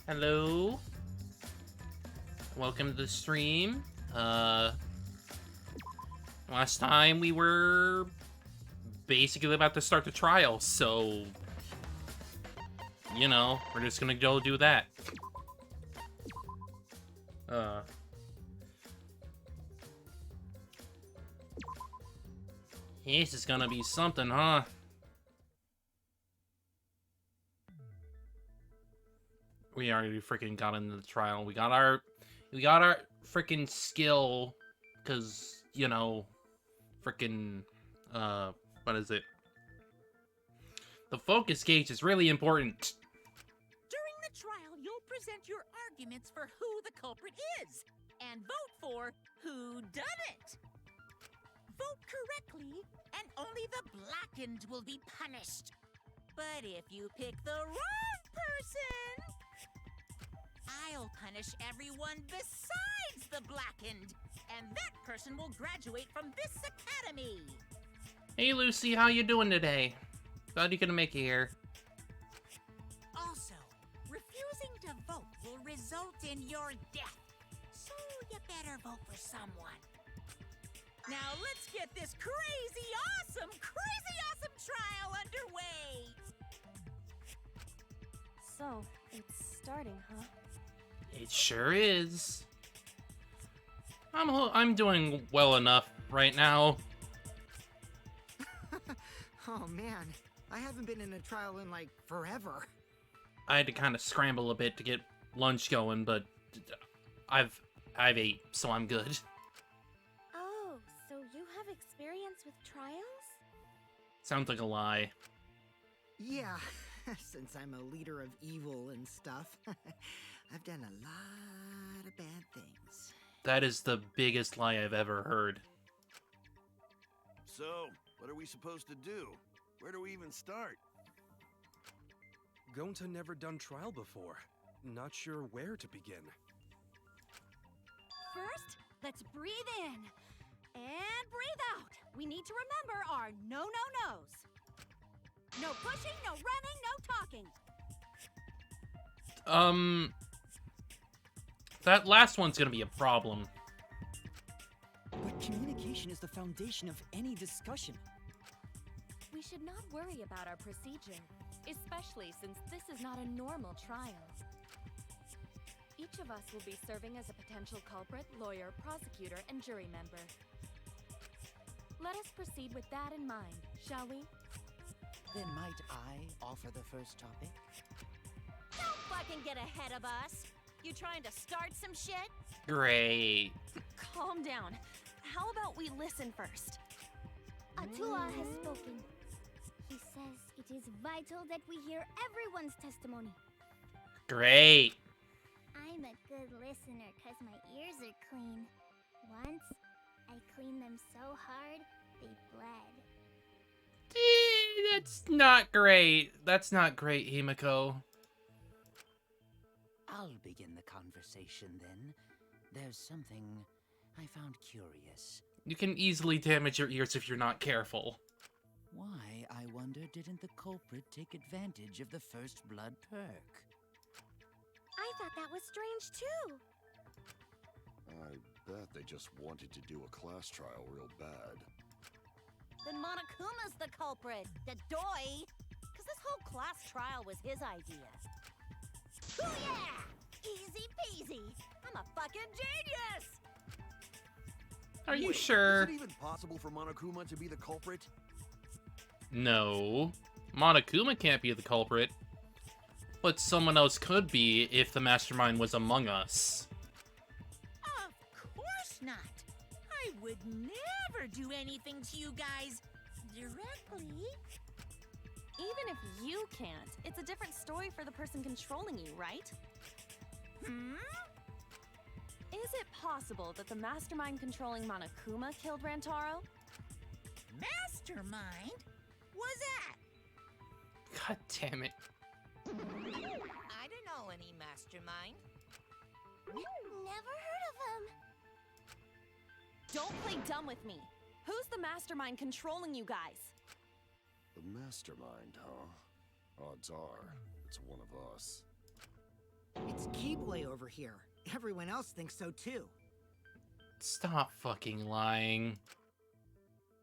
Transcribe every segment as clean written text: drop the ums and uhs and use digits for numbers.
Hello. Welcome to the stream. Last time we were basically about to start the trial, so you know, we're just gonna go do that. This is gonna be something, huh? We already freaking got into the trial. We got our freaking skill, cause you know, freaking what is it? The focus gauge is really important. During the trial, you'll present your arguments for who the culprit is, and vote for who done it. Vote correctly, and only the blackened will be punished. But if you pick the wrong person, I'll punish everyone besides the blackened, and that person will graduate from this academy. Hey Lucy, how you doing today? Glad you could make it here. Also, refusing to vote will result in your death, so you better vote for someone. Now let's get this crazy awesome trial underway! So, it's starting, huh? It sure is. I'm doing well enough right now. Oh man, I haven't been in a trial in like forever. I had to kind of scramble a bit to get lunch going, but I've ate, so I'm good. Oh, so you have experience with trials? Sounds like a lie. Yeah, since I'm a leader of evil and stuff, I've done a lot of bad things. That is the biggest lie I've ever heard. So, what are we supposed to do? Where do we even start? Gonta never done trial before. Not sure where to begin. First, let's breathe in and breathe out. We need to remember our no-no-nos. No pushing, no running, no talking. That last one's gonna be a problem. But communication is the foundation of any discussion. We should not worry about our procedure, especially since this is not a normal trial. Each of us will be serving as a potential culprit, lawyer, prosecutor, and jury member. Let us proceed with that in mind, shall we? Then might I offer the first topic? Don't fucking get ahead of us! You trying to start some shit? Great. Calm down. How about we listen first? Atua has spoken. He says it is vital that we hear everyone's testimony. Great. I'm a good listener because my ears are clean. Once, I cleaned them so hard, they bled. That's not great. That's not great, Himiko. I'll begin the conversation then. There's something I found curious. You can easily damage your ears if you're not careful. Why, I wonder, didn't the culprit take advantage of the first blood perk? I thought that was strange too. I bet they just wanted to do a class trial real bad. Then Monokuma's the culprit, the doy! Cause this whole class trial was his idea. Oh yeah! Easy peasy! I'm a fucking genius! Are you Wait, sure? Is it even possible for Monokuma to be the culprit? No. Monokuma can't be the culprit. But someone else could be if the mastermind was among us. Of course not! I would never do anything to you guys directly. Even if you can't, it's a different story for the person controlling you, right? Is it possible that the mastermind controlling Monokuma killed Rantaro? Mastermind? Was that? God damn it. I don't know any mastermind. Never heard of him. Don't play dumb with me. Who's the mastermind controlling you guys? The mastermind, huh? Odds are, it's one of us. It's Keyboy over here. Everyone else thinks so too. Stop fucking lying.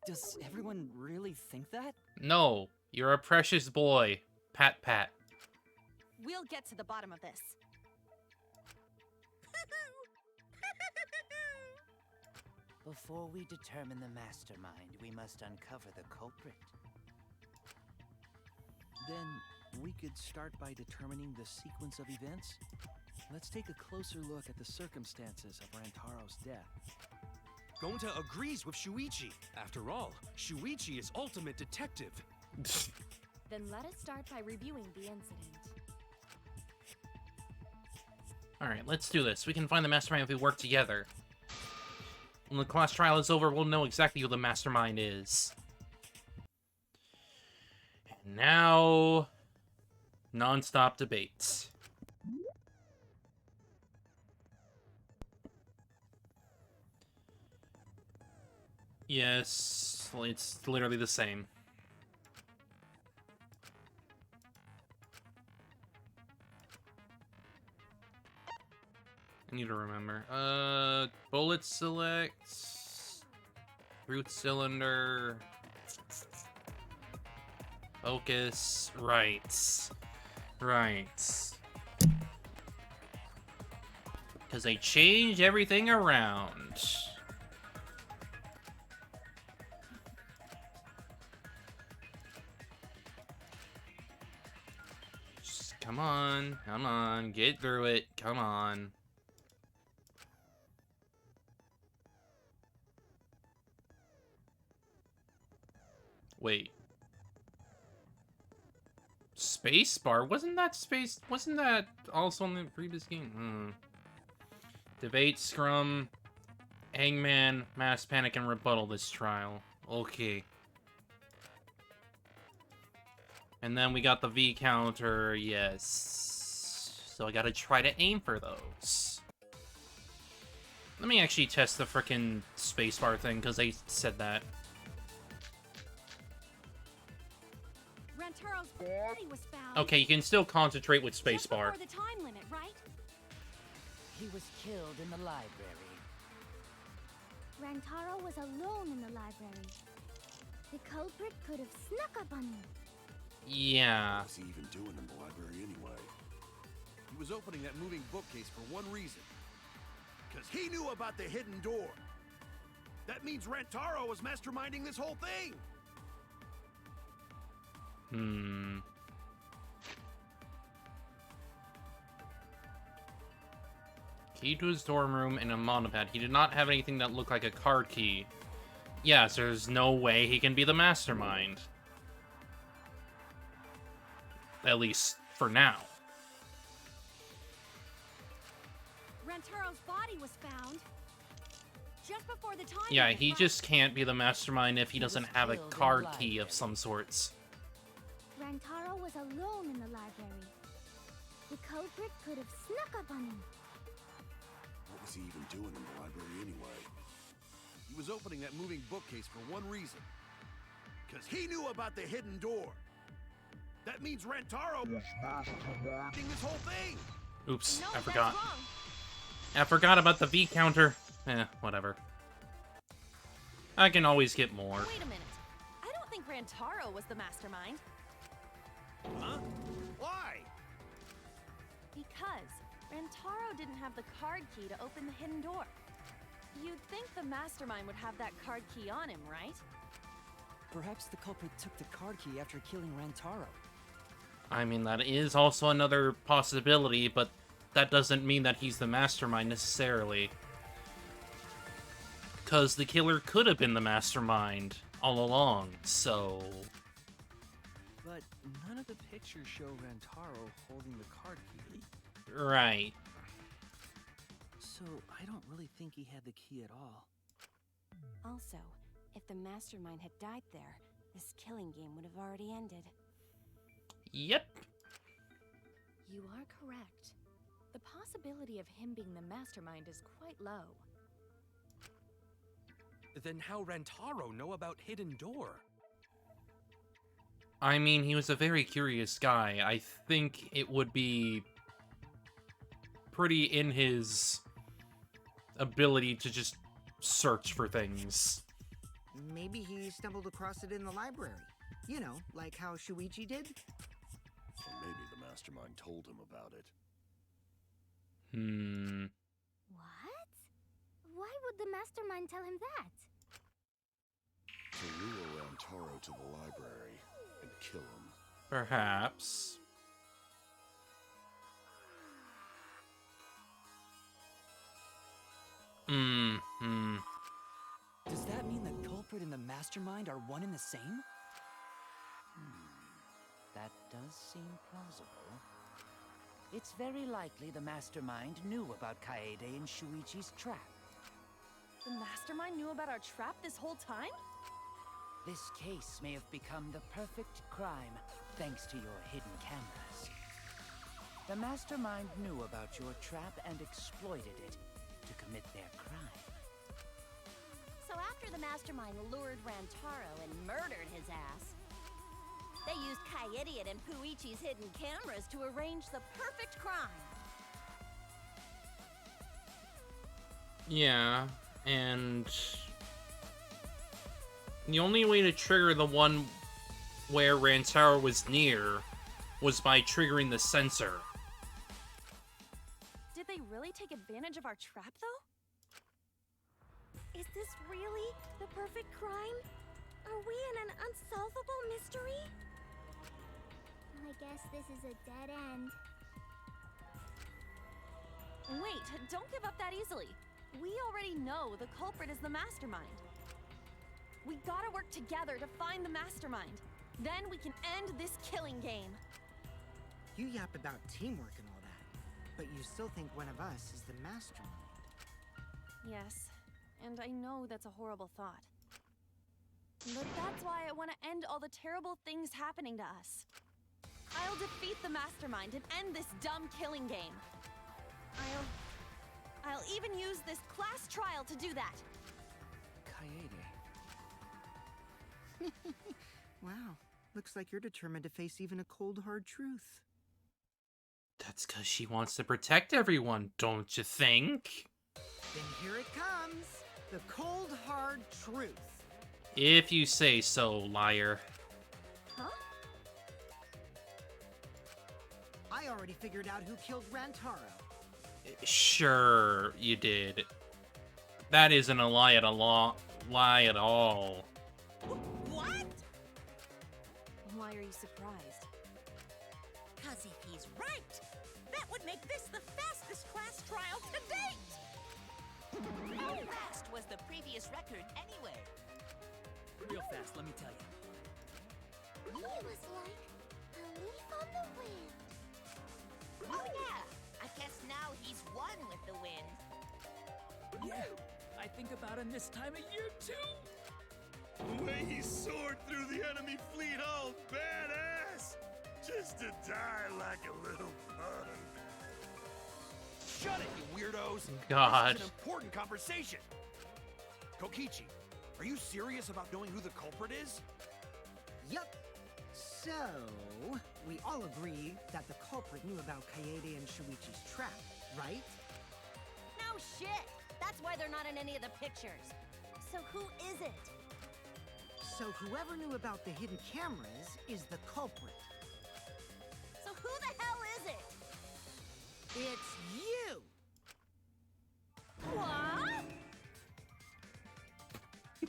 Does everyone really think that? No, you're a precious boy. Pat pat. We'll get to the bottom of this. Before we determine the mastermind, we must uncover the culprit. Then we could start by determining the sequence of events. Let's take a closer look at the circumstances of Rantaro's death. Gonta agrees with Shuichi. After all, Shuichi is ultimate detective. Then let us start by reviewing the incident. Alright, let's do this. We can find the mastermind if we work together. When the class trial is over, we'll know exactly who the mastermind is. And now... non-stop debates. Yes, it's literally the same. I need to remember. Bullet select, root cylinder, focus, right. Because they change everything around. Just come on, get through it, come on. Wait. Spacebar? Wasn't that also in the previous game? Debate, Scrum, Hangman, Mass Panic, and Rebuttal this trial. Okay. And then we got the V counter, yes. So I gotta try to aim for those. Let me actually test the frickin' spacebar thing, because they said that. Rantaro's body was found. Okay, you can still concentrate with spacebar. Just before the time limit, right? He was killed in the library. Rantaro was alone in the library. The culprit could have snuck up on him. Yeah. What's he even doing in the library anyway? He was opening that moving bookcase for one reason. Because he knew about the hidden door. That means Rantaro was masterminding this whole thing. Key to his dorm room and a monopad. He did not have anything that looked like a card key. Yes, there's no way he can be the mastermind. At least for now. Rantaro's body was found just before the time Yeah, limit, he right? just can't be the mastermind if he doesn't have a killed in the card key library. of some sorts. Rantaro was alone in the library. The culprit could have snuck up on him. What was he even doing in the library anyway? He was opening that moving bookcase for one reason. Because he knew about the hidden door. That means Rantaro was masterminding this whole thing. Oops, No, I that's forgot. wrong. I forgot about the V counter. Whatever. I can always get more. Wait a minute. I don't think Rantaro was the mastermind. Huh? Why? Because Rantaro didn't have the card key to open the hidden door. You'd think the mastermind would have that card key on him, right? Perhaps the culprit took the card key after killing Rantaro. I mean, that is also another possibility, but that doesn't mean that he's the mastermind necessarily. Because the killer could have been the mastermind all along, so... But none of the pictures show Rantaro holding the card key. Right. So I don't really think he had the key at all. Also, if the mastermind had died there, this killing game would have already ended. Yep. You are correct. The possibility of him being the mastermind is quite low. Then how Rantaro know about Hidden Door? I mean, he was a very curious guy. I think it would be pretty in his ability to just search for things. Maybe he stumbled across it in the library. You know, like how Shuichi did? Or maybe the mastermind told him about it. What? Why would the mastermind tell him that? To lure Rantaro to the library and kill him. Perhaps. Does that mean the culprit and the mastermind are one and the same? That does seem plausible. It's very likely the mastermind knew about Kaede and Shuichi's trap. The mastermind knew about our trap this whole time? This case may have become the perfect crime thanks to your hidden cameras. The mastermind knew about your trap and exploited it to commit their crime. So after the mastermind lured Rantaro and murdered his ass, they used Kaede and Puichi's hidden cameras to arrange the perfect crime. Yeah, and the only way to trigger the one where Rantaro was near was by triggering the sensor. Did they really take advantage of our trap, though? Is this really the perfect crime? Are we in an unsolvable mystery? I guess this is a dead end. Wait, don't give up that easily. We already know the culprit is the mastermind. We gotta work together to find the mastermind. Then we can end this killing game. You yap about teamwork and all that, but you still think one of us is the mastermind. Yes, and I know that's a horrible thought. But that's why I want to end all the terrible things happening to us. I'll defeat the mastermind and end this dumb killing game. I'll even use this class trial to do that. Kaede. Wow, looks like you're determined to face even a cold, hard truth. That's because she wants to protect everyone, don't you think? Then here it comes, the cold, hard truth. If you say so, liar. Huh? I already figured out who killed Rantaro. Sure, you did. That isn't a lie at all. What? Why are you surprised? Cause if he's right, that would make this the fastest class trial to date! How fast was the previous record anyway? Real fast, let me tell you. He was like a leaf on the wind. Oh yeah, I guess now he's one with the wind. Yeah, I think about him this time of year too. The way he soared through the enemy fleet, all badass! Just to die like a little pug. Shut it, you weirdos! God. This is an important conversation. Kokichi, are you serious about knowing who the culprit is? Yup. So, we all agree that the culprit knew about Kaede and Shuichi's trap, right? No shit! That's why they're not in any of the pictures. So who is it? So whoever knew about the hidden cameras is the culprit. So who the hell is it? It's you! What?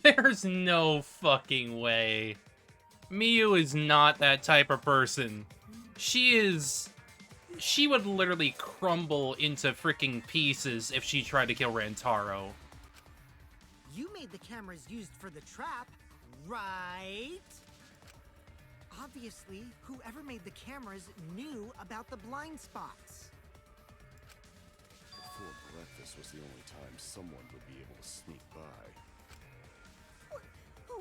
There's no fucking way. Miyu is not that type of person. She would literally crumble into freaking pieces if she tried to kill Rantaro. You made the cameras used for the trap, right? Obviously, whoever made the cameras knew about the blind spots. Before breakfast was the only time someone would be able to sneak by.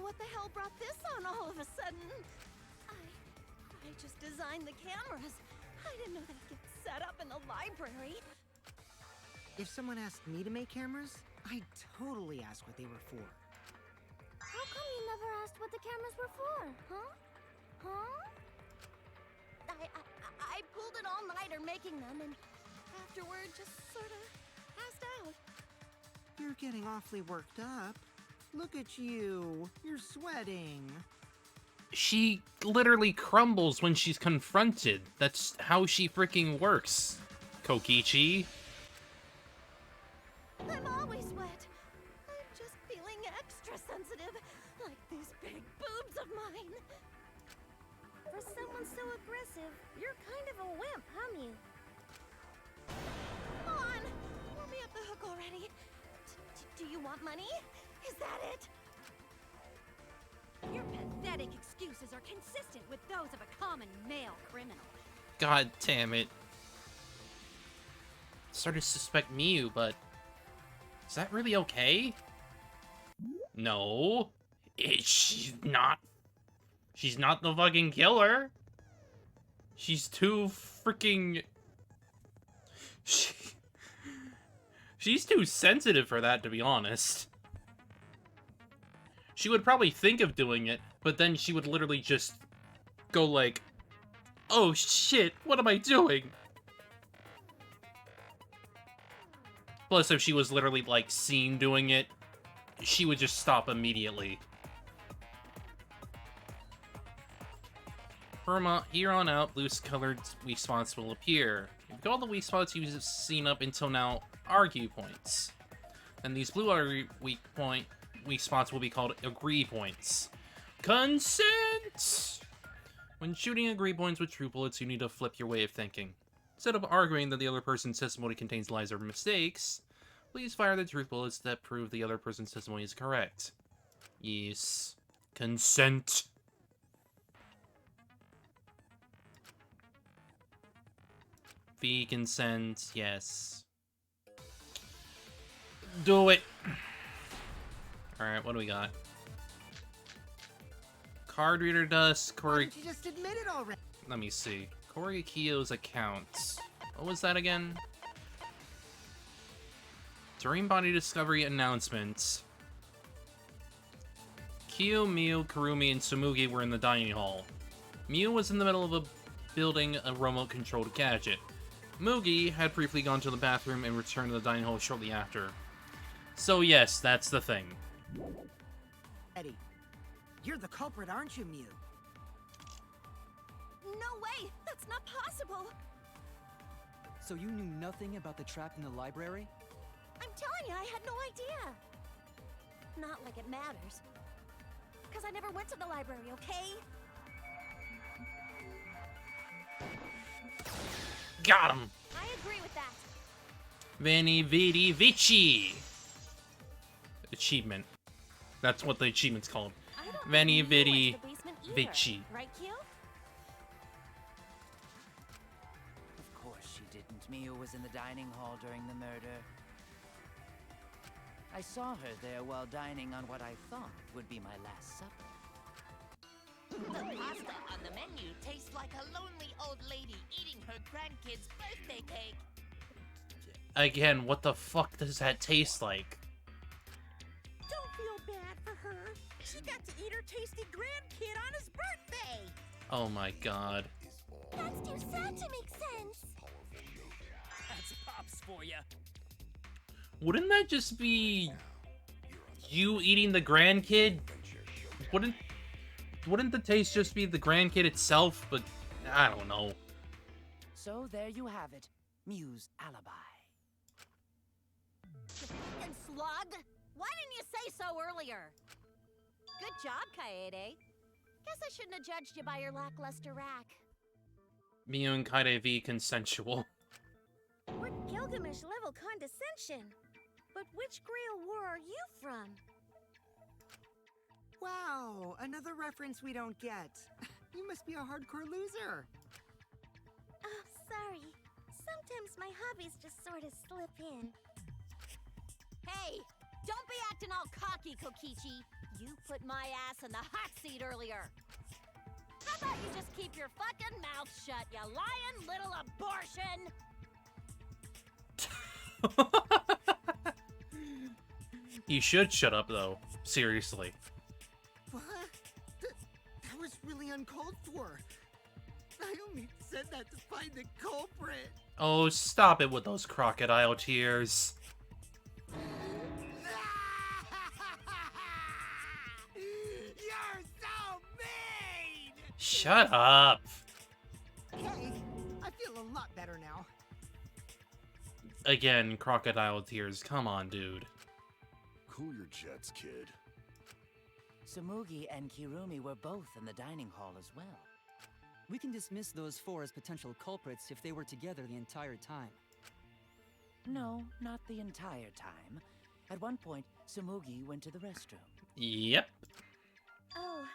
What the hell brought this on all of a sudden? I just designed the cameras. I didn't know they'd get set up in the library. If someone asked me to make cameras, I'd totally ask what they were for. How come you never asked what the cameras were for, huh? Huh? I pulled an all-nighter making them, and Afterward, just sorta passed out. You're getting awfully worked up. Look at you. You're sweating. She literally crumbles when she's confronted. That's how she freaking works, Kokichi. I'm always wet. I'm just feeling extra sensitive, like these big boobs of mine. For someone so aggressive, you're kind of a wimp, huh, Mew? Come on, let me off the hook already. Do you want money? Is that it? Your pathetic excuses are consistent with those of a common male criminal. God damn it. Started to suspect Mew, but is that really okay? No. She's not the fucking killer. She's too freaking... She's too sensitive for that, to be honest. She would probably think of doing it, but then she would literally just go like, oh shit, what am I doing? Plus, if she was literally, like, seen doing it, she would just stop immediately. From here on out, loose-colored weak spots will appear. If all the weak spots you've seen up until now argue points, and these blue weak spots will be called agree points. Consent! When shooting agree points with true bullets, you need to flip your way of thinking. Instead of arguing that the other person's testimony contains lies or mistakes, please fire the truth bullets that prove the other person's testimony is correct. Yes. Consent. V consent, yes. Do it! Alright, what do we got? Card reader dust, Why didn't you just admit it already? Let me see. Corey Kiyo's account. What was that again? During body discovery announcements, Kiyo, Miu, Kurumi, and Tsumugi were in the dining hall. Miu was in the middle of building a remote-controlled gadget. Mugi had briefly gone to the bathroom and returned to the dining hall shortly after. So yes, that's the thing. Eddie, you're the culprit, aren't you, Mew? No way! That's not possible! So you knew nothing about the trap in the library? I'm telling you, I had no idea. Not like it matters. Because I never went to the library, okay? Got him! I agree with that. Veni Vidi Vici! Achievement. That's what the achievement's called. I don't Veni think Mew Vidi went to the basement either, Vici. Right, Q? Of course she didn't. Miu was in the dining hall during the murder. I saw her there while dining on what I thought would be my last supper. The pasta on the menu tastes like a lonely old lady eating her grandkid's birthday cake. Again, what the fuck does that taste like? Don't feel bad for her. She got to eat her tasty grandkid on his birthday. Oh my god. That's too sad to make sense. That's Pops for ya. Wouldn't that just be you eating the grandkid? Wouldn't the taste just be the grandkid itself? But I don't know. So there you have it. Miu's alibi. And slug? Why didn't you say so earlier? Good job, Kaede. Guess I shouldn't have judged you by your lackluster rack. Miu and Kaede V consensual. What Gilgamesh-level condescension? But which Grail war are you from? Wow, another reference we don't get. You must be a hardcore loser. Oh, sorry. Sometimes my hobbies just sort of slip in. Hey, don't be acting all cocky, Kokichi. You put my ass in the hot seat earlier. How about you just keep your fucking mouth shut, you lying little abortion? He should shut up, though. Seriously. What? That was really uncalled for. I only said that to find the culprit. Oh, stop it with those crocodile tears. You're so mean! Shut up. Hey, I feel a lot better now. Again, crocodile tears. Come on, dude. Cool your jets, kid. Tsumugi and Kirumi were both in the dining hall as well. We can dismiss those four as potential culprits if they were together the entire time. No, not the entire time. At one point, Tsumugi went to the restroom. Yep. Oh,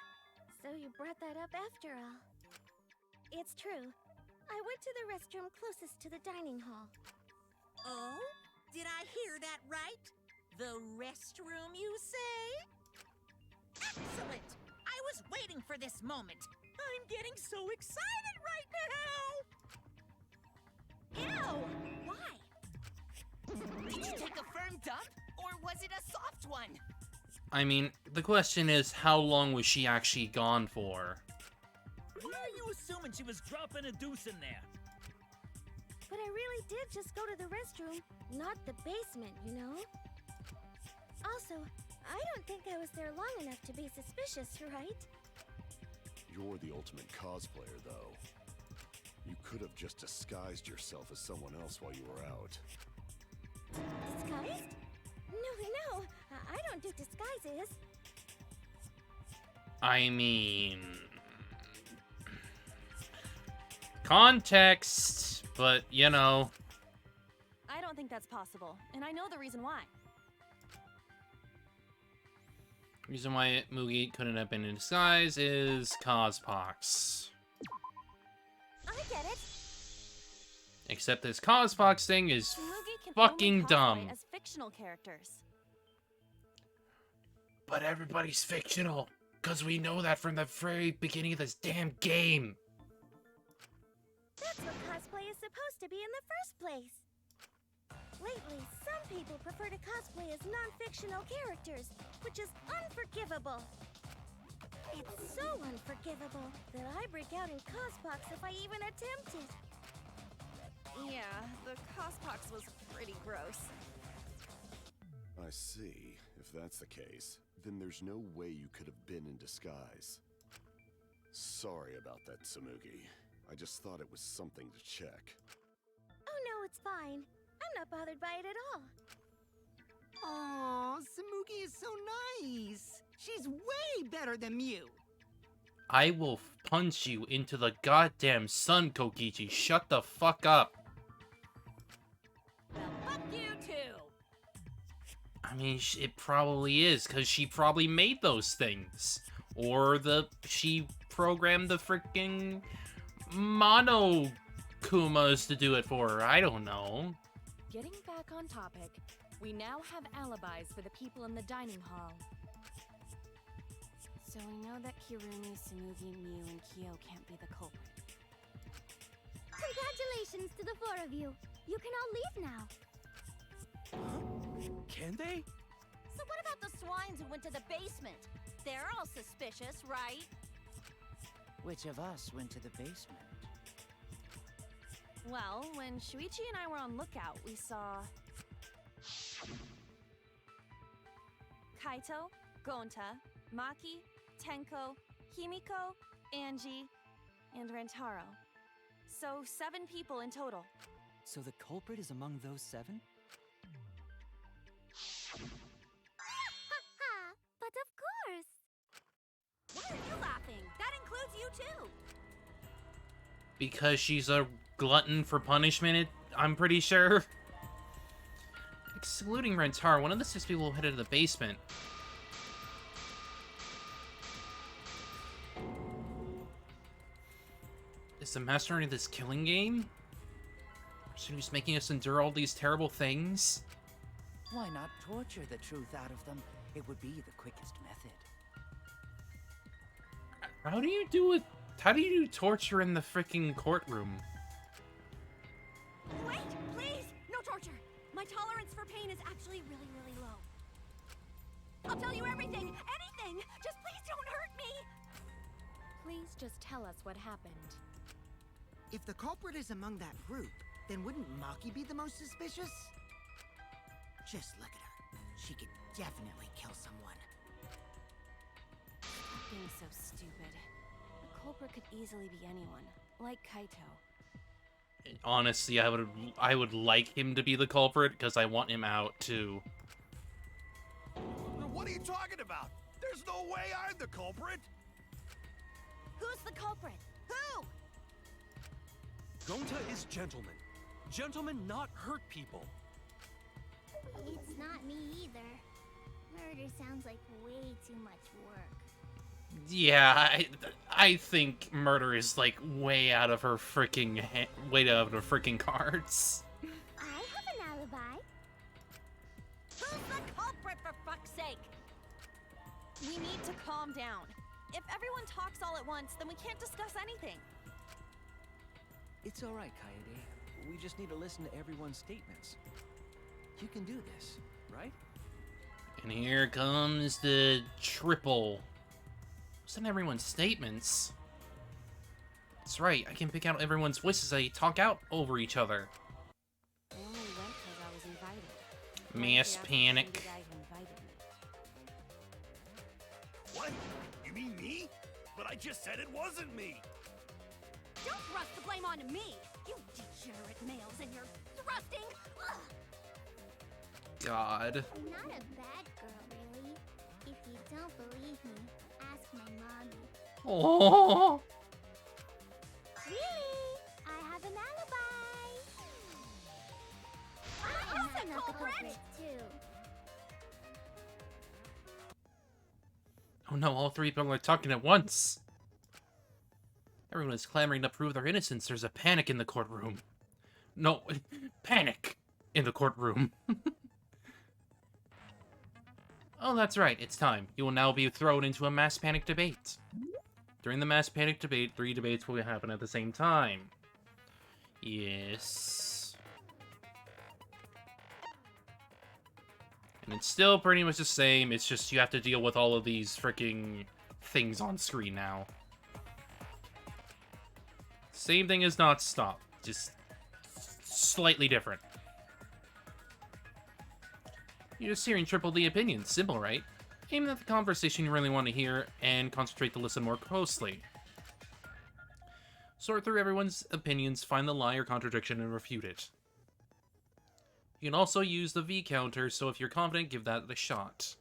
so you brought that up after all. It's true. I went to the restroom closest to the dining hall. Oh? Did I hear that right? The restroom, you say? Excellent! I was waiting for this moment. I'm getting so excited right now! Ew! Why? Did you take a firm dump, or was it a soft one? I mean, the question is, how long was she actually gone for? Why are you assuming she was dropping a deuce in there? But I really did just go to the restroom, not the basement, you know? Also, I don't think I was there long enough to be suspicious, right? You're the ultimate cosplayer, though. You could have just disguised yourself as someone else while you were out. Disguised? No, I don't do disguises. I mean... context, but, you know... I don't think that's possible, and I know the reason why. Reason why Mugi couldn't have been in disguise is Cospox. I get it. Except this Cospox thing is Tsumugi can fucking only cosplay dumb. as fictional characters. But everybody's fictional, because we know that from the very beginning of this damn game. That's what cosplay is supposed to be in the first place. Lately, some people prefer to cosplay as non-fictional characters, which is unforgivable. It's so unforgivable that I break out in Cospox if I even attempt it. Yeah, the Cospox was pretty gross. I see. If that's the case, then there's no way you could have been in disguise. Sorry about that, Tsumugi. I just thought it was something to check. Oh no, it's fine. I'm not bothered by it at all. Aw, Tsumugi is so nice. She's way better than Mew. I will punch you into the goddamn sun, Kokichi. Shut the fuck up. Well, fuck you too! I mean, it probably is, because she probably made those things. Or she programmed the freaking Mono Kumas to do it for her. I don't know. Getting back on topic, we now have alibis for the people in the dining hall. So we know that Kirumi, Tsumugi, Mew, and Kyo can't be the culprit. Congratulations to the four of you. You can all leave now. Can they? So what about the swines who went to the basement? They're all suspicious, right? Which of us went to the basement? Well, when Shuichi and I were on lookout, we saw... Kaito, Gonta, Maki, Tenko, Himiko, Angie, and Rantaro. So 7 people in total. So the culprit is among those 7? Ha! But of course. Why are you laughing? That includes you too! Because she's a glutton for punishment, I'm pretty sure. Excluding Rentar, one of the 6 people headed to the basement. Is the master running this killing game? So he's making us endure all these terrible things? Why not torture the truth out of them? It would be the quickest method. How do you do it? How do you do torture in the freaking courtroom? Wait, please! No torture! My tolerance for pain is actually really, really low. I'll tell you everything! Anything! Just please don't hurt me! Please just tell us what happened. If the culprit is among that group, then wouldn't Maki be the most suspicious? Just look at her. She could definitely kill someone. Stop being so stupid. The culprit could easily be anyone, like Kaito. Honestly, I would like him to be the culprit because I want him out too. What are you talking about? There's no way I'm the culprit! Who's the culprit? Who? Gonta is gentleman. Gentlemen not hurt people. It's not me either. Murder sounds like way too much work. Yeah, I think murder is like way out of her freaking cards. I have an alibi. Who's the culprit, for fuck's sake? We need to calm down. If everyone talks all at once, then we can't discuss anything. It's all right, Kaede. We just need to listen to everyone's statements. You can do this, right? And here comes the triple. Listen to everyone's statements. That's right, I can pick out everyone's voices as they talk out over each other. I only went because I was invited. Mass panic. What? You mean me? But I just said it wasn't me! Don't thrust the blame onto me! You degenerate males and your thrusting! Ugh. God. I'm not a bad girl, really. If you don't believe me, ask my mommy. Oh. Really? I have an alibi! I'm not the culprit, too. Oh no, all three people are talking at once. Everyone is clamoring to prove their innocence. There's a panic in the courtroom. No, panic in the courtroom. Oh, that's right. It's time. You will now be thrown into a mass panic debate. During the mass panic debate, 3 debates will happen at the same time. Yes. And it's still pretty much the same. It's just you have to deal with all of these freaking things on screen now. Same thing as not stop. Just slightly different. You're just hearing triple D opinions. Simple, right? Aim at the conversation you really want to hear and concentrate to listen more closely. Sort through everyone's opinions, find the lie or contradiction, and refute it. You can also use the V counter, so if you're confident, give that a shot.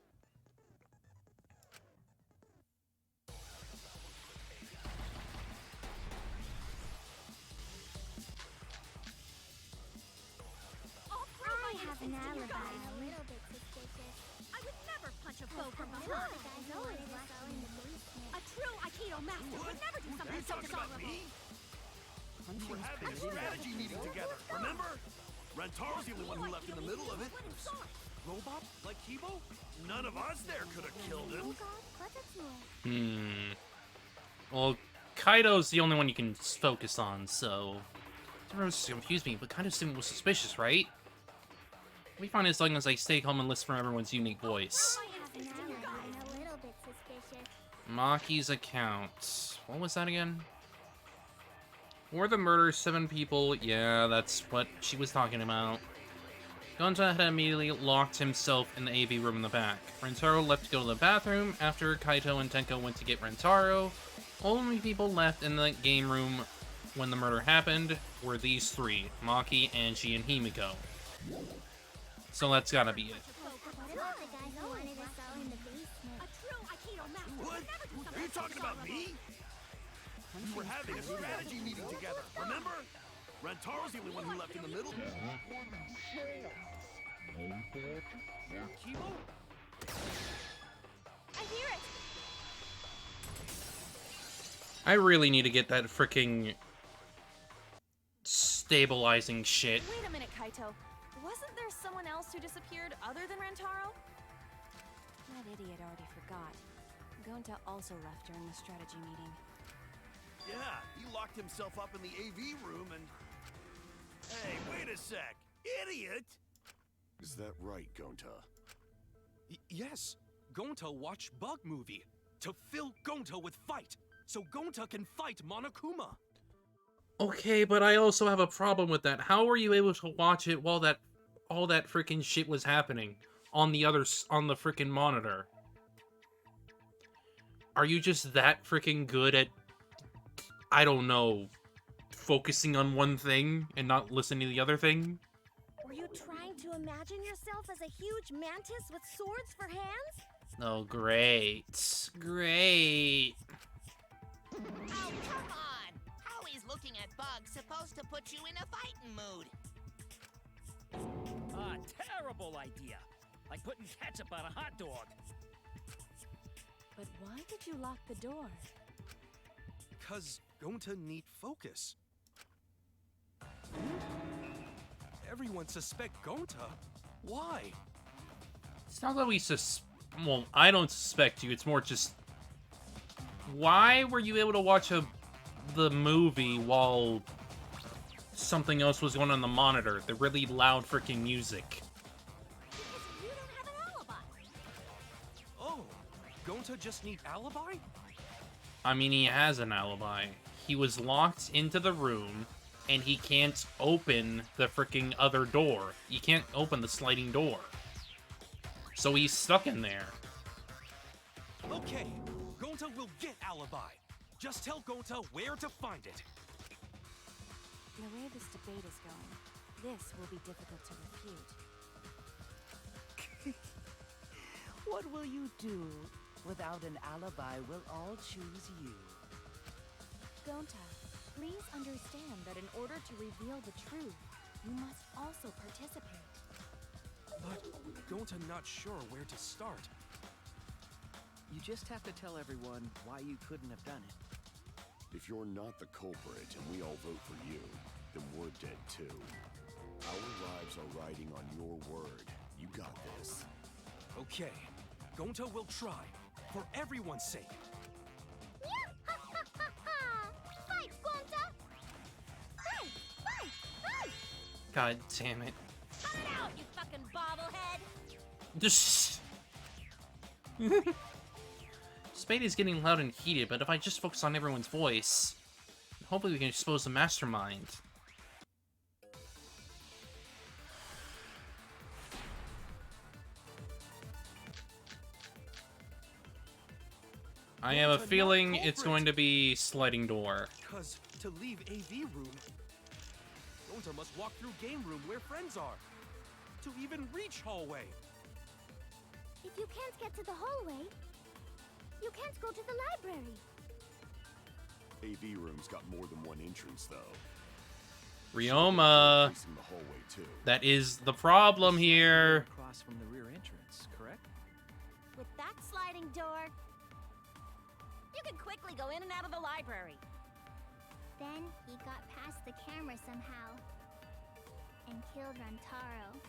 I have an alibi. A little bit suspicious. I would never punch a foe from Two of behind. the guys who wanted us all in the basement. A true Aikido master would never do something so dishonorable. We were having a strategy meeting together, remember? Rentaro's the only one who left in the middle of it. Robot? Like Kibo? None of us there could have killed him. Well, Kaido's the only one you can focus on, so... Everyone's confused me, but Kaido's was suspicious, right? We find as long as I stay calm and listen for everyone's unique voice. A little bit suspicious. Maki's account. What was that again? For the murder, 7 people. Yeah, that's what she was talking about. Gonta had immediately locked himself in the AV room in the back. Rentaro left to go to the bathroom after Kaito and Tenko went to get Rentaro. Only people left in the game room when the murder happened were these 3, Maki, Angie, and Himiko. So that's gotta be it. What about the guys who wanted us all in the basement? A true Aikido master What? would never do Are something you so talking about dishonorable. me? We were having a strategy meeting together, remember? Rentaro's the only one who left in the middle. Kibo? I hear it. I really need to get that freaking stabilizing shit. Wait a minute, Kaito. Wasn't there someone else who disappeared other than Rentaro? That idiot already forgot. Gonta also left during the strategy meeting. Yeah, he locked himself up in the AV room and... Hey, wait a sec. Idiot! Is that right, Gonta? Yes. Gonta watched Bug Movie to fill Gonta with fight, so Gonta can fight Monokuma. Okay, but I also have a problem with that. How were you able to watch it while all that freaking shit was happening on the on the freaking monitor? Are you just that freaking good at, I don't know, focusing on one thing and not listening to the other thing? Were you trying to imagine yourself as a huge mantis with swords for hands? Oh, great. Great. Oh, come on! How is looking at bugs supposed to put you in a fighting mood? Terrible idea. Like putting ketchup on a hot dog. But why did you lock the door? Cause Gonta need focus. Everyone suspect Gonta. Why? It's not that we well, I don't suspect you. It's more just, why were you able to watch the movie while something else was going on the monitor? The really loud freaking music. Because you don't have an alibi. Oh, Gonta just need alibi? I mean, he has an alibi. He was locked into the room, and he can't open the freaking other door. You can't open the sliding door. So he's stuck in there. Okay, Gonta will get alibi. Just tell Gonta where to find it. The way this debate is going, this will be difficult to refute. What will you do? Without an alibi, we'll all choose you. Gonta, please understand that in order to reveal the truth, you must also participate. But Gonta not sure where to start. You just have to tell everyone why you couldn't have done it. If you're not the culprit and we all vote for you, then we're dead too. Our lives are riding on your word. You got this. Okay, Gonta will try. For everyone's sake. Fight, Gonta! Fight! Fight! Fight! God damn it. Cut it out, you fucking bobblehead! Just... Spade is getting loud and heated, but if I just focus on everyone's voice, hopefully we can expose the mastermind. I have a feeling it's going to be sliding door. Cause to leave AV room, Gonta must walk through game room where friends are. To even reach hallway. If you can't get to the hallway, you can't go to the library. AV room's got more than one entrance, though. Ryoma, Facing the hallway too. that is the problem here. Across from the rear entrance, correct? With that sliding door, you can quickly go in and out of the library. Then he got past the camera somehow and killed Rantaro.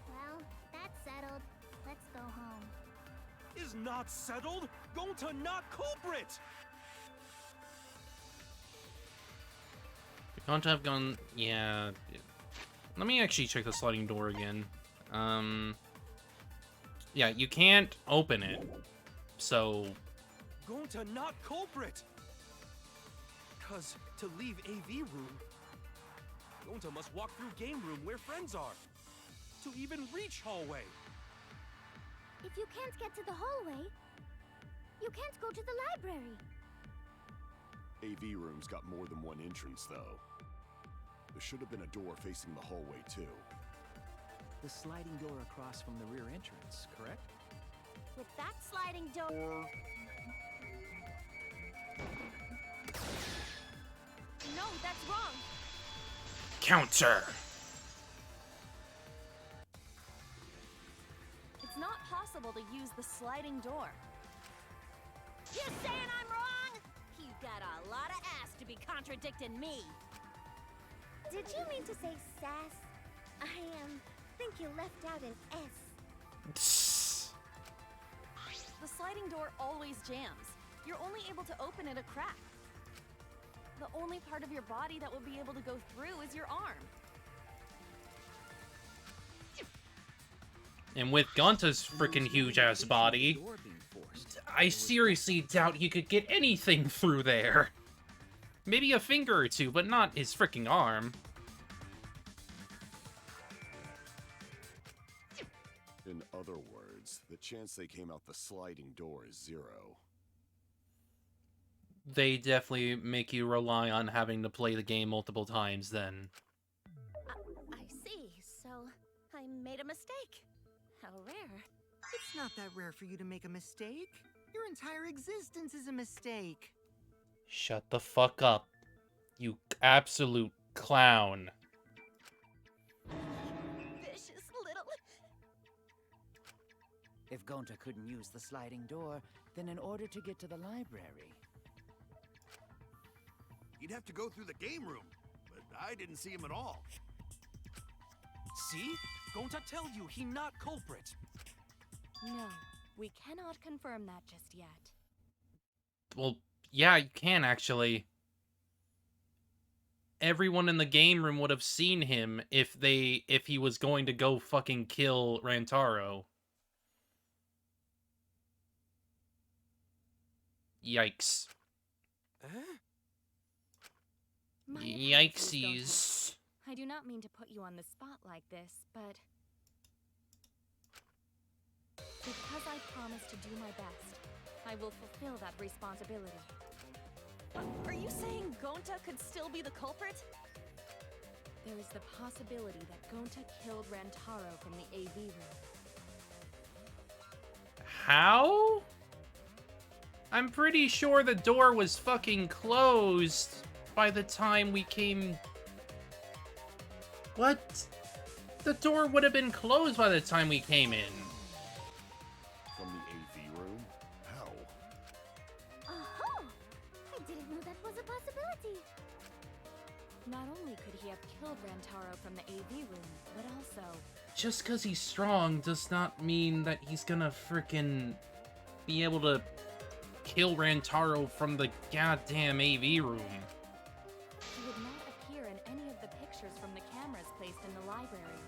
Well, that's settled. Let's go home. Is not settled? Gonta not culprit! The content have gone... Yeah. Let me actually check the sliding door again. Yeah, you can't open it. So... Gonta not culprit! Cause to leave AV room, Gonta must walk through game room where friends are. To even reach hallway. If you can't get to the hallway, you can't go to the library. AV room's got more than one entrance, though. There should have been a door facing the hallway, too. The sliding door across from the rear entrance, correct? With that sliding door... No, that's wrong. Counter! It's not possible to use the sliding door. You saying I'm wrong? You got a lot of ass to be contradicting me. Did you mean to say sass? I think you left out an S. The sliding door always jams. You're only able to open it a crack. The only part of your body that will be able to go through is your arm. And with Gonta's freaking huge-ass body, I seriously doubt he could get anything through there. Maybe a finger or two, but not his freaking arm. In other words, the chance they came out the sliding door is 0. They definitely make you rely on having to play the game multiple times then. I see. So, I made a mistake. How rare. It's not that rare for you to make a mistake. Your entire existence is a mistake. Shut the fuck up, you absolute clown. Vicious little... If Gonta couldn't use the sliding door, then in order to get to the library... You'd have to go through the game room, but I didn't see him at all. See? Gonta tell you he not culprit. No, we cannot confirm that just yet. Well, yeah, you can actually. Everyone in the game room would have seen him if he was going to go fucking kill Rantaro. Yikes. My Yikesies. I do not mean to put you on the spot like this, but... because I promised to do my best, I will fulfill that responsibility. Are you saying Gonta could still be the culprit? There is the possibility that Gonta killed Rantaro from the AV room. How? I'm pretty sure the door was fucking closed by the time we came... What? The door would have been closed by the time we came in. From the AV room? How? Oh, I didn't know that was a possibility. Not only could he have killed Rantaro from the AV room, but also... Just because he's strong does not mean that he's gonna frickin' be able to kill Rantaro from the goddamn AV room. He would not appear in any of the pictures from the cameras placed in the library.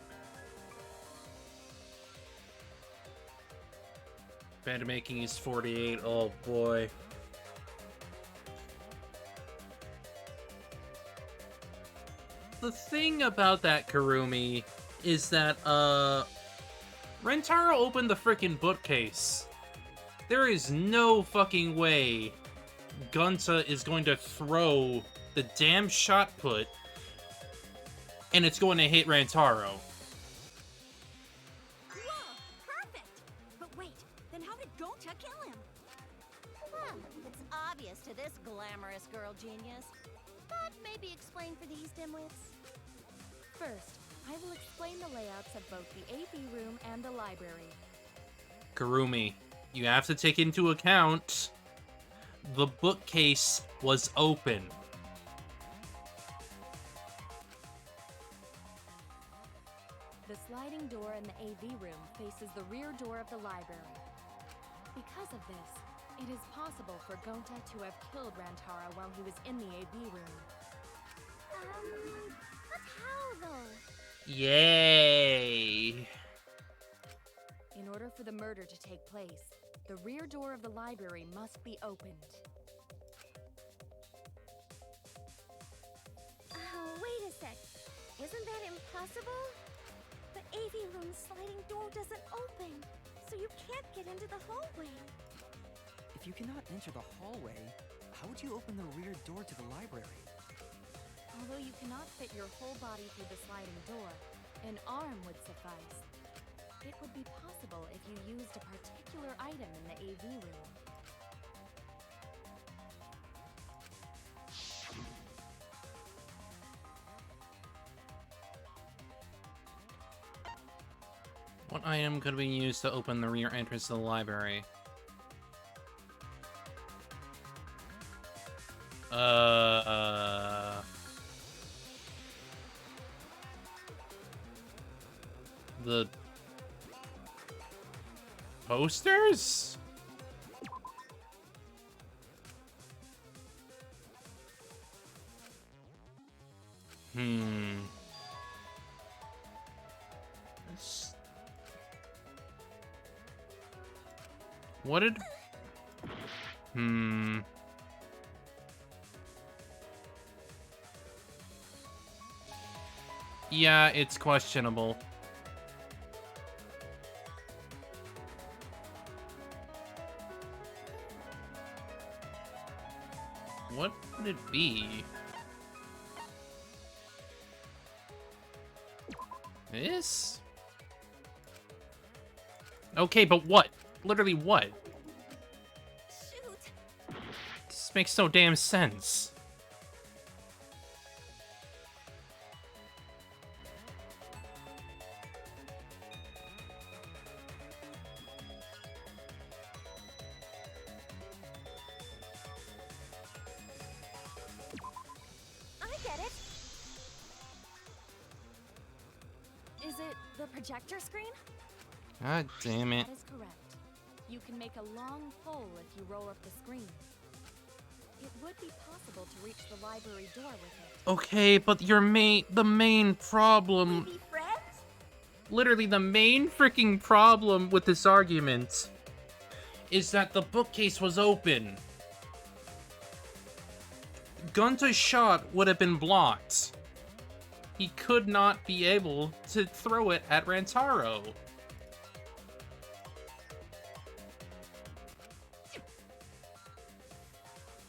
Bed making is 48, oh boy. The thing about that, Karumi, is that, Rentaro opened the frickin' bookcase. There is no fucking way Gunta is going to throw the damn shot put and it's going to hit Rantaro. Whoa! Perfect! But wait, then how did Gonta kill him? Well, it's obvious to this glamorous girl genius. But maybe explain for these dimwits. First, I will explain the layouts of both the AV room and the library. Karumi, you have to take into account the bookcase was open. The sliding door in the AV room faces the rear door of the library. Because of this, it is possible for Gonta to have killed Rantaro while he was in the AV room. But how though? Yay! In order for the murder to take place, the rear door of the library must be opened. Wait a sec. Isn't that impossible? The AV room's sliding door doesn't open, so you can't get into the hallway. If you cannot enter the hallway, how would you open the rear door to the library? Although you cannot fit your whole body through the sliding door, an arm would suffice. It would be possible if you used a particular item in the AV room. What item could we use to open the rear entrance to the library? The posters? What did... Yeah, it's questionable. What would it be? This? Okay, but what? Literally what? Shoot. This makes no damn sense. I get it. Is it the projector screen? God damn it. That is correct. You can make a long pole if you roll up the screen. It would be possible to reach the library door with it. Okay, but the main problem... Be friends? Literally the main freaking problem with this argument is that the bookcase was open. Gunta's shot would have been blocked. He could not be able to throw it at Rantaro.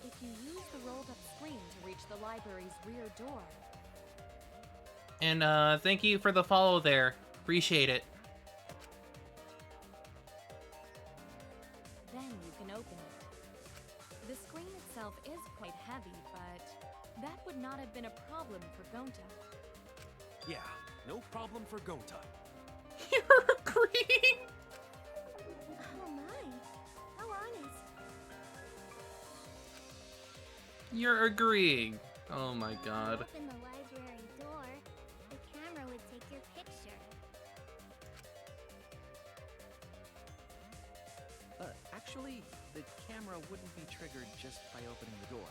If you use the rolled up screen to reach the library's rear door. And thank you for the follow there. Appreciate it. Then you can open it. The screen itself is quite heavy, but that would not have been a problem for Gonta. Yeah, no problem for Gonta. You're agreeing? Oh my. How honest. You're agreeing. Oh my god. Open the library door. The camera would take your picture. Actually, the camera wouldn't be triggered just by opening the door.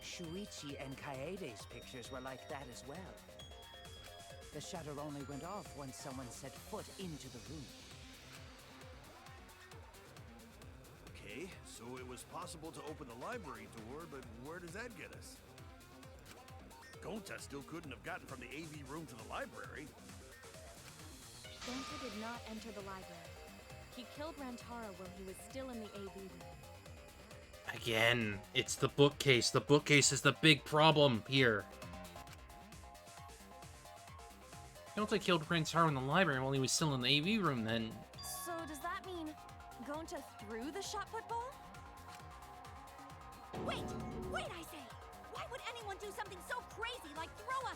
Shuichi and Kaede's pictures were like that as well. The shutter only went off once someone set foot into the room. Okay, so it was possible to open the library door, but where does that get us? Gonta still couldn't have gotten from the AV room to the library. Gonta did not enter the library. He killed Rantaro while he was still in the AV room. Again, it's the bookcase. The bookcase is the big problem here. Gonta killed Rantaro in the library while he was still in the AV room then. So does that mean Gonta threw the shot put ball? Wait! Wait, I say! Why would anyone do something so crazy like throw a...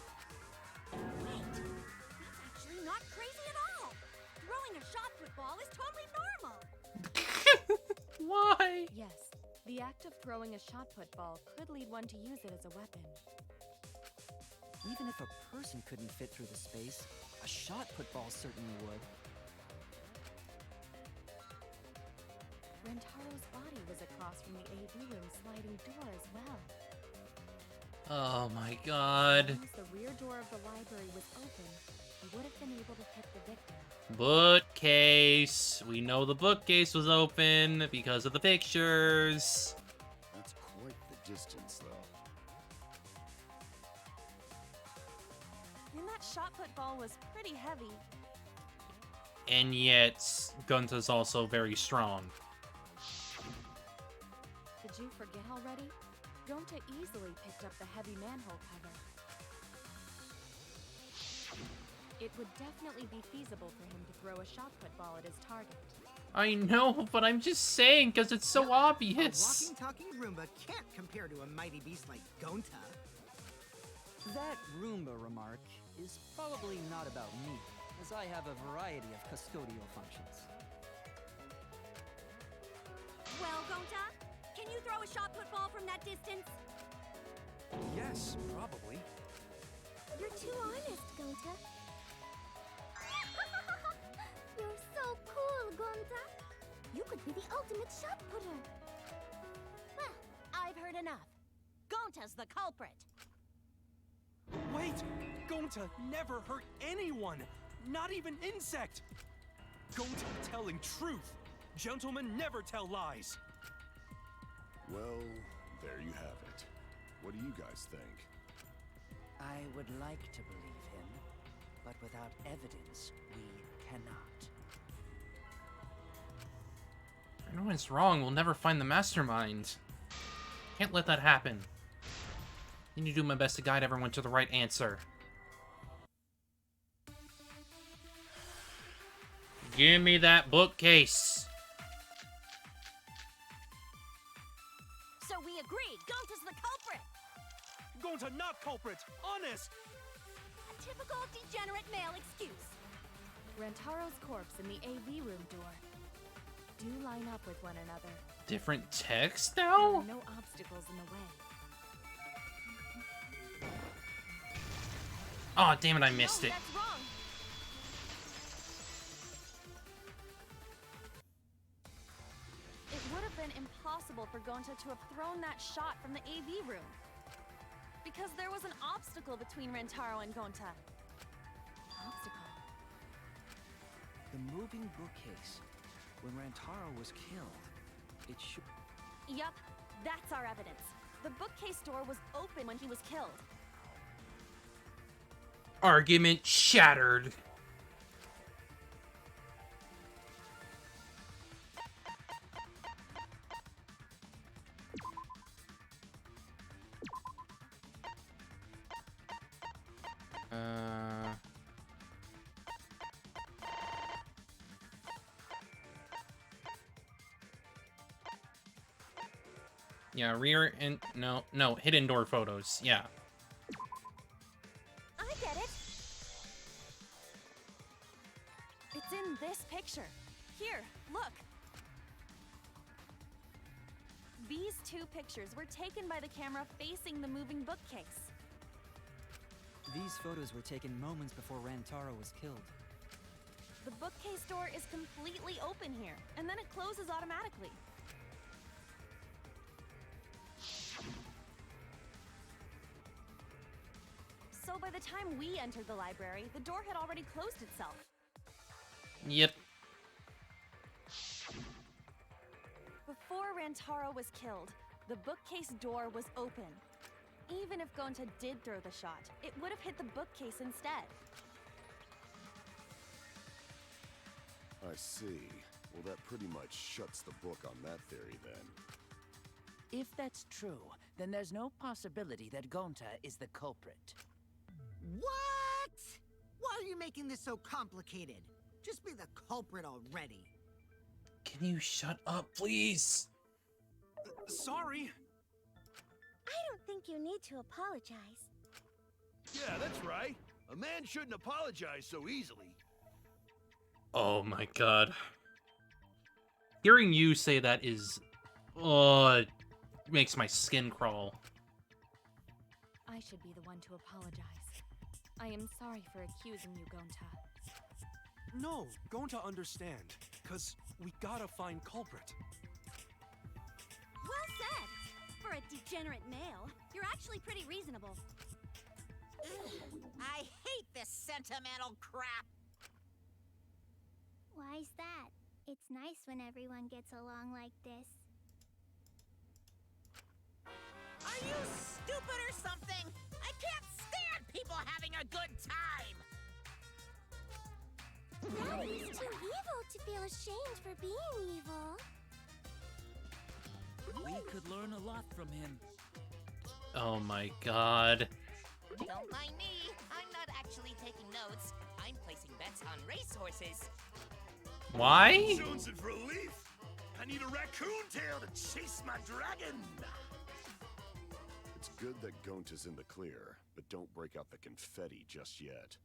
Wait! That's actually not crazy at all! Throwing a shot put ball is totally normal! Why? Yes, the act of throwing a shot put ball could lead one to use it as a weapon. Even if a person couldn't fit through the space, a shot put ball certainly would. Rantaro's body was across from the AV room sliding door as well. Oh my god. Once the rear door of the library was open, he would have been able to hit the victim. Bookcase. We know the bookcase was open because of the pictures. That's quite the distance, though. And that shot put ball was pretty heavy. And yet, Gunta's also very strong. Did you forget already? Gonta easily picked up the heavy manhole cover. It would definitely be feasible for him to throw a shot put ball at his target. I know, but I'm just saying because it's so obvious. A walking, talking Roomba can't compare to a mighty beast like Gonta. That Roomba remark is probably not about me, as I have a variety of custodial functions. Well, Gonta, can you throw a shot put ball from that distance? Yes, probably. You're too honest, Gonta. You're so cool, Gonta. You could be the ultimate shot putter. Well, I've heard enough. Gonta's the culprit. Wait! Gonta never hurt anyone! Not even insect! Gonta telling truth! Gentlemen never tell lies! Well, there you have it. What do you guys think? I would like to believe him, but without evidence, we cannot. If anyone's wrong, we'll never find the mastermind. Can't let that happen. I need to do my best to guide everyone to the right answer. Give me that bookcase. So we agreed, Gonta's the culprit! Gonta not culprit! Honest! A typical degenerate male excuse. Rantaro's corpse in the AV room door. Do line up with one another. Different text There now? are no obstacles in the way. Oh, damn it, I missed No, it. that's wrong. It would have been impossible for Gonta to have thrown that shot from the AV room. Because there was an obstacle between Rantaro and Gonta. Obstacle? The moving bookcase. When Rantaro was killed, it should... Yup, that's our evidence. The bookcase door was open when he was killed. Argument shattered. Yeah, rear and no, hidden door photos. Yeah. I get it. It's in this picture. Here, look. These two pictures were taken by the camera facing the moving bookcase. These photos were taken moments before Rantaro was killed. The bookcase door is completely open here, and then it closes automatically. So by the time we entered the library, the door had already closed itself. Yep. Before Rantaro was killed, the bookcase door was open. Even if Gonta did throw the shot, it would have hit the bookcase instead. I see. Well, that pretty much shuts the book on that theory, then. If that's true, then there's no possibility that Gonta is the culprit. What? Why are you making this so complicated? Just be the culprit already. Can you shut up, please? Sorry. I don't think you need to apologize. Yeah, that's right. A man shouldn't apologize so easily. Oh my god. Hearing you say that is... it makes my skin crawl. I should be the one to apologize. I am sorry for accusing you, Gonta. No, Gonta understand. Cause we gotta find culprit. Well said! For a degenerate male, you're actually pretty reasonable. I hate this sentimental crap! Why's that? It's nice when everyone gets along like this. Are you stupid or something? I can't stand people having a good time! Daddy's too evil to feel ashamed for being evil. We could learn a lot from him. Oh my god. Don't mind me. I'm not actually taking notes. I'm placing bets on racehorses. Why? Jonesing for a leaf. I need a raccoon tail to chase my dragon. It's good that Gonta's in the clear, but don't break out the confetti just yet.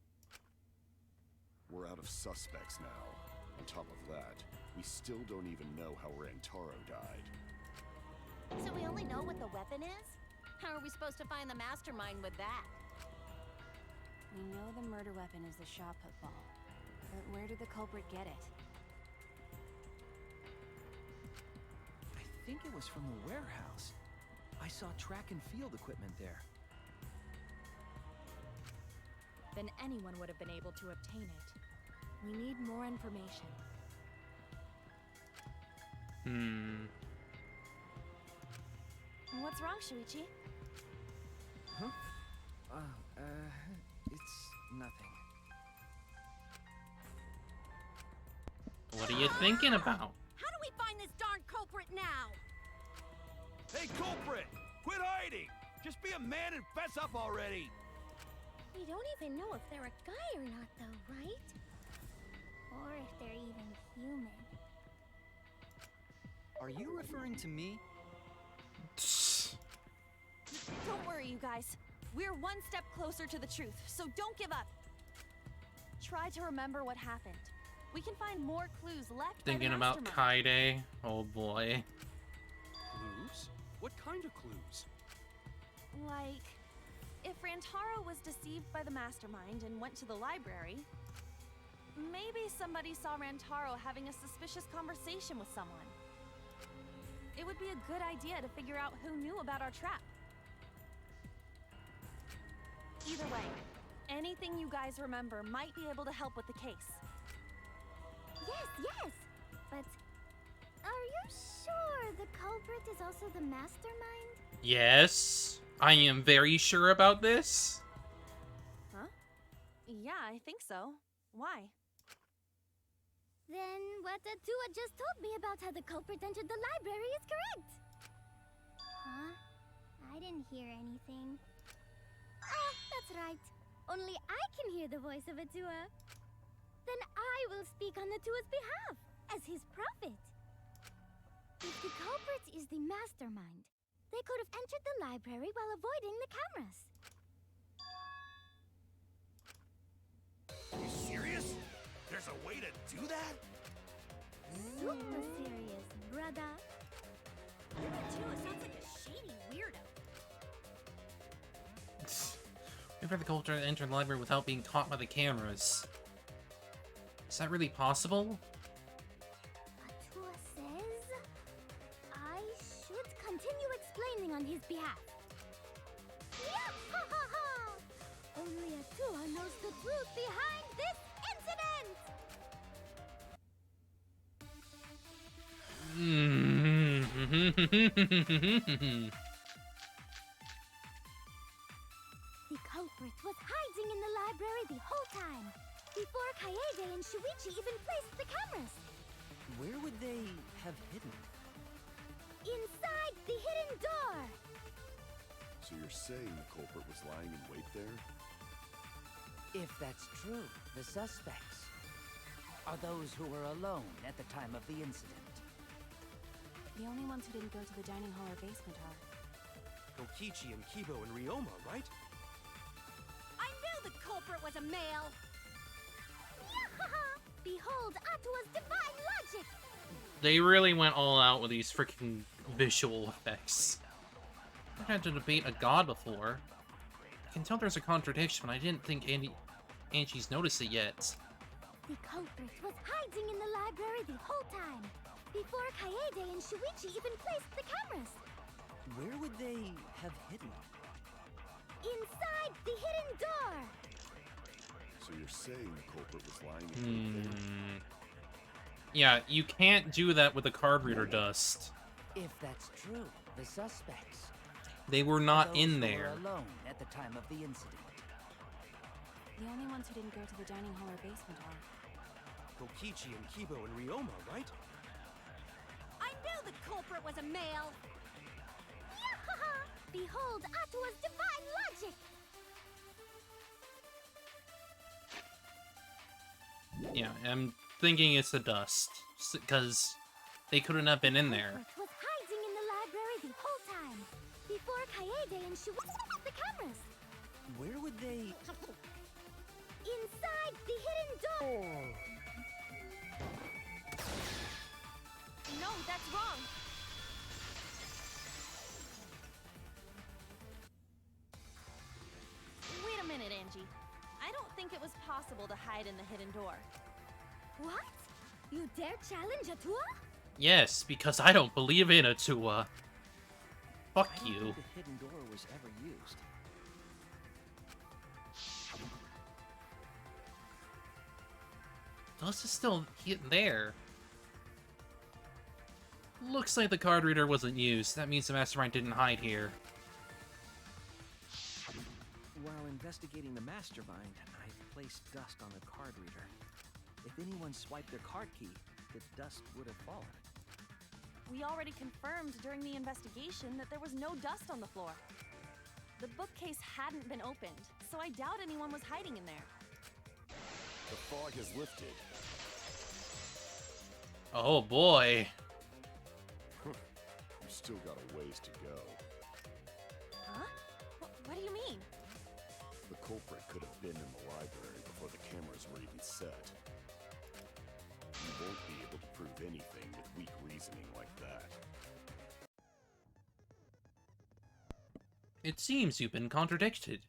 We're out of suspects now. On top of that, we still don't even know how Rantaro died. So we only know what the weapon is? How are we supposed to find the mastermind with that? We know the murder weapon is the shot put ball. But where did the culprit get it? I think it was from the warehouse. I saw track and field equipment there. Then anyone would have been able to obtain it. We need more information. Hmm. What's wrong, Shuichi? Huh? It's nothing. What are you thinking about? How do we find this darn culprit now? Hey, culprit! Quit hiding! Just be a man and fess up already! We don't even know if they're a guy or not, though, right? Or if they're even human. Are you referring to me? Don't worry, you guys. We're one step closer to the truth, so don't give up. Try to remember what happened. We can find more clues left by the Thinking about mastermind. Kaide. Oh boy. Clues? What kind of clues? Like, if Rantaro was deceived by the mastermind and went to the library, maybe somebody saw Rantaro having a suspicious conversation with someone. It would be a good idea to figure out who knew about our trap. Either way, anything you guys remember might be able to help with the case. Yes! But are you sure the culprit is also the mastermind? Yes, I am very sure about this. Huh? Yeah, I think so. Why? Then what Atua just told me about how the culprit entered the library is correct. Huh? I didn't hear anything. Oh, that's right. Only I can hear the voice of Atua. Then I will speak on Atua's behalf, as his prophet. If the culprit is the mastermind, they could have entered the library while avoiding the cameras. You serious? There's a way to do that? Super serious, brother. Atua sounds like a shady weirdo. Wait for the culprit to enter the library without being caught by the cameras. Is that really possible? Atua says I should continue explaining on his behalf. Yah-ha-ha-ha! Only Atua knows the truth behind this incident! The culprit was hiding in the library the whole time, before Kaede and Shuichi even placed the cameras. Where would they have hidden? Inside the hidden door! So you're saying the culprit was lying in wait there? If that's true, the suspects are those who were alone at the time of the incident. The only ones who didn't go to the dining hall or basement are... Kokichi and Kibo and Ryoma, right? I knew the culprit was a male! Yah-ha-ha! Behold Atua's divine logic! They really went all out with these freaking visual effects. I've had to debate a god before. I can tell there's a contradiction, but I didn't think Angie's noticed it yet. The culprit was hiding in the library the whole time, before Kaede and Shuichi even placed the cameras. Where would they have hidden? Inside the hidden door! So you're saying the culprit was lying in wait there? Yeah, you can't do that with the card reader dust. If that's true, the suspects They were are not those in who there. were alone at the time of the incident. The only ones who didn't go to the dining hall or basement are... Kokichi and Kibo and Ryoma, right? I knew the culprit was a male! Yah-ha-ha! Behold Atua's divine logic! Yeah, I'm thinking it's the dust. Because they couldn't have been in there. The culprit was hiding in the library the whole time, before Kaede and Shuichi placed the cameras. Where would they... Inside the hidden door! No, that's wrong! Wait a minute, Angie. I don't think it was possible to hide in the hidden door. What? You dare challenge Atua? Yes, because I don't believe in Atua. Fuck I don't you. think the hidden door was ever used. Dust is still there. Looks like the card reader wasn't used. That means the mastermind didn't hide here. investigating the mastermind, I placed dust on the card reader. If anyone swiped their card key, the dust would have fallen. We already confirmed during the investigation that there was no dust on the floor. The bookcase hadn't been opened, so I doubt anyone was hiding in there. The fog has lifted. Oh boy. You still got a ways to go. Huh? What do you mean? The culprit could have been in the library before the cameras were even set. You won't be able to prove anything with weak reasoning like that. It seems you've been contradicted.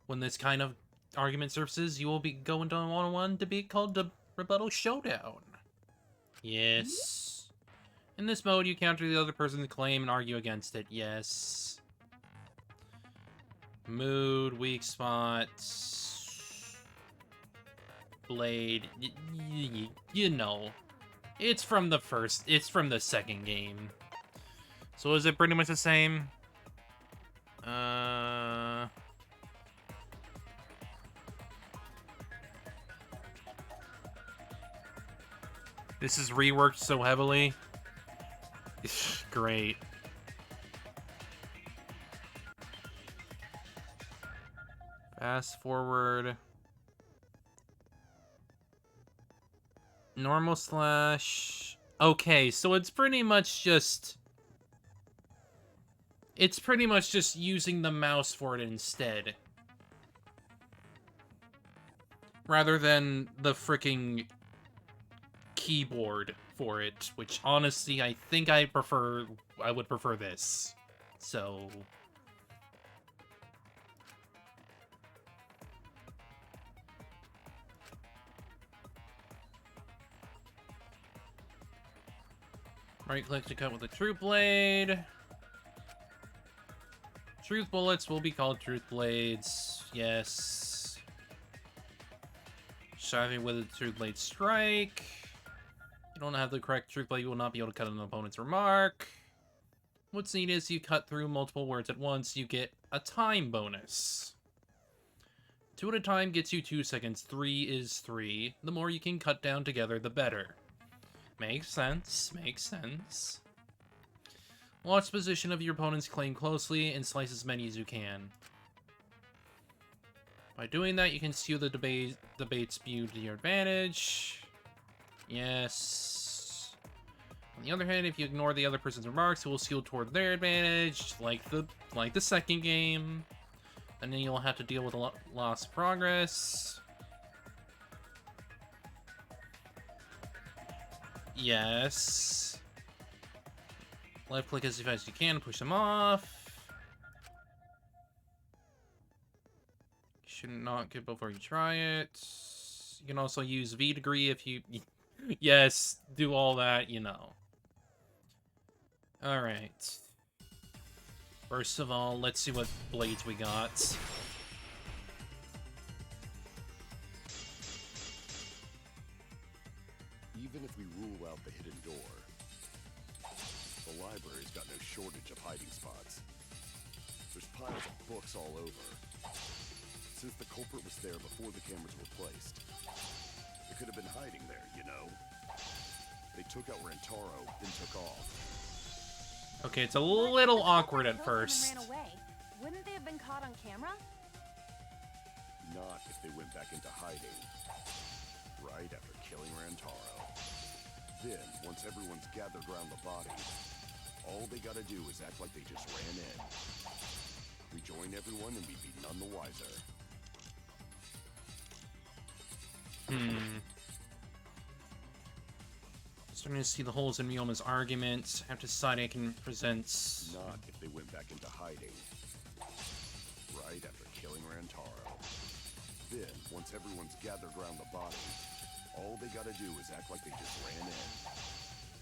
When this kind of argument surfaces, you will be going to a one-on-one debate called the Rebuttal Showdown. Yes. In this mode, you counter the other person's claim and argue against it. Yes. Mood, weak spots, blade. You know, it's from the second game. So is it pretty much the same? This is reworked so heavily. Great. Fast forward. Normal slash. Okay, so it's pretty much just using the mouse for it instead. Rather than the freaking keyboard for it, which honestly I think I would prefer this. So right click to cut with the truth blade. Truth bullets will be called truth blades. Yes. Shaving with a truth blade strike. You don't have the correct truth blade, you will not be able to cut an opponent's remark. What's neat is you cut through multiple words at once, you get a time bonus. 2 at a time gets you 2 seconds, 3 is 3. The more you can cut down together, the better. Makes sense, makes sense. Watch the position of your opponent's claim closely and slice as many as you can. By doing that, you can skew the debate's view to your advantage. Yes. On the other hand, if you ignore the other person's remarks, it will skew toward their advantage, like the second game. And then you'll have to deal with a loss of progress. Yes. Left click as fast as you can, push them off. Should not get before you try it. You can also use V degree if you... Yes, do all that, you know. Alright. First of all, let's see what blades we got. Even if we rule out the hidden door, the library's got no shortage of hiding spots. There's piles of books all over. Since the culprit was there before the cameras were placed, they could have been hiding there, you know? They took out Rantaro, then took off. Okay, it's a little awkward at first. Ran away. Wouldn't they have been caught on camera? Not if they went back into hiding. Right after killing Rantaro. Then, once everyone's gathered around the body, all they gotta do is act like they just ran in. Rejoin everyone and we'd be none the wiser. Starting to see the holes in Ryoma's argument. I have to decide I can present... Not if they went back into hiding. Right after killing Rantaro. Then, once everyone's gathered around the body, all they gotta do is act like they just ran in.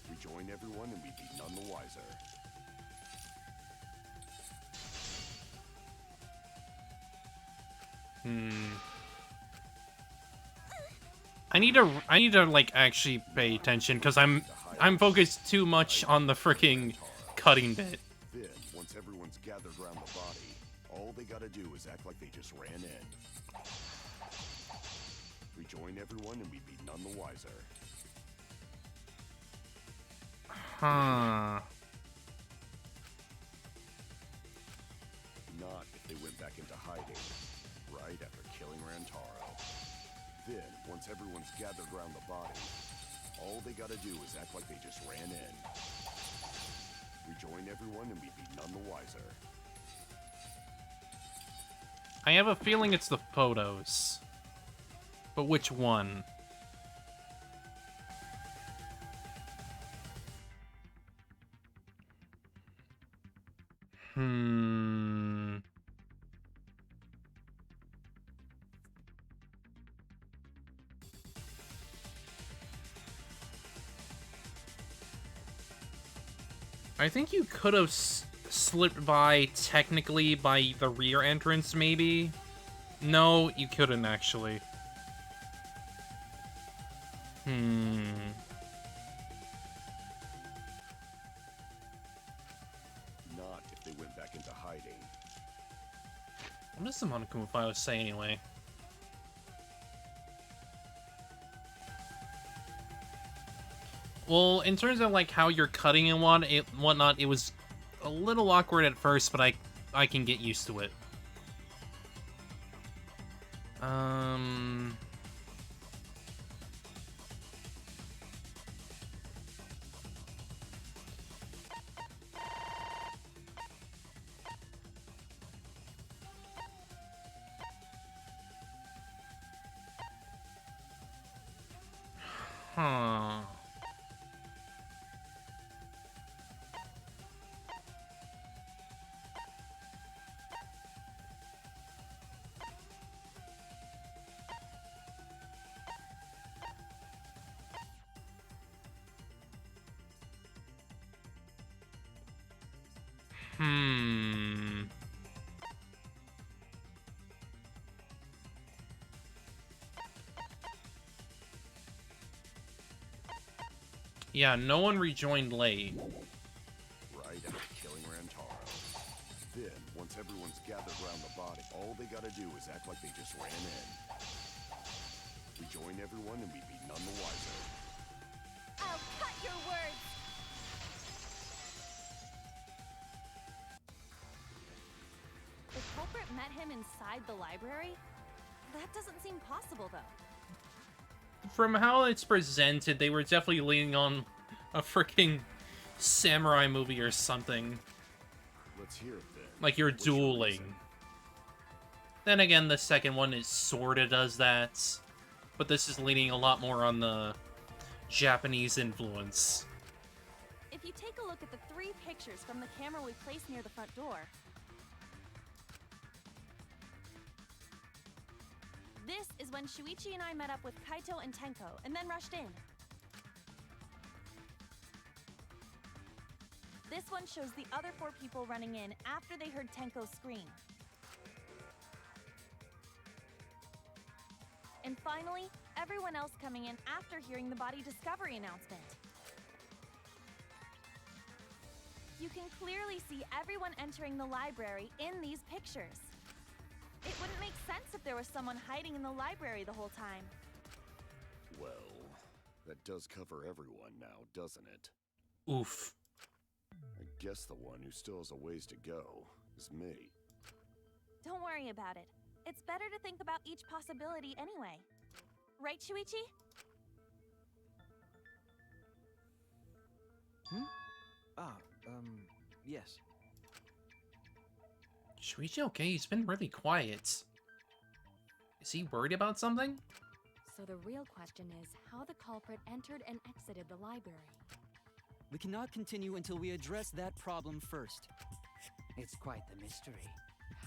Rejoin everyone and we'd be none the wiser. I need to like actually pay attention because I'm focused too much on the freaking cutting bit. Then, once everyone's gathered around the body, All they gotta do is act like they just ran in. Rejoin everyone and we'd be none the wiser. Huh. Not if they went back into hiding, right after killing Rantaro. Then, once everyone's gathered around the body, all they gotta do is act like they just ran in. Rejoin everyone and we'd be none the wiser. I have a feeling it's the photos. But which one? I think you could have slipped by, technically, by the rear entrance, maybe? No, you couldn't, actually. Not if they went back into hiding. What does the Monokuma file say, anyway? Well, in terms of, like, how you're cutting and whatnot, it was a little awkward at first, but I can get used to it. Huh. Yeah, no one rejoined late. Right after killing Rantaro. Then, once everyone's gathered around the body, all they gotta do is act like they just ran in. Rejoin everyone and we'd be none the wiser. I'll cut your words! The culprit met him inside the library? That doesn't seem possible, though. From how it's presented, they were definitely leaning on a freaking samurai movie or something. Let's hear it then. Like you're What's your dueling. reason? Then again, the second one is sorta does that, but this is leaning a lot more on the Japanese influence. If you take a look at the 3 pictures from the camera we placed near the front door, this is when Shuichi and I met up with Kaito and Tenko, and then rushed in. This one shows the other 4 people running in after they heard Tenko scream. And finally, everyone else coming in after hearing the body discovery announcement. You can clearly see everyone entering the library in these pictures. It wouldn't make sense if there was someone hiding in the library the whole time. Well, that does cover everyone now, doesn't it? Oof. I guess the one who still has a ways to go is me. Don't worry about it. It's better to think about each possibility anyway. Right, Shuichi? Yes. Shuichi okay? He's been really quiet. Is he worried about something? So the real question is how the culprit entered and exited the library. We cannot continue until we address that problem first. It's quite the mystery.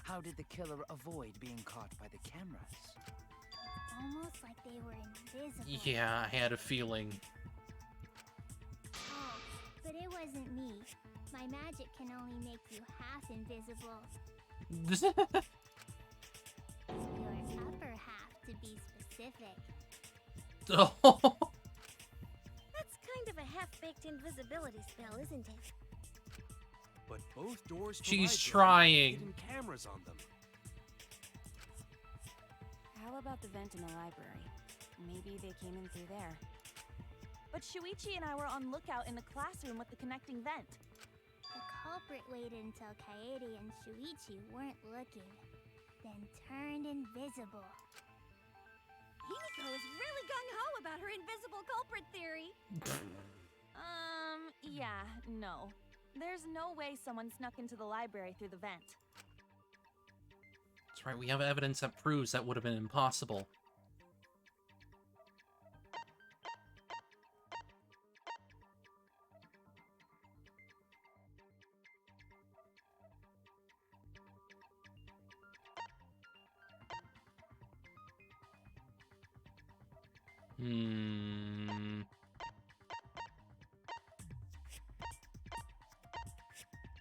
How did the killer avoid being caught by the cameras? Almost like they were invisible. Yeah, I had a feeling. Oh, but it wasn't me. My magic can only make you half invisible. Your upper half, to be specific. Oh. That's kind of a half-baked invisibility spell, isn't it? but both doors to She's libraries have trying. hidden cameras on them. How about the vent in the library? Maybe they came in through there. But Shuichi and I were on lookout in the classroom with the connecting vent. The culprit waited until Kaede and Shuichi weren't looking, then turned invisible. Himiko is really gung-ho about her invisible culprit theory. Yeah, no. There's no way someone snuck into the library through the vent. That's right, we have evidence that proves that would have been impossible.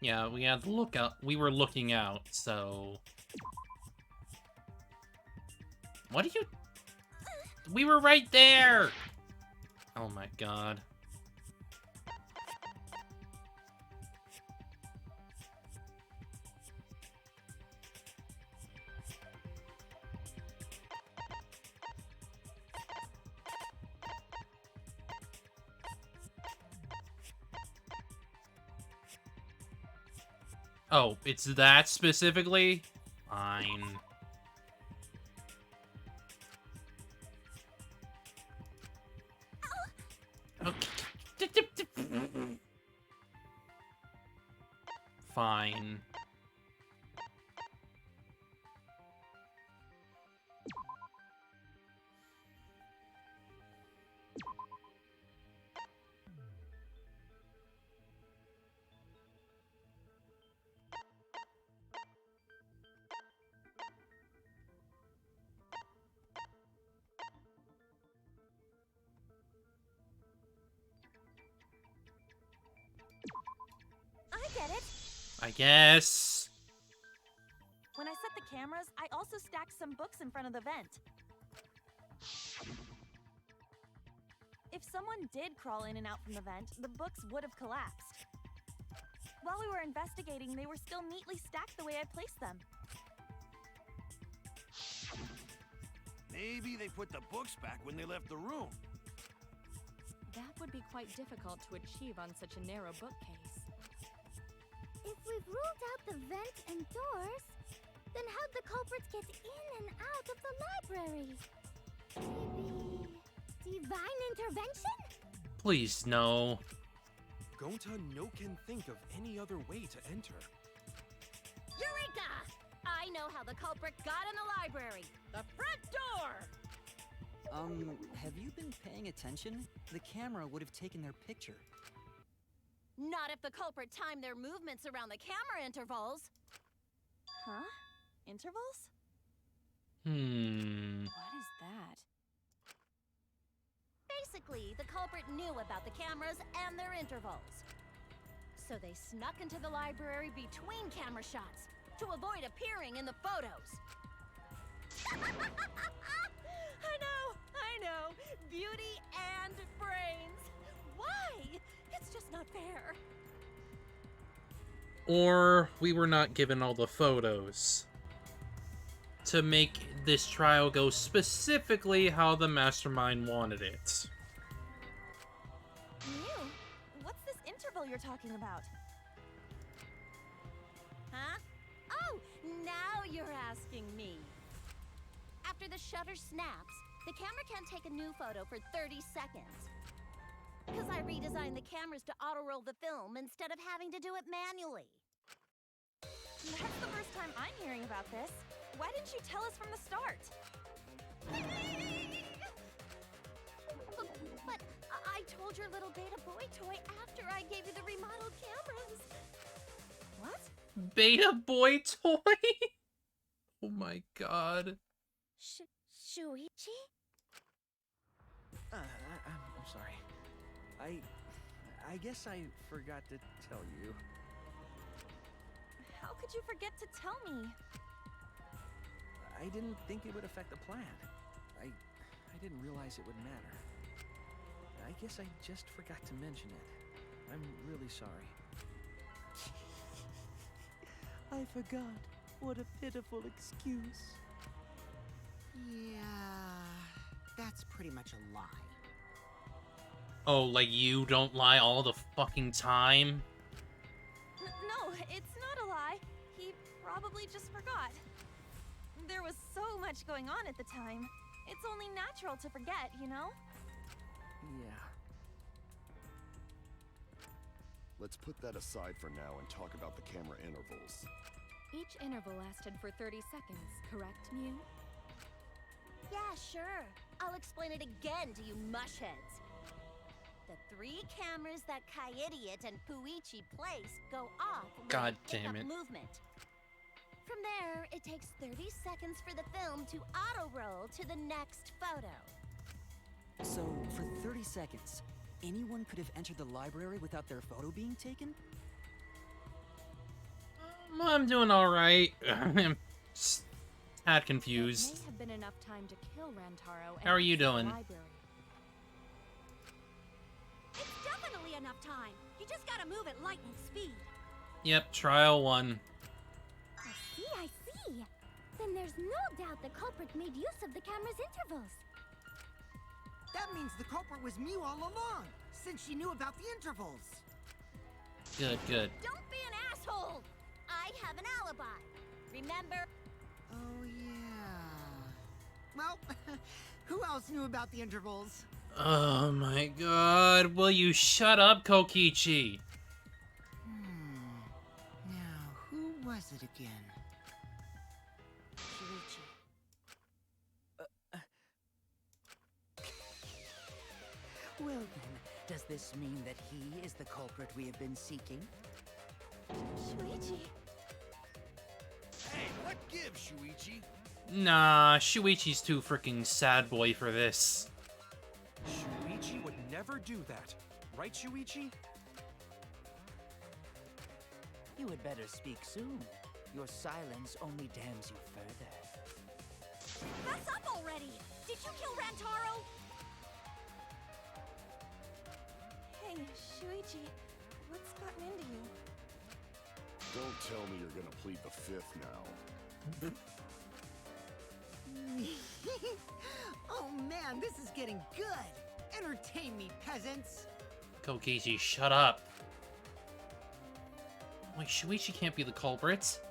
Yeah, we had to look out. We were looking out, so... What do you... We were right there! Oh my god. Oh, it's that specifically? Fine. Okay. Fine. I get it. I guess. When I set the cameras, I also stacked some books in front of the vent. If someone did crawl in and out from the vent, the books would have collapsed. While we were investigating, they were still neatly stacked the way I placed them. Maybe they put the books back when they left the room. That would be quite difficult to achieve on such a narrow bookcase. If we've ruled out the vent and doors, then how'd the culprits get in and out of the library? Maybe divine intervention? Please, no. Gonta no can think of any other way to enter. Eureka! I know how the culprit got in the library. The front door! Have you been paying attention? The camera would have taken their picture. Not if the culprit timed their movements around the camera intervals. Huh? Intervals? What is that? Basically, the culprit knew about the cameras and their intervals. So they snuck into the library between camera shots to avoid appearing in the photos. I know. Beauty and brains. Why? It's just not fair. Or we were not given all the photos to make this trial go specifically how the mastermind wanted it. Mew, what's this interval you're talking about? Huh? Oh, now you're asking me. After the shutter snaps, the camera can't take a new photo for 30 seconds. Because I redesigned the cameras to auto-roll the film instead of having to do it manually. That's the first time I'm hearing about this. Why didn't you tell us from the start? But I told your little beta boy toy after I gave you the remodeled cameras. What? Beta boy toy? Oh my god. Shuichi? I'm sorry. I guess I forgot to tell you. How could you forget to tell me? I didn't think it would affect the plan. I didn't realize it would matter. I guess I just forgot to mention it. I'm really sorry. I forgot. What a pitiful excuse. Yeah, that's pretty much a lie. Oh, like you don't lie all the fucking time? No, it's not a lie. He probably just forgot. There was so much going on at the time. It's only natural to forget, you know? Yeah. Let's put that aside for now and talk about the camera intervals. Each interval lasted for 30 seconds, correct, Mew? Yeah, sure. I'll explain it again to you mushheads. The 3 cameras that Kaidiot and Puichi place go off when God they pick damn up it. movement. From there, it takes 30 seconds for the film to auto-roll to the next photo. So, for 30 seconds, anyone could have entered the library without their photo being taken? I'm doing alright. I'm just tad confused. That may have been enough time to kill Rantaro and How are you exit the doing? library. It's definitely enough time. You just gotta move at lightning speed. Yep, trial 1. I see. Then there's no doubt the culprit made use of the camera's intervals. That means the culprit was Mew all along, since she knew about the intervals. Good, good. Don't be an asshole! I have an alibi. Remember? Oh, yeah. Well, who else knew about the intervals? Oh my god, will you shut up, Kokichi? Now, who was it again? Shuichi. Well then, does this mean that he is the culprit we have been seeking? Shuichi. Hey, what gives, Shuichi? Nah, Shuichi's too freaking sad boy for this. Shuichi would never do that. Right, Shuichi? You had better speak soon. Your silence only damns you further. Fess up already! Did you kill Rantaro? Hey, Shuichi. What's gotten into you? Don't tell me you're gonna plead the 5th now. Oh man, this is getting good! Entertain me, peasants! Kokichi, shut up. Wait, Shuichi can't be the culprit. It's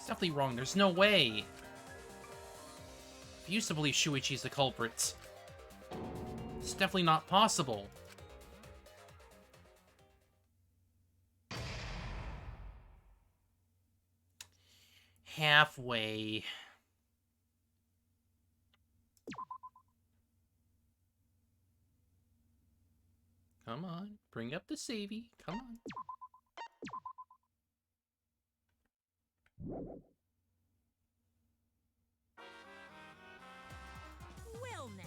definitely wrong. There's no way. I used to believe Shuichi's the culprit. It's definitely not possible. Halfway. Come on, bring up the savey. Come on. Well now.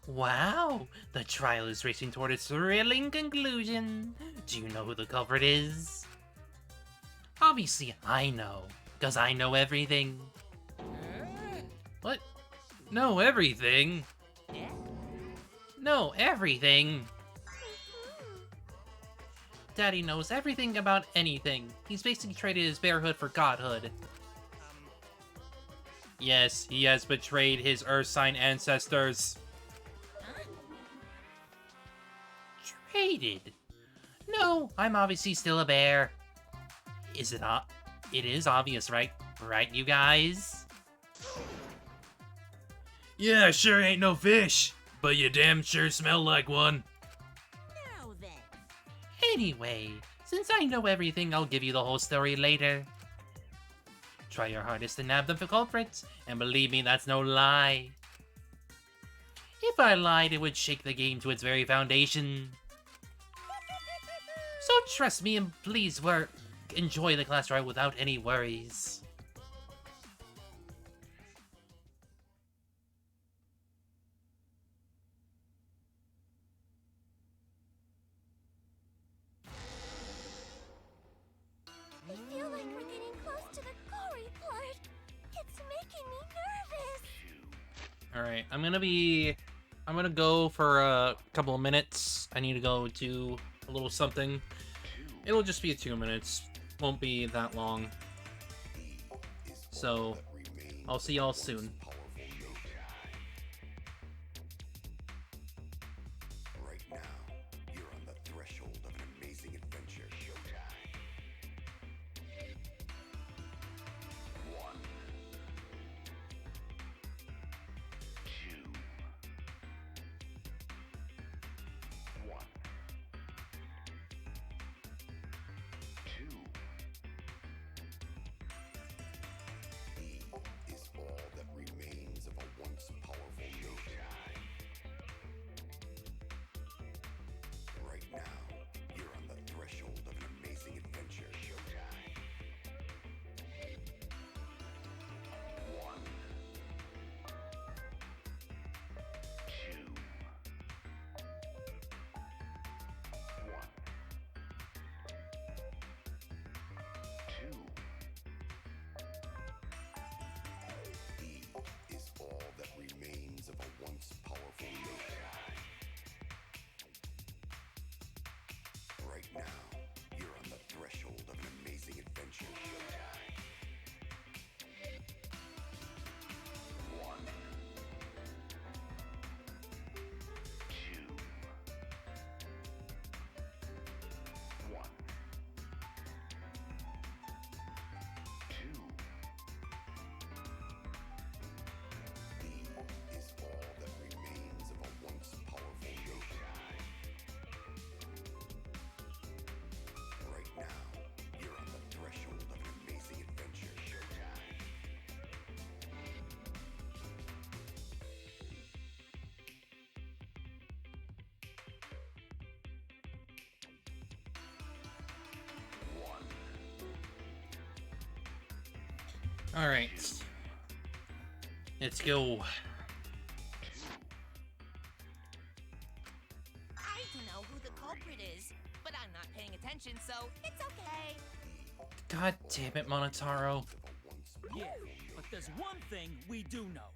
Wow, the trial is racing toward its thrilling conclusion. Do you know who the culprit is? Obviously, I know, because I know everything. What? Know everything? No, everything. Daddy knows everything about anything. He's basically traded his bearhood for godhood. Yes, he has betrayed his Earth sign ancestors. Traded? No, I'm obviously still a bear. Is it it is obvious, right? Right, you guys? Yeah, sure ain't no fish, but you damn sure smell like one. Now then. Anyway, since I know everything, I'll give you the whole story later. Try your hardest to nab the culprit, and believe me, that's no lie. If I lied, it would shake the game to its very foundation. So trust me and please enjoy the class ride without any worries. I feel like we're getting close to the gory part. It's making me nervous. Alright, I'm gonna go for a couple of minutes. I need to go do a little something. It'll just be 2 minutes. won't be that long. So, I'll see y'all soon. Right now, you're on the threshold of an amazing adventure. One. Two. One. Two. Is all that remains of a once powerful nation. Right now, you're on the threshold of an amazing adventure. One. Two. One. Two. Is all that remains of a once powerful nation. Right now, you're on the threshold of an amazing adventure. One. Two. One. Two. Is all that remains of a once powerful nation. Right now, you're on the threshold of an amazing adventure. One. Alright. Let's go. I don't know who the culprit is, but I'm not paying attention, so it's okay. God damn it, Monotaro. Yeah, but there's one thing we do know.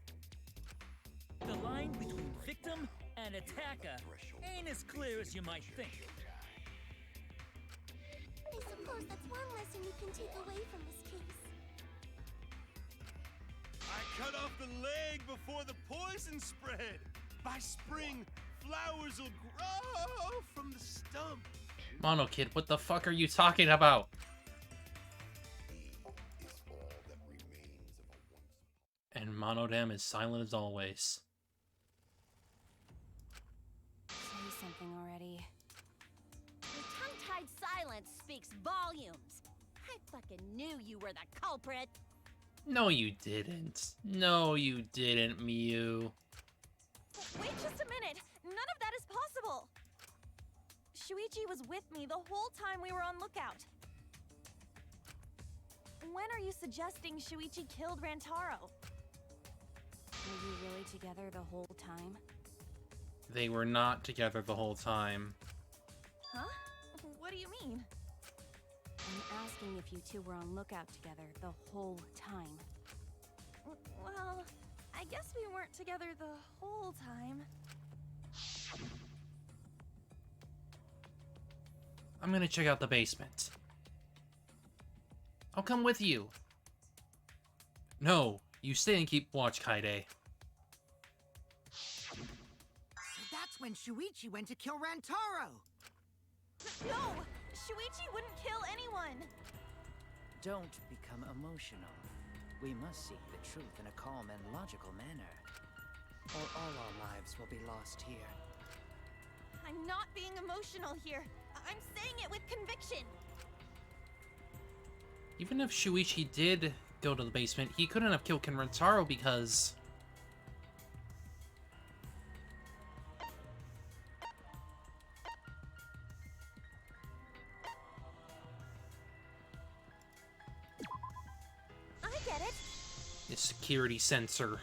The line between victim and attacker ain't as clear as you might think. I suppose that's one lesson you can take away from this case. I cut off the leg before the poison spread. By spring, flowers will grow from the stump. Mono Kid, what the fuck are you talking about? And Monodam is silent as always. Say something already. Your tongue-tied silence speaks volumes. I fucking knew you were the culprit. No, you didn't. No, you didn't, Miyu. Wait just a minute! None of that is possible! Shuichi was with me the whole time we were on lookout. When are you suggesting Shuichi killed Rantaro? Were you really together the whole time? They were not together the whole time. Huh? What do you mean? I'm asking if you two were on lookout together the whole time. Well, I guess we weren't together the whole time. I'm gonna check out the basement. I'll come with you. No, you stay and keep watch, Kaide. So that's when Shuichi went to kill Rantaro! No! Shuichi wouldn't kill anyone! Don't become emotional. We must seek the truth in a calm and logical manner, or all our lives will be lost here. I'm not being emotional here. I'm saying it with conviction. Even if Shuichi did go to the basement, he couldn't have killed Rantaro because... I get it. the security sensor.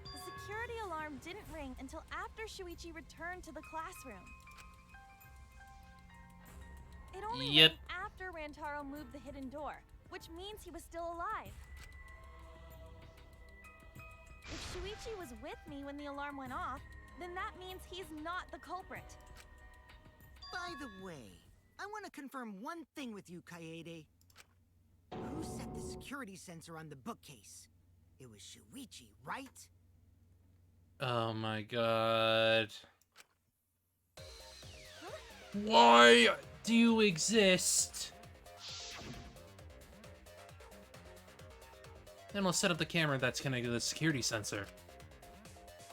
The security alarm didn't ring until after Shuichi returned to the classroom. It only Yep. rang after Rantaro moved the hidden door, which means he was still alive. If Shuichi was with me when the alarm went off, then that means he's not the culprit. By the way, I want to confirm one thing with you, Kaede. Who set the security sensor on the bookcase? It was Shuichi, right? Oh my god. Why do you exist? Then we'll set up the camera that's connected to the security sensor.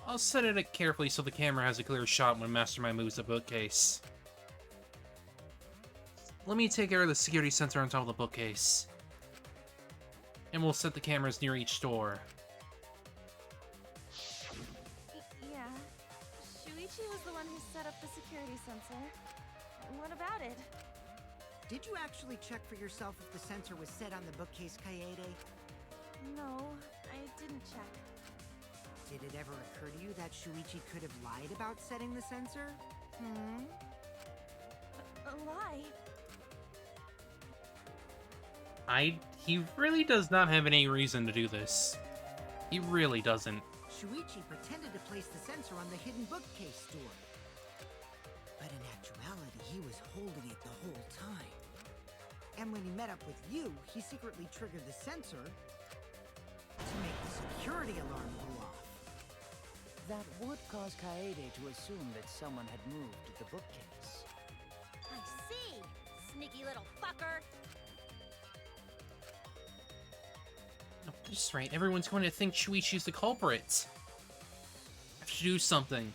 I'll set it up carefully so the camera has a clear shot when Mastermind moves the bookcase. Let me take care of the security sensor on top of the bookcase. And we'll set the cameras near each door. Yeah. Shuichi was the one who set up the security sensor. What about it? Did you actually check for yourself if the sensor was set on the bookcase, Kaede? No, I didn't check. Did it ever occur to you that Shuichi could have lied about setting the sensor? A lie? He really does not have any reason to do this. He really doesn't. Shuichi pretended to place the sensor on the hidden bookcase door. But in actuality, he was holding it the whole time. And when he met up with you, he secretly triggered the sensor to make the security alarm go off. That would cause Kaede to assume that someone had moved the bookcase. I see! Sneaky little fucker! No, that's right. Everyone's going to think Shuichi's the culprit. I have to do something.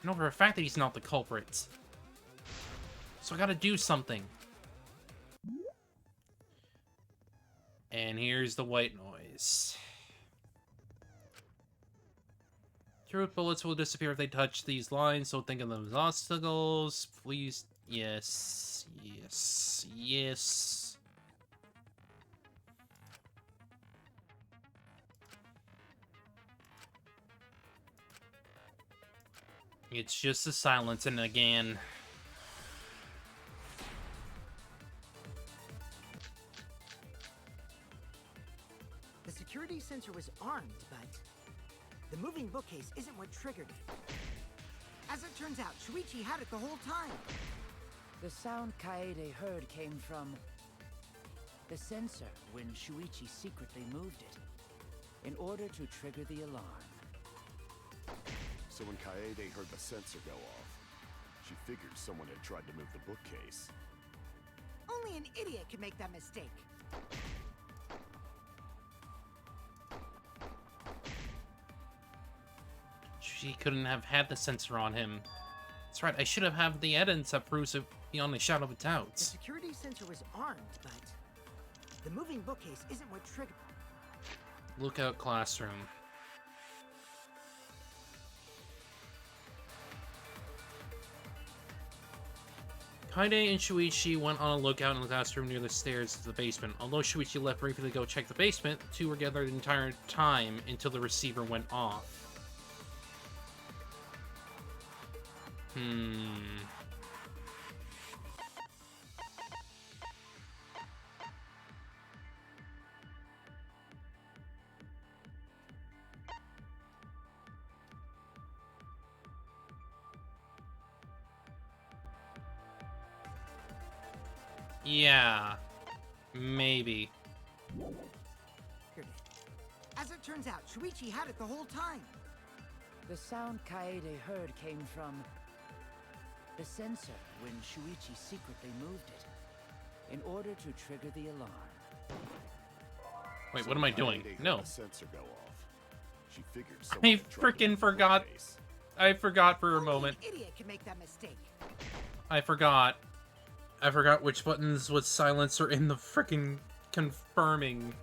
I know for a fact that he's not the culprit. So I gotta do something. And here's the white noise. Truth bullets will disappear if they touch these lines, so think of them as obstacles. Please. Yes. Yes. Yes. It's just a silence, and again. The security sensor was armed, but the moving bookcase isn't what triggered it. As it turns out, Shuichi had it the whole time. The sound Kaede heard came from the sensor when Shuichi secretly moved it in order to trigger the alarm. So when Kaede heard the sensor go off, she figured someone had tried to move the bookcase. Only an idiot can make that mistake. She couldn't have had the sensor on him. That's right, I should have had the evidence that proves it beyond a shadow of a doubt. The security sensor was armed, but the moving bookcase isn't what triggered. Lookout classroom. Kaede and Shuichi went on a lookout in the classroom near the stairs to the basement. Although Shuichi left briefly to go check the basement, the two were together the entire time until the receiver went off. Yeah. Maybe. As it turns out, Shuichi had it the whole time. The sound Kaede heard came from the sensor when Shuichi secretly moved it in order to trigger the alarm. Wait, what am I doing? No. The sensor go off. She figured I freaking forgot. I forgot for a moment. Only an idiot can make that mistake. I forgot. I forgot which buttons was silencer in the freaking confirming.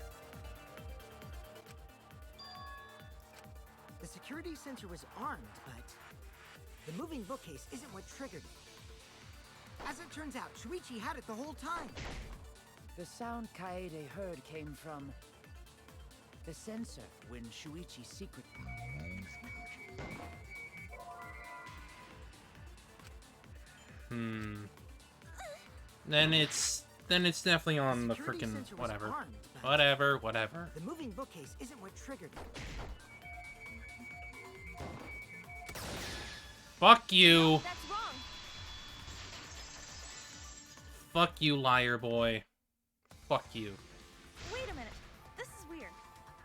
The security sensor was armed, but the moving bookcase isn't what triggered it. As it turns out, Shuichi had it the whole time. The sound Kaede heard came from the sensor when Shuichi secretly... Then it's definitely on the freaking whatever. Whatever. The moving bookcase isn't what triggered it. Fuck you. That's wrong. Fuck you, liar boy. Fuck you. Wait a minute. This is weird.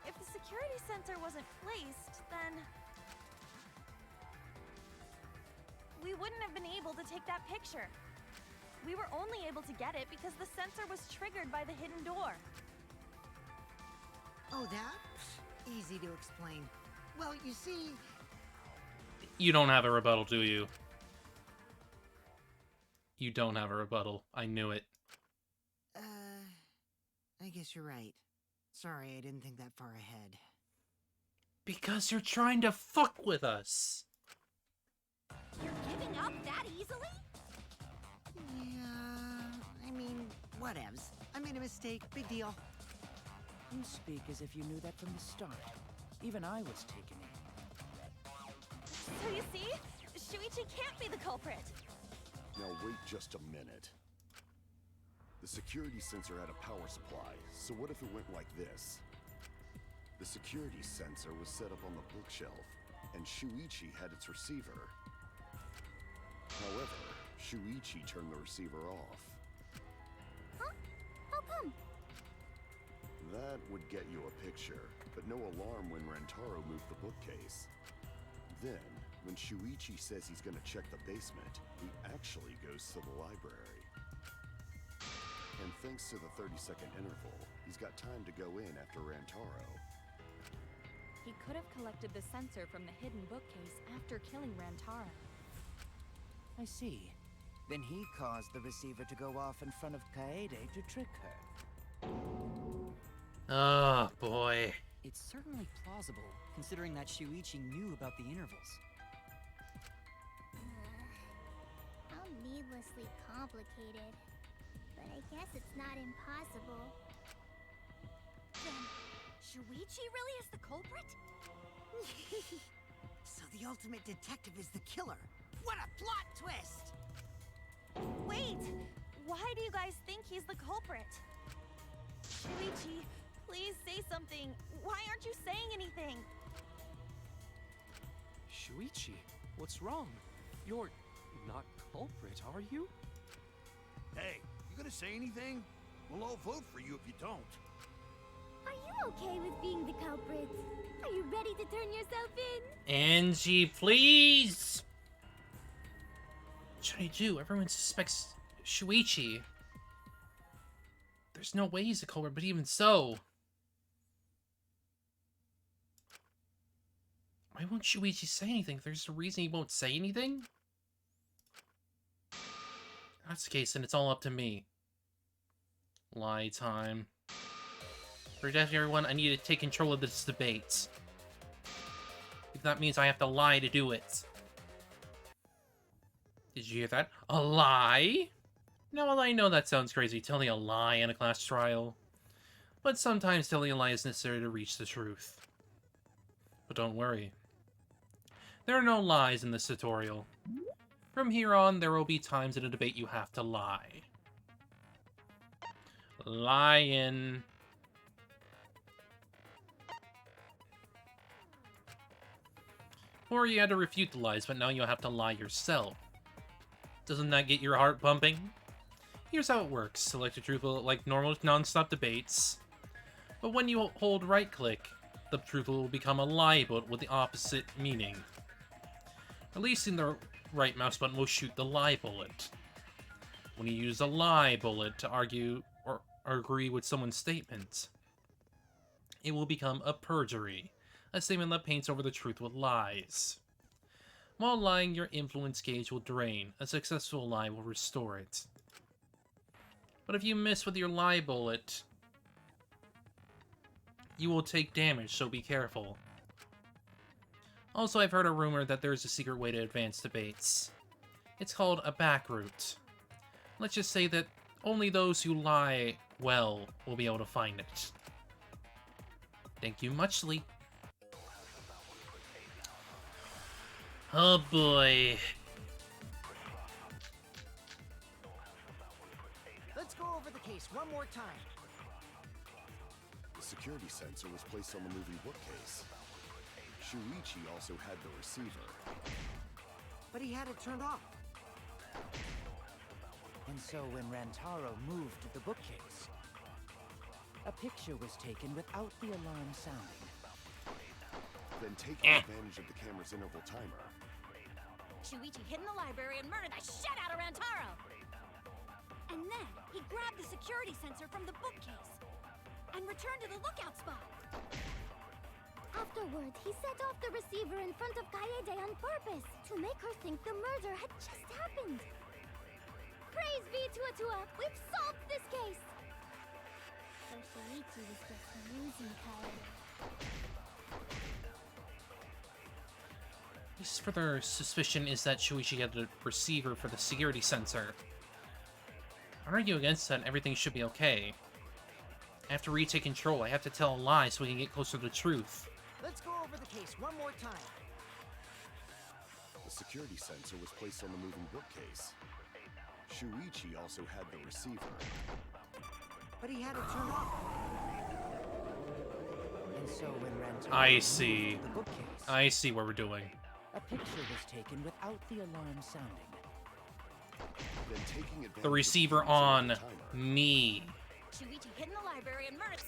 If the security sensor wasn't placed, then we wouldn't have been able to take that picture. We were only able to get it because the sensor was triggered by the hidden door. Oh, that? Easy to explain. Well, you see... You don't have a rebuttal, do you? You don't have a rebuttal. I knew it. I guess you're right. Sorry, I didn't think that far ahead. Because you're trying to fuck with us. You're giving up that easily? Yeah, I mean, whatevs. I made a mistake. Big deal. You speak as if you knew that from the start. Even I was taken in. So you see? Shuichi can't be the culprit. Now wait just a minute. The security sensor had a power supply, so what if it went like this? The security sensor was set up on the bookshelf, and Shuichi had its receiver. However, Shuichi turned the receiver off. Huh? How come? That would get you a picture, but no alarm when Rantaro moved the bookcase. Then, when Shuichi says he's gonna check the basement, he actually goes to the library. And thanks to the 30-second interval, he's got time to go in after Rantaro. He could have collected the sensor from the hidden bookcase after killing Rantaro. I see. Then he caused the receiver to go off in front of Kaede to trick her. Oh, boy. It's certainly plausible, considering that Shuichi knew about the intervals. How needlessly complicated. But I guess it's not impossible. Then, Shuichi really is the culprit? So the ultimate detective is the killer. What a plot twist! Wait! Why do you guys think he's the culprit? Shuichi, please say something. Why aren't you saying anything? Shuichi, what's wrong? You're not culprit, are you? Hey, you gonna say anything? We'll all vote for you if you don't. Are you okay with being the culprit? Are you ready to turn yourself in? Angie, please! What should I do? Everyone suspects Shuichi. There's no way he's a culprit, but even so... Why won't Shuichi say anything? If there's a reason he won't say anything? If that's the case, then it's all up to me. Lie time. For everyone, I need to take control of this debate. If that means I have to lie to do it. Did you hear that? A lie? Now, I know that sounds crazy, telling a lie in a class trial. But sometimes telling a lie is necessary to reach the truth. But don't worry. There are no lies in this tutorial. From here on, there will be times in a debate you have to lie. Lie in... Or you had to refute the lies, but now you'll have to lie yourself. Doesn't that get your heart pumping? Here's how it works. Select a truth bullet like normal non-stop debates. But when you hold right-click, the truth will become a lie bullet with the opposite meaning. Releasing the right mouse button will shoot the lie bullet. When you use a lie bullet to argue or agree with someone's statement, it will become a perjury, a statement that paints over the truth with lies. While lying, your influence gauge will drain. A successful lie will restore it. But if you miss with your lie bullet, you will take damage, so be careful. Also, I've heard a rumor that there's a secret way to advance debates. It's called a back route. Let's just say that only those who lie well will be able to find it. Thank you muchly. Oh boy. Let's go over the case one more time. The security sensor was placed on the moving bookcase. Shuichi also had the receiver. But he had it turned off. And so when Rantaro moved the bookcase, a picture was taken without the alarm sounding. Then taking advantage of the camera's interval timer. Shuichi hid in the library and murdered the shit out of Rantaro! And then he grabbed the security sensor from the bookcase and returned to the lookout spot. Afterward, he set off the receiver in front of Kaede on purpose to make her think the murder had just happened. Praise be to Atua! We've solved this case! So Shuichi was just using Kaede. His further suspicion is that Shuichi had the receiver for the security sensor. I argue against that and everything should be okay. I have to retake control. I have to tell a lie so we can get closer to the truth. Let's go over the case one more time. The security sensor was placed on the moving bookcase. Shuichi also had the receiver. But he had it turned off. And so when Rantaro I see. moved the bookcase, I see what we're doing. a picture was taken without the alarm sounding. Then taking advantage The of receiver camera's on interval timer. me. Shuichi hid in the library and murdered.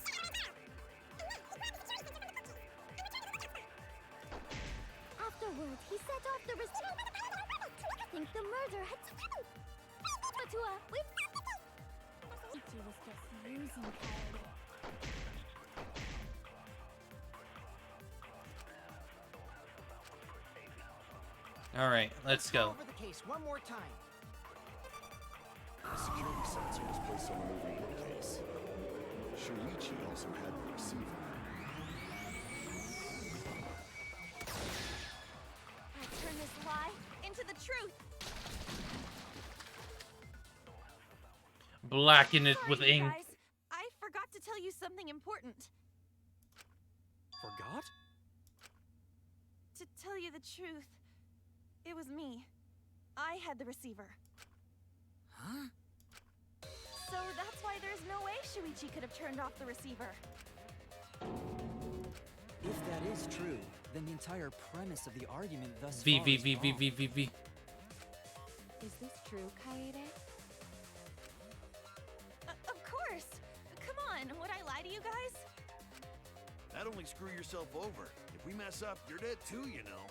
Afterward, he set off the receiver. I think the murder had. Atua, we've. Shuichi was just using Kaede. Alright, let's go. Over the case one more time. The security sensor was placed on the moving bookcase. Shuichi also had the receiver. I turn this lie into the truth. Blacken it Sorry, with you ink. guys. I forgot to tell you something important. Forgot? To tell you the truth, it was me. I had the receiver. Huh? So that's why there's no way Shuichi could have turned off the receiver. If that is true, then the entire premise of the argument thus V far V is V V wrong. V V V. Is this true, Kaede? Of course! Come on, would I lie to you guys? That'd only screw yourself over. If we mess up, you're dead too, you know.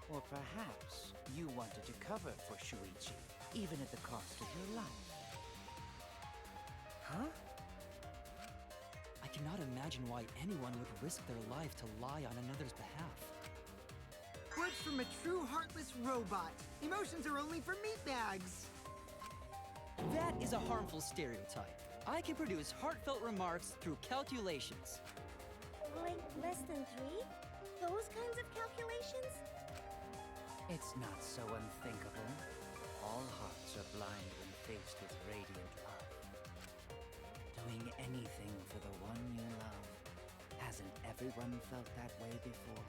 Or perhaps you wanted to cover for Shuichi, even at the cost of your life. Huh? I cannot imagine why anyone would risk their life to lie on another's behalf. Words from a true heartless robot. Emotions are only for meatbags. That is a harmful stereotype. I can produce heartfelt remarks through calculations. Like less than 3? Those kinds of calculations? It's not so unthinkable. All hearts are blind when faced with radiant love. Doing anything for the one you love. Hasn't everyone felt that way before?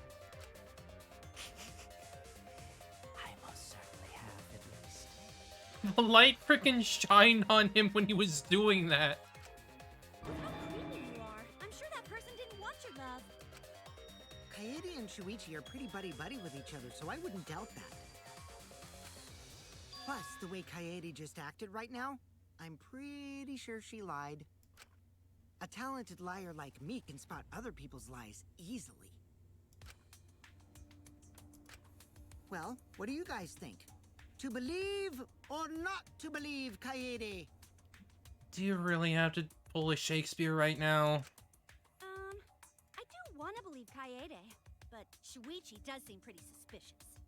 I most certainly have, at least. The light frickin' shined on him when he was doing that. How creepy you are. I'm sure that person didn't want your love. Kaede and Shuichi are pretty buddy-buddy with each other, so I wouldn't doubt that. Plus, the way Kaede just acted right now, I'm pretty sure she lied. A talented liar like me can spot other people's lies easily. Well, what do you guys think? To believe or not to believe, Kaede? Do you really have to pull a Shakespeare right now? I do want to believe Kaede, but Shuichi does seem pretty suspicious.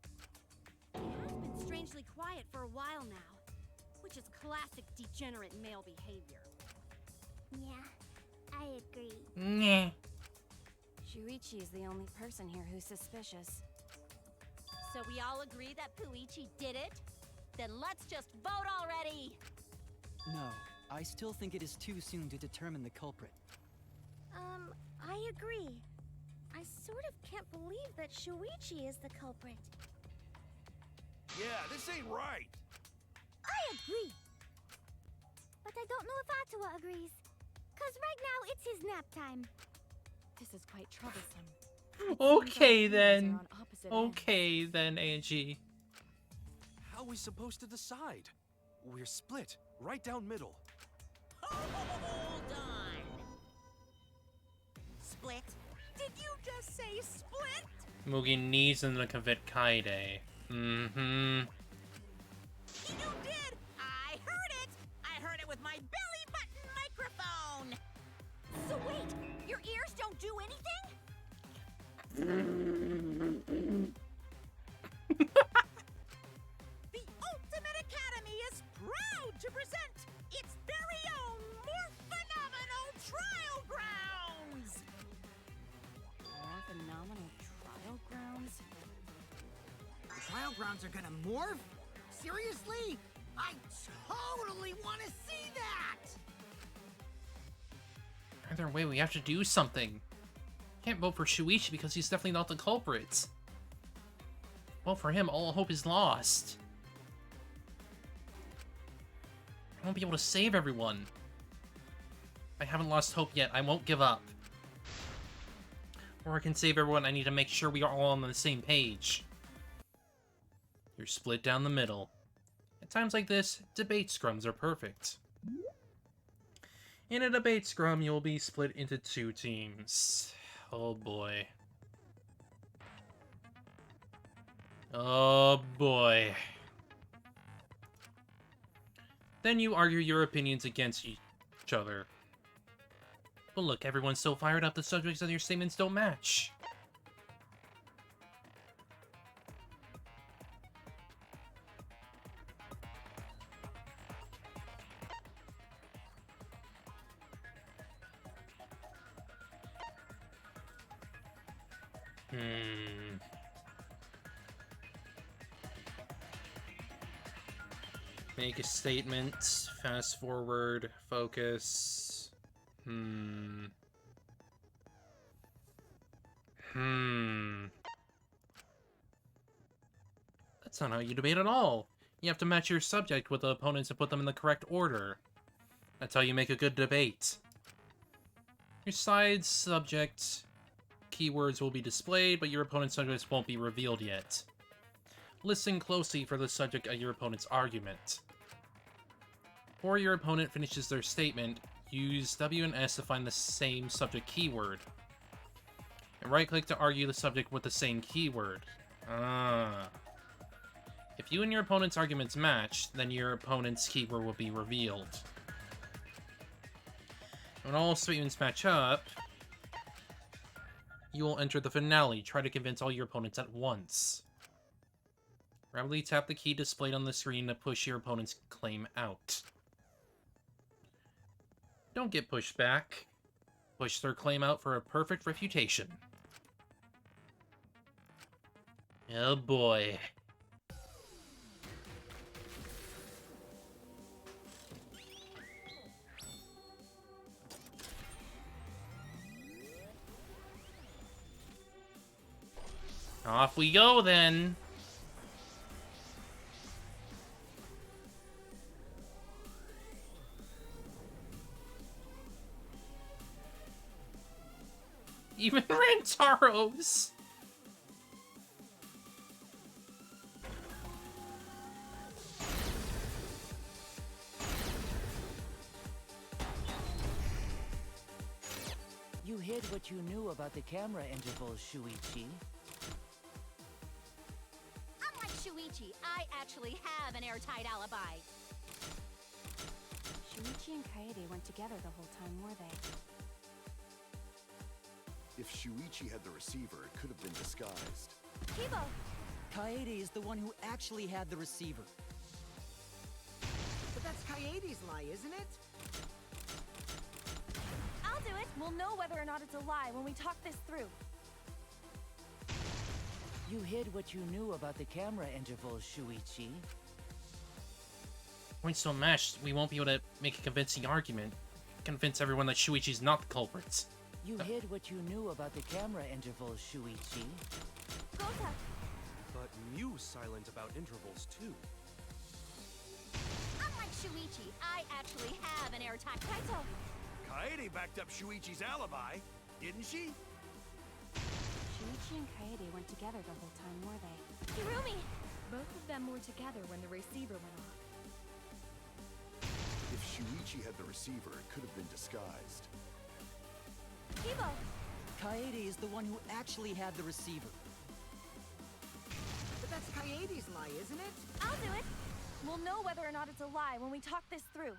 He has been strangely quiet for a while now, which is classic degenerate male behavior. Yeah, I agree. Nah. Shuichi is the only person here who's suspicious. So we all agree that Puichi did it? Then let's just vote already! No, I still think it is too soon to determine the culprit. I agree. I sort of can't believe that Shuichi is the culprit. Yeah, this ain't right. I agree. But I don't know if Atua agrees. 'Cause right now it's his nap time. This is quite troublesome. Okay Our views then. are on opposite ends. Okay then, Angie. How are we supposed to decide? We're split, right down middle. Hold on. Split? Did you just say split? Mugi needs them to convict Kaede. Mm-hmm. You did! I heard it! I heard it with my belly button microphone! So wait, your ears don't do anything? The Ultimate Academy is proud to present its very own more phenomenal trial grounds! More phenomenal trial grounds? The trial grounds are gonna morph? Seriously? I totally want to see that! Either way, we have to do something. Can't vote for Shuichi because he's definitely not the culprit. Vote for him, all hope is lost. I won't be able to save everyone. I haven't lost hope yet. I won't give up. Or I can save everyone. I need to make sure we are all on the same page. You're split down the middle. At times like this, debate scrums are perfect. In a debate scrum, you'll be split into 2 teams. Oh boy. Oh boy. Then you argue your opinions against each other. But look, everyone's so fired up, the subjects of your statements don't match. Make a statement, fast forward, focus. That's not how you debate at all. You have to match your subject with the opponents and put them in the correct order. That's how you make a good debate. Your side's subject keywords will be displayed, but your opponent's subjects won't be revealed yet. Listen closely for the subject of your opponent's argument. Before your opponent finishes their statement, use W and S to find the same subject keyword. And right-click to argue the subject with the same keyword. If you and your opponent's arguments match, then your opponent's keyword will be revealed. When all statements match up, you will enter the finale. Try to convince all your opponents at once. Rapidly tap the key displayed on the screen to push your opponent's claim out. Don't get pushed back. Push their claim out for a perfect refutation. Oh boy. Off we go then. Even Rantaro's. You hid what you knew about the camera intervals, Shuichi. Unlike Shuichi, I actually have an airtight alibi. Shuichi and Kaede weren't together the whole time, were they? If Shuichi had the receiver, it could have been disguised. Kibo! Kaede is the one who actually had the receiver. But that's Kaede's lie, isn't it? I'll do it. We'll know whether or not it's a lie when we talk this through. You hid what you knew about the camera intervals, Shuichi. Points so matched, we won't be able to make a convincing argument. Convince everyone that Shuichi's not the culprit. You hid what you knew about the camera intervals, Shuichi. Gota! But Mew's silent about intervals too. Unlike Shuichi, I actually have an airtight... Kaito! Kaede backed up Shuichi's alibi, didn't she? Shuichi and Kaede weren't together the whole time, were they? Hirumi! Both of them were together when the receiver went off. Shuichi had the receiver, it could have been disguised. Evo! Kaede is the one who actually had the receiver. But that's Kaede's lie, isn't it? I'll do it! We'll know whether or not it's a lie when we talk this through.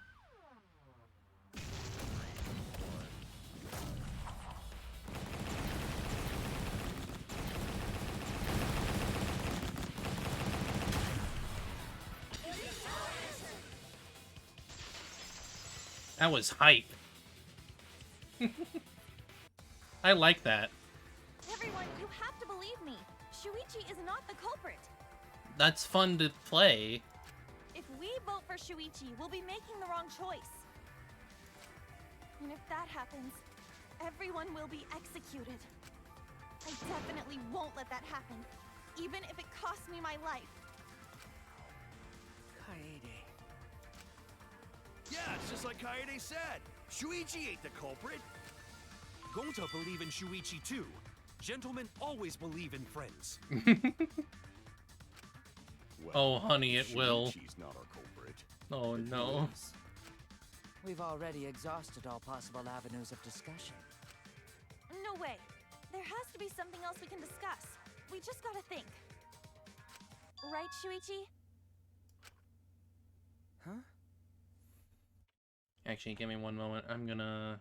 That was hype. I like that. Everyone, you have to believe me. Shuichi is not the culprit. That's fun to play. If we vote for Shuichi, we'll be making the wrong choice. And if that happens, everyone will be executed. I definitely won't let that happen, even if it costs me my life. Kaede. Yeah, it's just like Kaede said. Shuichi ain't the culprit. Gonta believe in Shuichi too. Gentlemen always believe in friends. Oh, honey, it will. Shuichi's not our culprit. Oh, no. We've already exhausted all possible avenues of discussion. No way. There has to be something else we can discuss. We just gotta think. Right, Shuichi? Huh? Actually, give me one moment. I'm gonna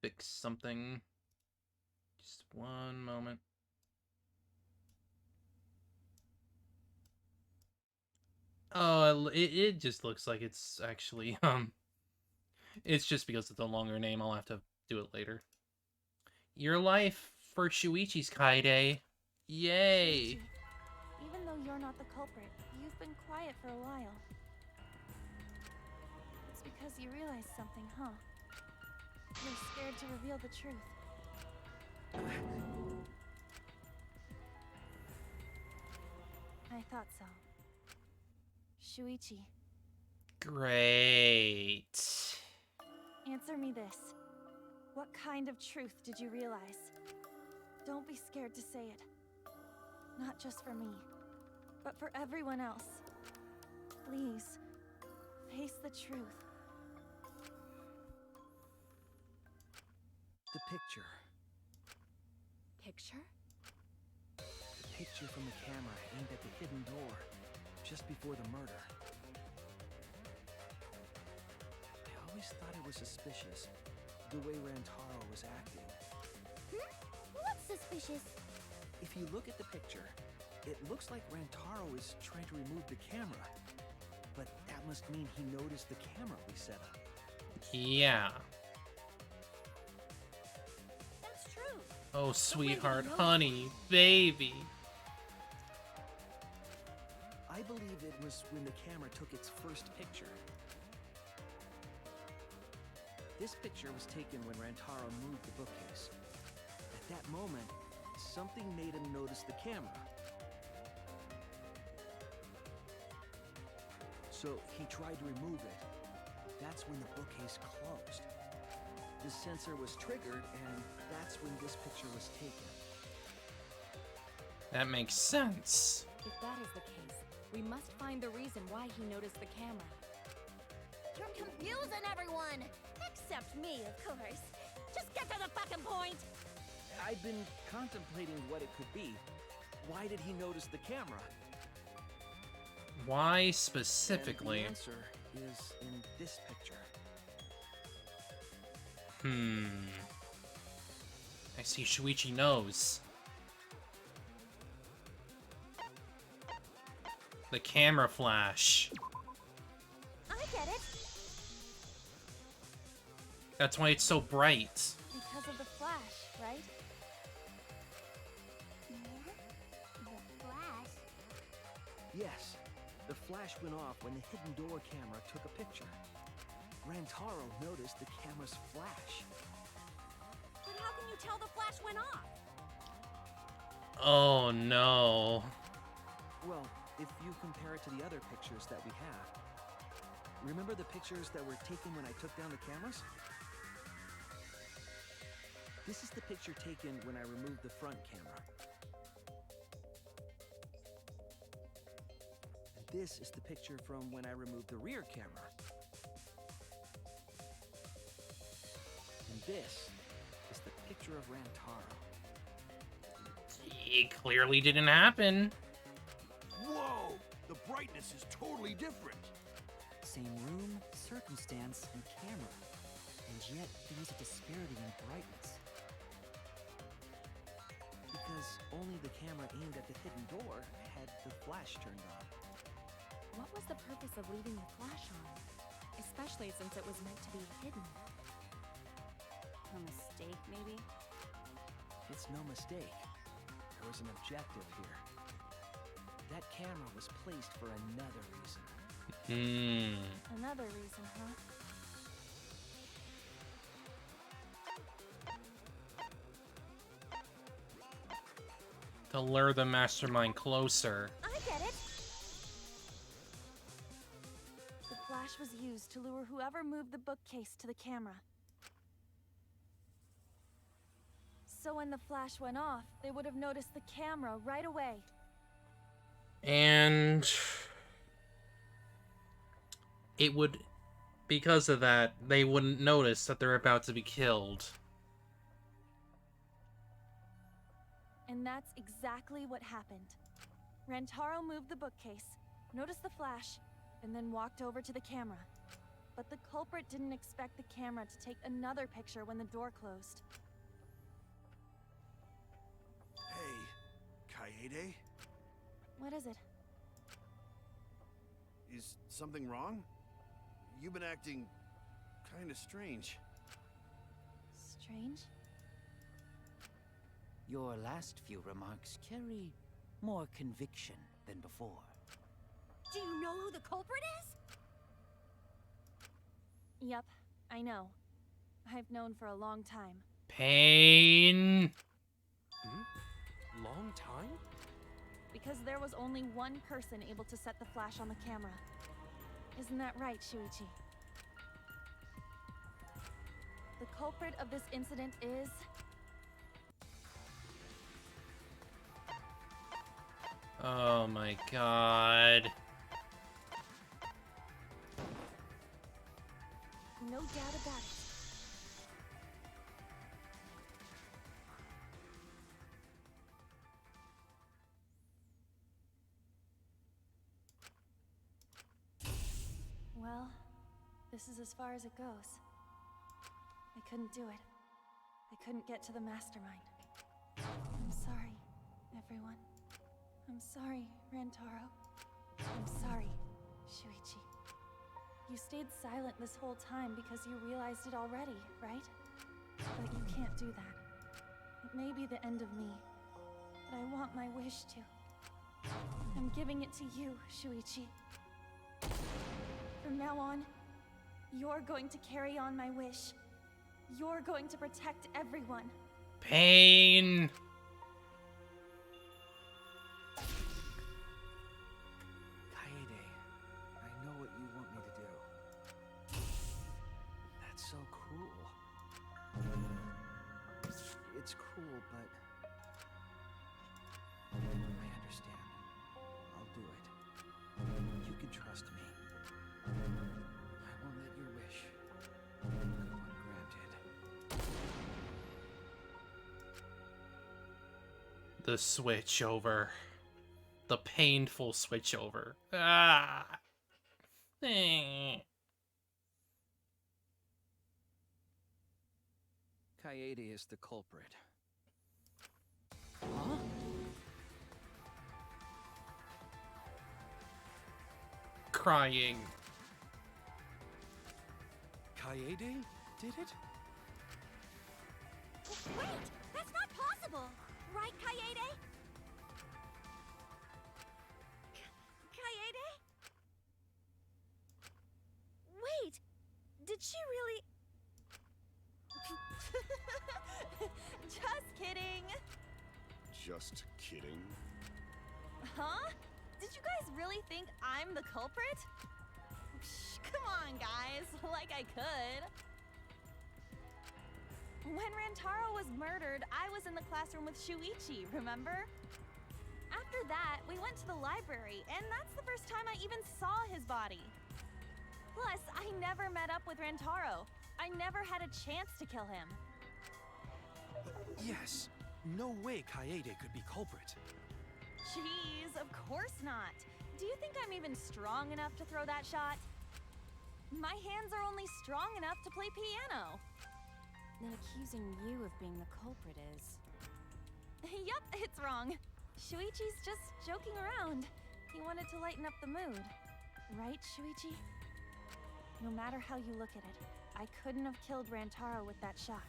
fix something. Just one moment. Oh, it just looks like it's actually, it's just because it's a longer name. I'll have to do it later. Your life for Shuichi's Kaede. Yay! Shuichi, even though you're not the culprit, you've been quiet for a while. It's because you realized something, huh? You're scared to reveal the truth. I thought so. Shuichi, Great. answer me this. What kind of truth did you realize? Don't be scared to say it. Not just for me, but for everyone else. Please, face the truth. The picture. Picture? The picture from the camera aimed at the hidden door, just before the murder. I always thought it was suspicious, the way Rantaro was acting. What's suspicious? If you look at the picture, it looks like Rantaro is trying to remove the camera. But that must mean he noticed the camera we set up. Yeah. That's true. Oh, sweetheart, honey, baby. I believe it was when the camera took its first picture. This picture was taken when Rantaro moved the bookcase. At that moment, something made him notice the camera. So he tried to remove it. That's when the bookcase closed. The sensor was triggered, and that's when this picture was taken. That makes sense. If that is the case, we must find the reason why he noticed the camera. You're confusing everyone! Except me, of course. Just get to the fucking point! I've been contemplating what it could be. Why did he notice the camera? Why specifically? And the answer is in this picture. I see Shuichi knows. The camera flash. I get it. That's why it's so bright. Because of the flash, right? The flash? Yes, the flash went off when the hidden door camera took a picture. Rantaro noticed the camera's flash. But how can you tell the flash went off? Oh no. Well, if you compare it to the other pictures that we have. Remember the pictures that were taken when I took down the cameras? This is the picture taken when I removed the front camera. And this is the picture from when I removed the rear camera. this is the picture of Rantaro. It clearly didn't happen. Whoa! The brightness is totally different. Same room, circumstance, and camera. And yet, there is a disparity in brightness. Because only the camera aimed at the hidden door had the flash turned on. What was the purpose of leaving the flash on? Especially since it was meant to be hidden. A mistake, maybe? It's no mistake. There was an objective here. That camera was placed for another reason. Another reason, huh? To lure the mastermind closer. I get it! The flash was used to lure whoever moved the bookcase to the camera. So when the flash went off, they would have noticed the camera right away. And it would, because of that, they wouldn't notice that they're about to be killed. And that's exactly what happened. Rantaro moved the bookcase, noticed the flash, and then walked over to the camera. But the culprit didn't expect the camera to take another picture when the door closed. Hey, Kaede? What is it? Is something wrong? You've been acting kinda strange. Strange? Your last few remarks carry more conviction than before. Do you know who the culprit is? Yep, I know. I've known for a long time. Pain. Long time? Because there was only one person able to set the flash on the camera. Isn't that right, Shuichi? The culprit of this incident is... Oh my god. No doubt about it. Well, this is as far as it goes. I couldn't do it. I couldn't get to the mastermind. I'm sorry, everyone. I'm sorry, Rantaro. I'm sorry, Shuichi. You stayed silent this whole time because you realized it already, right? But you can't do that. It may be the end of me, but I want my wish to. I'm giving it to you, Shuichi. From now on, you're going to carry on my wish. You're going to protect everyone. Pain. Kaede, I know what you want me to do. That's so cruel. It's cruel, but I understand. I'll do it. You can trust me. I won't let your wish go ungranted. The switch over. The painful switch over. Ah. Kaede is the culprit. Huh? Crying. Kaede did it? Wait! That's not possible! Right, Kaede? Kaede? Wait! Did she really... Just kidding! Just kidding. Huh? Did you guys really think I'm the culprit? Psh, come on, guys. Like I could. When Rantaro was murdered, I was in the classroom with Shuichi, remember? After that, we went to the library, and that's the first time I even saw his body. Plus, I never met up with Rantaro. I never had a chance to kill him. Yes. No way Kaede could be culprit. Jeez, of course not. Do you think I'm even strong enough to throw that shot? My hands are only strong enough to play piano. Then accusing you of being the culprit is... Yup, it's wrong. Shuichi's just joking around. He wanted to lighten up the mood. Right, Shuichi? No matter how you look at it, I couldn't have killed Rantaro with that shot.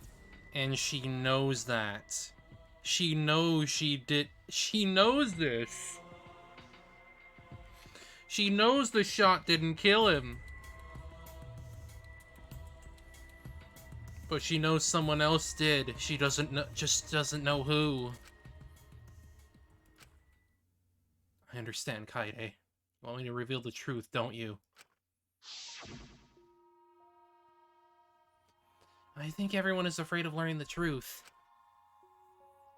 And she knows that. She knows she did. She knows this. She knows the shot didn't kill him. But she knows someone else did. She doesn't know, just doesn't know who. I understand, Kaede. You want me to reveal the truth, don't you? I think everyone is afraid of learning the truth.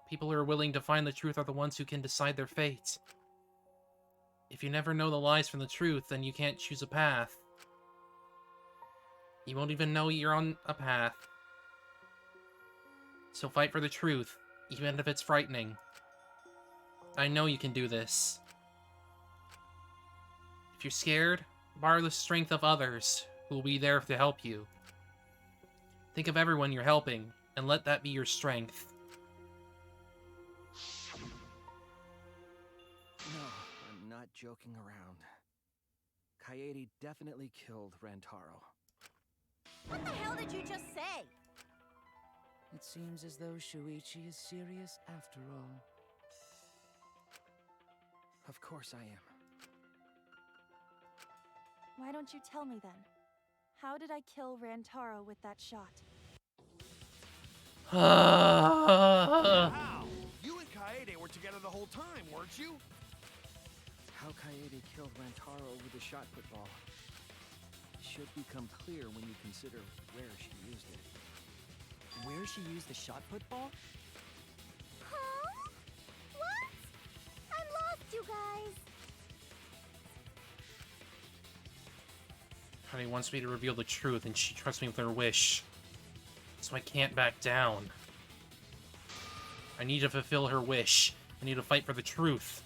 People who are willing to find the truth are the ones who can decide their fate. If you never know the lies from the truth, then you can't choose a path. You won't even know you're on a path. So fight for the truth, even if it's frightening. I know you can do this. If you're scared, borrow the strength of others who will be there to help you. Think of everyone you're helping, and let that be your strength. No, I'm not joking around. Kaede definitely killed Rantaro. What the hell did you just say? It seems as though Shuichi is serious after all. Of course I am. Why don't you tell me then? How did I kill Rantaro with that shot? How? You and Kaede were together the whole time, weren't you? How Kaede killed Rantaro over the shot put ball should become clear when you consider where she used it. Where she used the shot put ball? Huh? What? I'm lost, you guys. Honey wants me to reveal the truth, and she trusts me with her wish. So I can't back down. I need to fulfill her wish. I need to fight for the truth.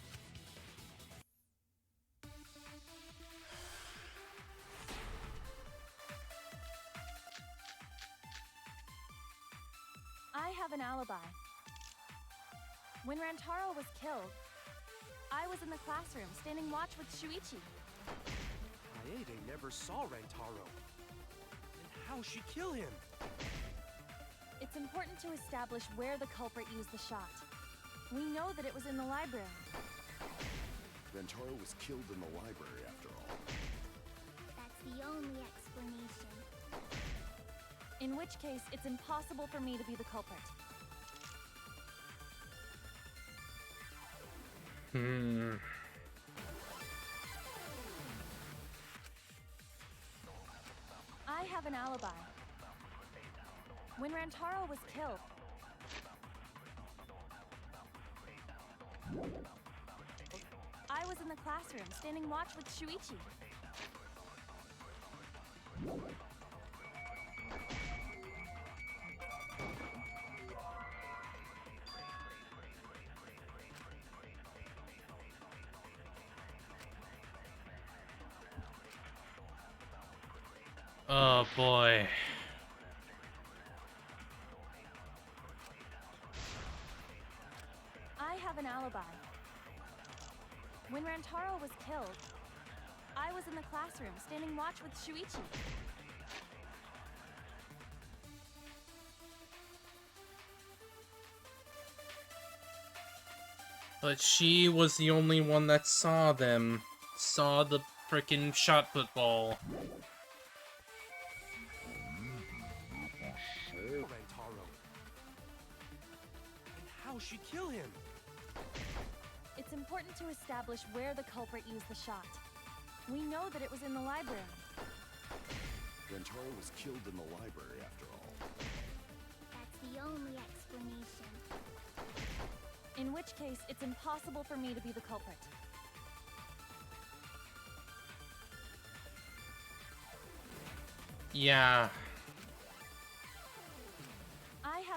I have an alibi. When Rantaro was killed, I was in the classroom standing watch with Shuichi. Kaede never saw Rantaro. Then how'd she kill him? It's important to establish where the culprit used the shot. We know that it was in the library. Rantaro was killed in the library after all. That's the only explanation. In which case, it's impossible for me to be the culprit. I have an alibi. When Rantaro was killed, I was in the classroom standing watch with Shuichi. Oh boy. I have an alibi. When Rantaro was killed, I was in the classroom standing watch with Shuichi. But she was the only one that saw them. Saw the frickin' shot put ball. Rantaro. And how'd she kill him? It's important to establish where the culprit used the shot. We know that it was in the library. Rantaro was killed in the library after all. That's the only explanation. In which case, it's impossible for me to be the culprit. Yeah.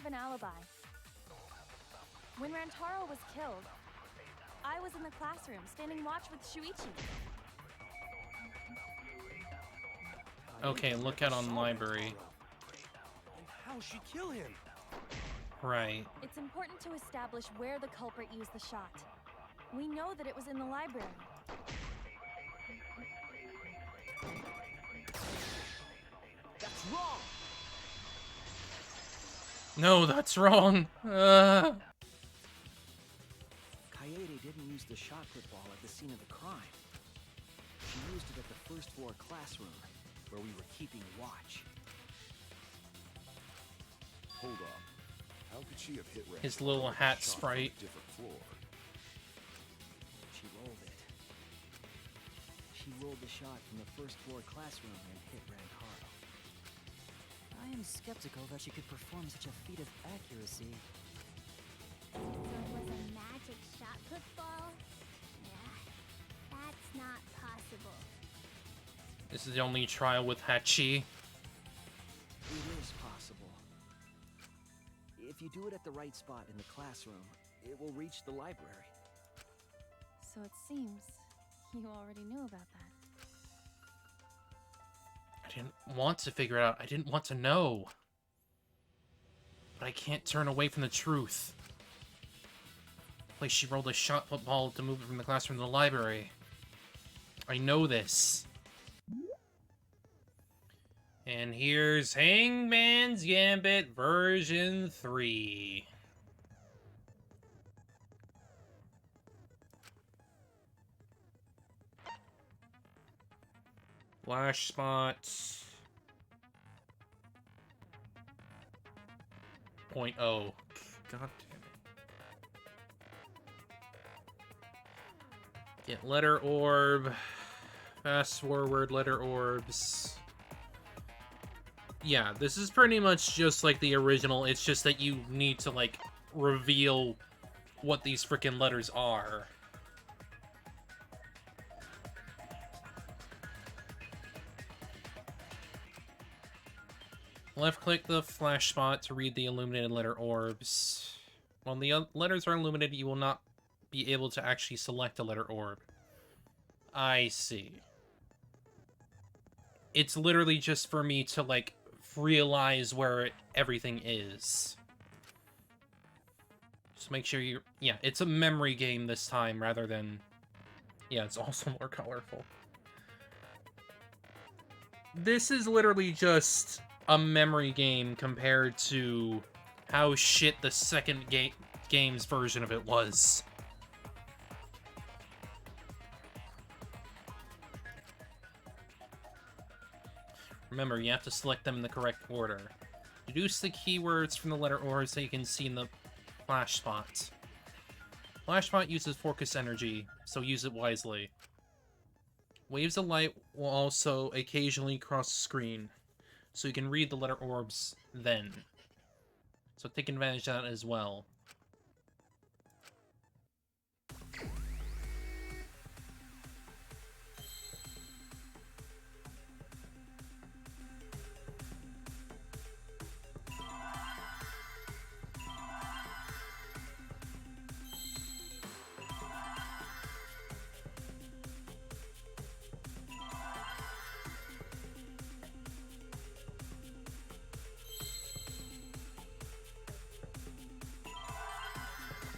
have an alibi. When Rantaro was killed, I was in the classroom, standing watch with Shuichi. Okay, look out on the library. And how'd she kill him? Right. It's important to establish where the culprit used the shot. We know that it was in the library. That's wrong! No, that's wrong. Kaede didn't use the shot put ball at the scene of the crime. She used it at the first floor classroom, where we were keeping watch. Hold up. How could she have hit Rand His little with a hat shot sprite. from a different floor? She rolled it. She rolled the shot from the first floor classroom and hit Rantaro. I am skeptical that she could perform such a feat of accuracy. So it was a magic shot put ball? Yeah, that's not possible. This is the only trial with Hachi. It is possible. If you do it at the right spot in the classroom, it will reach the library. So it seems you already knew about that. I didn't want to figure it out. I didn't want to know. But I can't turn away from the truth. Like she rolled a shot put ball to move it from the classroom to the library. I know this. And here's Hangman's Gambit version 3. Flash spots. 0.0. God damn it. Get letter orb. Fast forward letter orbs. Yeah, this is pretty much just like the original. It's just that you need to, like, reveal what these freaking letters are. Left-click the flash spot to read the illuminated letter orbs. When the letters are illuminated, you will not be able to actually select a letter orb. I see. It's literally just for me to, like, realize where everything is. Just make sure you... Yeah, it's a memory game this time rather than... Yeah, it's also more colorful. This is literally just a memory game compared to how shit the second game's version of it was. Remember, you have to select them in the correct order. Deduce the keywords from the letter or so you can see in the flash spot. Flash spot uses focus energy, so use it wisely. Waves of light will also occasionally cross the screen, so you can read the letter orbs then. So take advantage of that as well.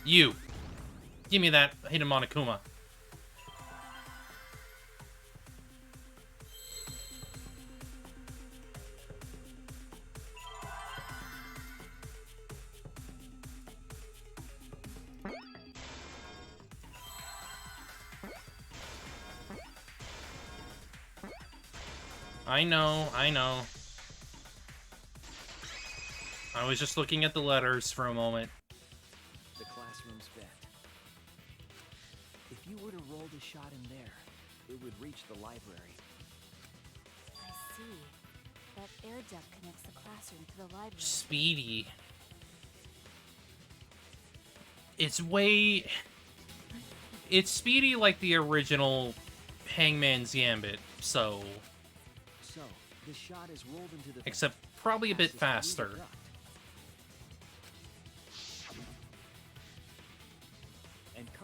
You! Give me that hidden Monokuma. I know. I was just looking at the letters for a moment. The classroom's bent. If you were to roll the shot in there, it would reach the library. I see. That air duct connects the classroom to the library. Speedy. It's way... It's speedy like the original Hangman's Gambit, so... So, the shot is rolled into the... Except probably a bit faster.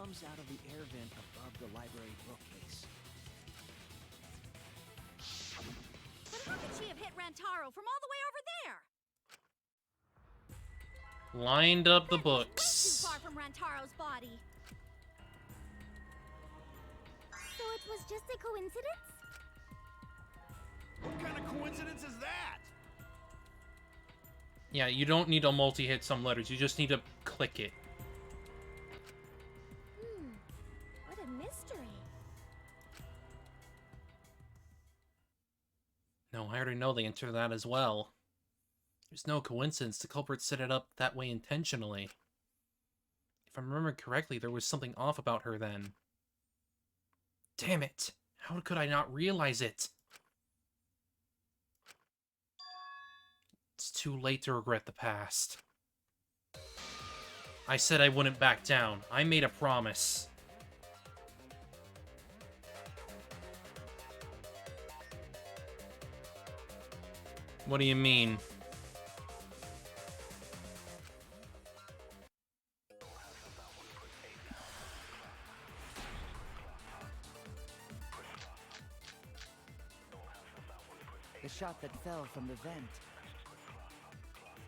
comes out of the air vent above the library bookcase. But how could she have hit Rantaro from all the way over there? Lined up the That books. was way too far from Rantaro's body. So it was just a coincidence? What kind of coincidence is that? Yeah, you don't need to multi-hit some letters. You just need to click it. What a mystery. No, I already know the answer to that as well. There's no coincidence. The culprit set it up that way intentionally. If I remember correctly, there was something off about her then. Damn it! How could I not realize it? It's too late to regret the past. I said I wouldn't back down. I made a promise. What do you mean? The shot that fell from the vent.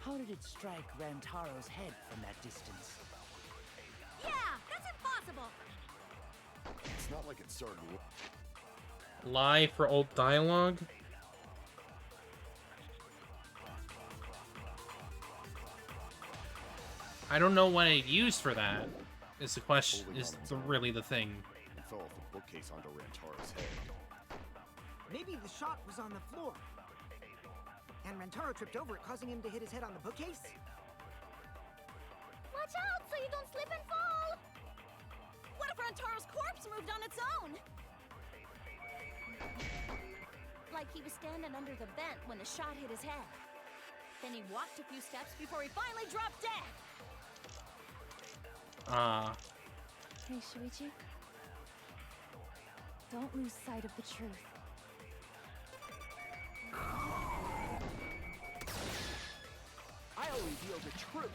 How did it strike Rantaro's head from that distance? Yeah, that's impossible. It's not like it started. Lie for old dialogue? I don't know what it used for that. Is the question? Is really the thing? It fell off the bookcase onto Rantaro's head. Maybe the shot was on the floor. And Rantaro tripped over it, causing him to hit his head on the bookcase? Watch out so you don't slip and fall! What if Rantaro's corpse moved on its own? Like he was standing under the vent when the shot hit his head. Then he walked a few steps before he finally dropped dead. Hey, Shuichi. Don't lose sight of the truth. I'll reveal the truth.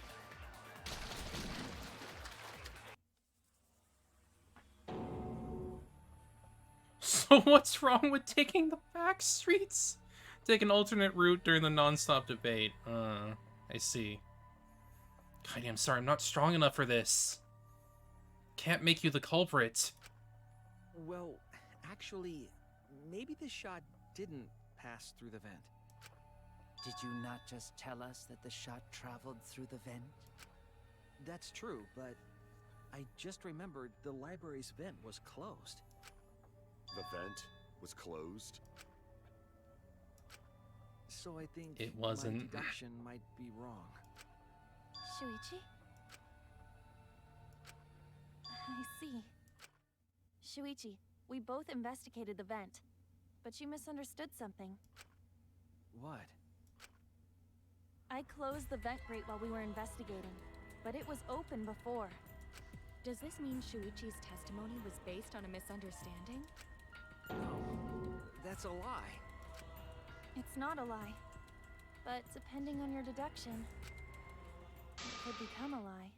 So what's wrong with taking the back streets? Take an alternate route during the non-stop debate. I see. Kaidi, I'm sorry, I'm not strong enough for this. Can't make you the culprit. Well, actually, maybe the shot didn't pass through the vent. Did you not just tell us that the shot traveled through the vent? That's true, but I just remembered the library's vent was closed. The vent was closed? So I think It wasn't. my deduction might be wrong. Shuichi? I see. Shuichi, we both investigated the vent, but you misunderstood something. What? I closed the vent grate while we were investigating, but it was open before. Does this mean Shuichi's testimony was based on a misunderstanding? No, that's a lie. It's not a lie, but depending on your deduction, it could become a lie.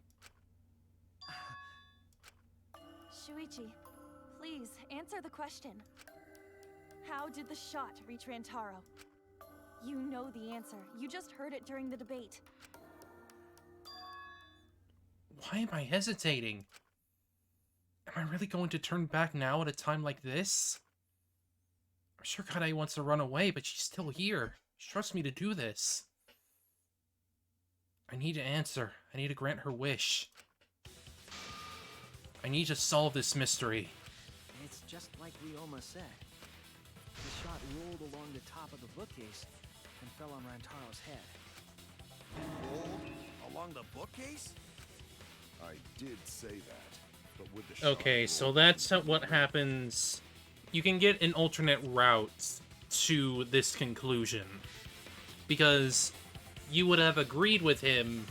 Shuichi, please answer the question. How did the shot reach Rantaro? You know the answer. You just heard it during the debate. Why am I hesitating? Am I really going to turn back now at a time like this? I'm sure Kaidi wants to run away, but she's still here. She trusts me to do this. I need to answer. I need to grant her wish. I need to solve this mystery. It's just like Ryoma said. The shot rolled along the top of the bookcase and fell on Rantaro's head. Rolled along the bookcase? I did say that, but with the shot Okay, so rolled that's into the what vent, happens. You can get an alternate route to this conclusion. Because you would have agreed with him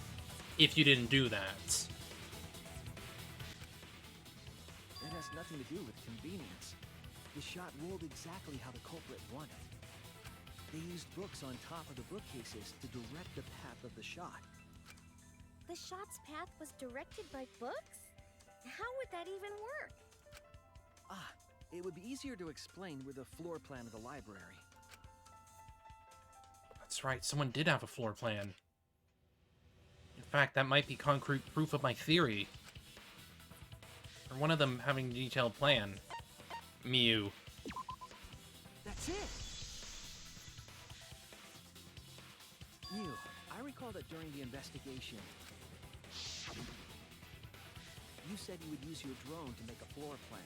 if you didn't do that. It has nothing to do with convenience. The shot rolled exactly how the culprit wanted. They used books on top of the bookcases to direct the path of the shot. The shot's path was directed by books? how would that even work? Ah, it would be easier to explain with a floor plan of the library. That's right, someone did have a floor plan. In fact, that might be concrete proof of my theory. Or one of them having a detailed plan. Mew. That's it! Mew, I recall that during the investigation, you said you would use your drone to make a floor plan.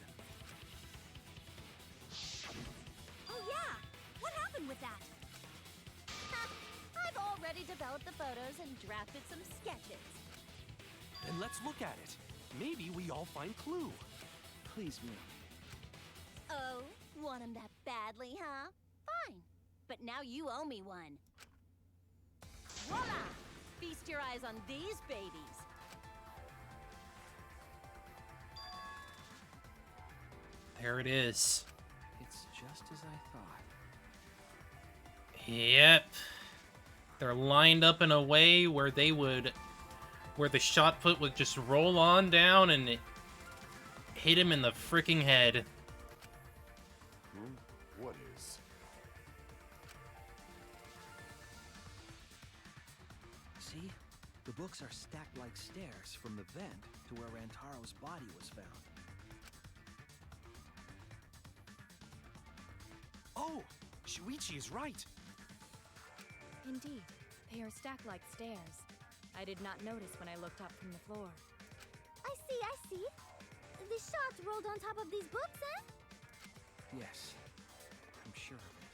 Oh yeah! What happened with that? I've already developed the photos and drafted some sketches. Then let's look at it. Maybe we all find clue. Please, Mew. Oh, want 'em that badly, huh? Fine. But now you owe me one. Voila! Feast your eyes on these babies. There it is. It's just as I thought. Yep. They're lined up in a way where where the shot put would just roll on down and hit him in the freaking head. What is? See? The books are stacked like stairs from the vent to where Rantaro's body was found. Oh! Shuichi is right! Indeed, they are stacked like stairs. I did not notice when I looked up from the floor. I see. The shot rolled on top of these books, eh? Yes, I'm sure of it.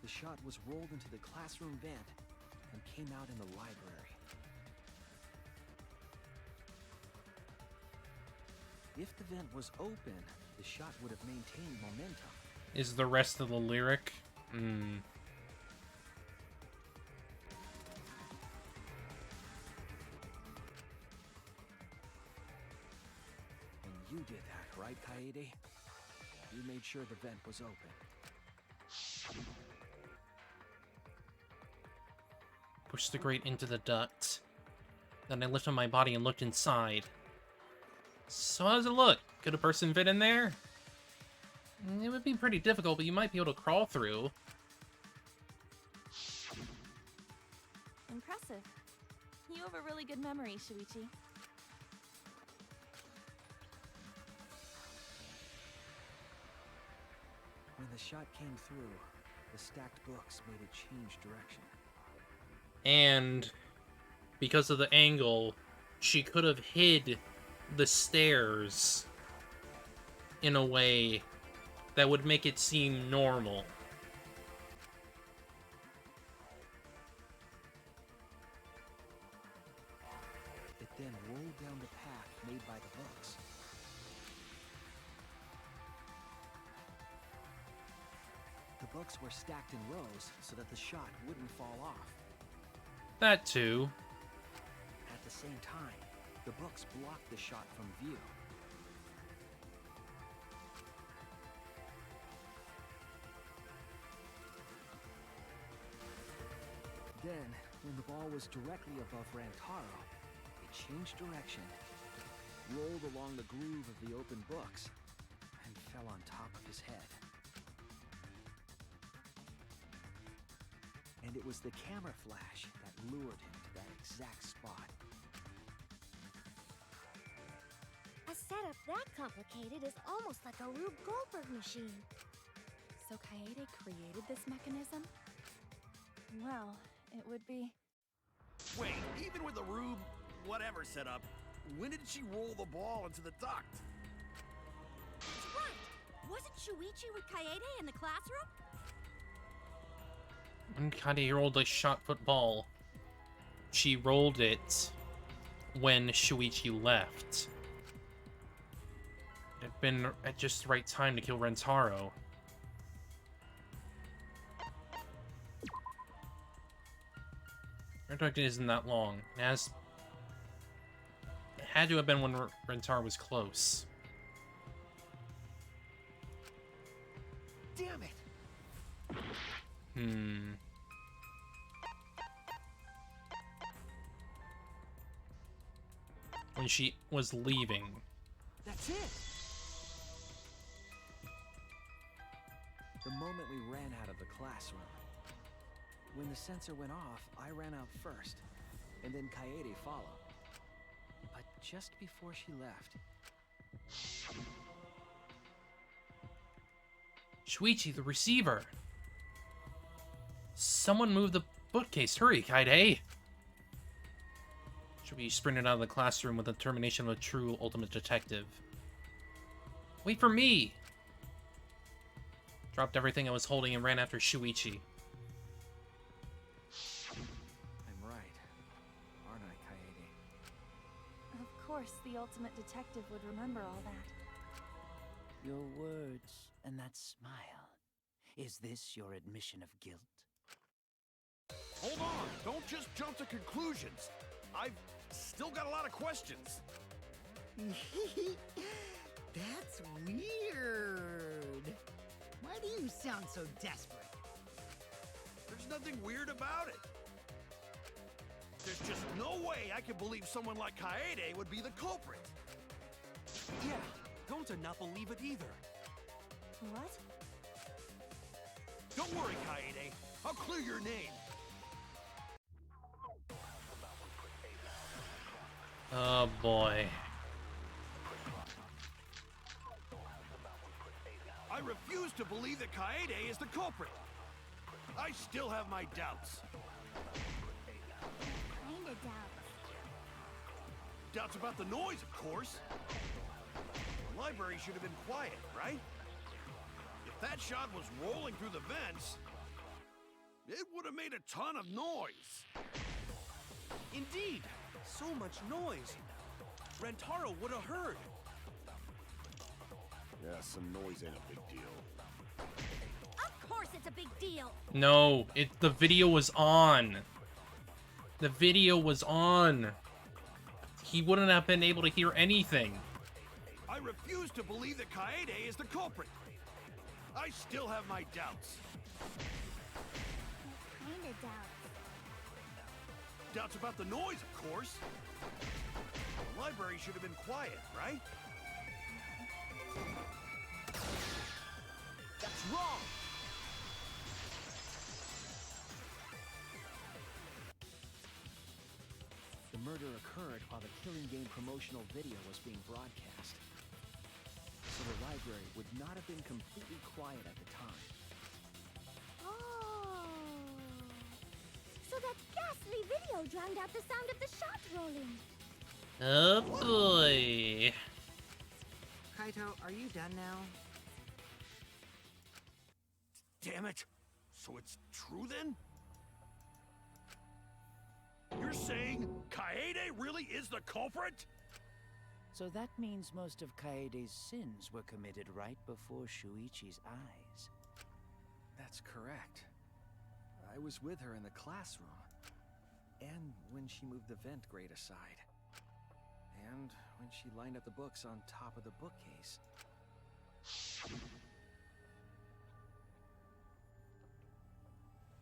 The shot was rolled into the classroom vent and came out in the library. If the vent was open, the shot would have maintained momentum. Is the rest of the lyric? Hmm. And you did that, right, Kaede? You made sure the vent was open. Pushed the grate into the duct. Then I lifted my body and looked inside. So how does it look? Could a person fit in there? It would be pretty difficult, but you might be able to crawl through. Impressive. You have a really good memory, Shuichi. When the shot came through, the stacked books made it change direction. And because of the angle, she could have hid the stairs in a way that would make it seem normal. It then rolled down the path made by the books. The books were stacked in rows so that the shot wouldn't fall off. That too. At the same time, the books blocked the shot from view. Then, when the ball was directly above Rantaro, it changed direction, rolled along the groove of the open books, and fell on top of his head. And it was the camera flash that lured him to that exact spot. A setup that complicated is almost like a Rube Goldberg machine. So Kaede created this mechanism? Well, it would be... Wait, even with the Rube whatever setup, when did she roll the ball into the duct? That's right! Wasn't Shuichi with Kaede in the classroom? When Kaede rolled a shot football, she rolled it when Shuichi left. It had been at just the right time to kill Rentaro. Rentaro isn't that long. It had to have been when Rentaro was close. Damn it! when she was leaving. That's it! The moment we ran out of the classroom. When the sensor went off, I ran out first, and then Kaede followed. But just before she left... Shuichi, the receiver! Someone moved the bookcase. Hurry, Kaede! Shuichi sprinted out of the classroom with the determination of a true ultimate detective. Wait for me! Dropped everything I was holding and ran after Shuichi. I'm right, aren't I, Kaede? Of course, the ultimate detective would remember all that. Your words and that smile. Is this your admission of guilt? Hold on! Don't just jump to conclusions! I've still got a lot of questions. That's weird. Why do you sound so desperate? There's nothing weird about it. There's just no way I can believe someone like Kaede would be the culprit. Yeah, don't not believe it either. What? Don't worry, Kaede. I'll clear your name. Oh boy. I refuse to believe that Kaede is the culprit. I still have my doubts. Kinda doubts. Doubts about the noise, of course. The library should have been quiet, right? If that shot was rolling through the vents, it would have made a ton of noise. Indeed, so much noise. Rentaro would have heard. Yeah, some noise ain't a big deal. Of course it's a big deal. No, the video was on. The video was on. He wouldn't have been able to hear anything. I refuse to believe that Kaede is the culprit. I still have my doubts. Kinda doubts. Doubts about the noise, of course. The library should have been quiet, right? That's wrong! The murder occurred while the Killing Game promotional video was being broadcast. So the library would not have been completely quiet at the time. Oh. So that ghastly video drowned out the sound of the shot rolling. Oh boy. Kaito, are you done now? Damn it! So it's true then? You're saying Kaede really is the culprit? So that means most of Kaede's sins were committed right before Shuichi's eyes. That's correct. I was with her in the classroom. And when she moved the vent grate aside. And when she lined up the books on top of the bookcase.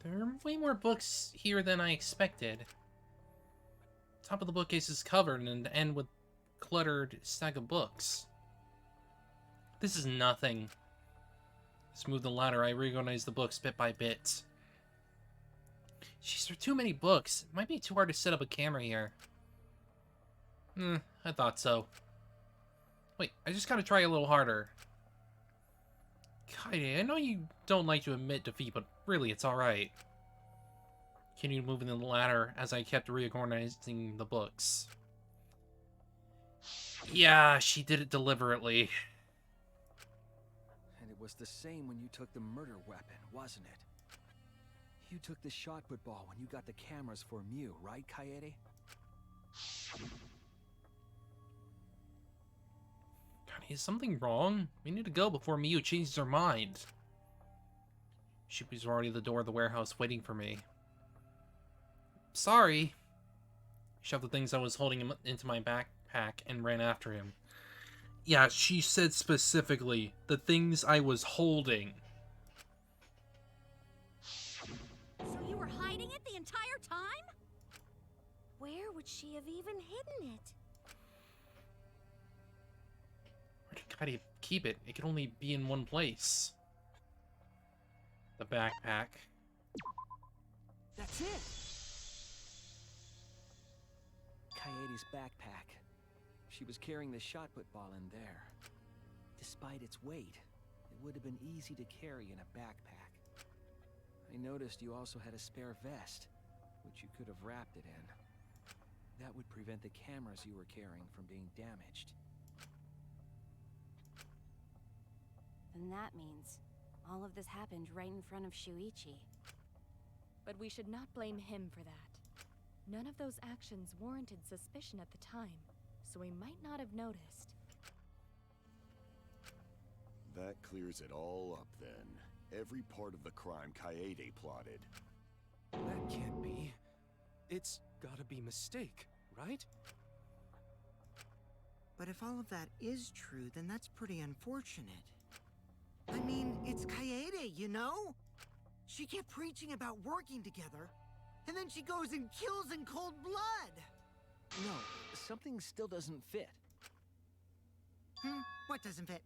There are way more books here than I expected. Top of the bookcase is covered and end with cluttered stack of books. This is nothing. Smooth the ladder, I reorganize the books bit by bit. Jeez, there are too many books. It might be too hard to set up a camera here. I thought so. Wait, I just gotta try a little harder. Kaede, I know you don't like to admit defeat, but really, it's alright. Continued moving the ladder as I kept reorganizing the books. Yeah, she did it deliberately. And it was the same when you took the murder weapon, wasn't it? You took the shot put ball when you got the cameras for Mew, right, Kaede? God, is something wrong? We need to go before Miyu changes her mind. She was already at the door of the warehouse waiting for me. Sorry. Shoved the things I was holding into my backpack and ran after him. Yeah, she said specifically, the things I was holding. So you were hiding it the entire time? Where would she have even hidden it? How do you keep it? It can only be in one place. The backpack. That's it! Kaede's backpack. She was carrying the shot put ball in there. Despite its weight, it would have been easy to carry in a backpack. I noticed you also had a spare vest, which you could have wrapped it in. That would prevent the cameras you were carrying from being damaged. Then that means all of this happened right in front of Shuichi. But we should not blame him for that. None of those actions warranted suspicion at the time, so he might not have noticed. That clears it all up then. Every part of the crime Kaede plotted. That can't be. It's gotta be mistake, right? But if all of that is true, then that's pretty unfortunate. I mean, it's Kaede, you know? She kept preaching about working together, and then she goes and kills in cold blood! No, something still doesn't fit. What doesn't fit?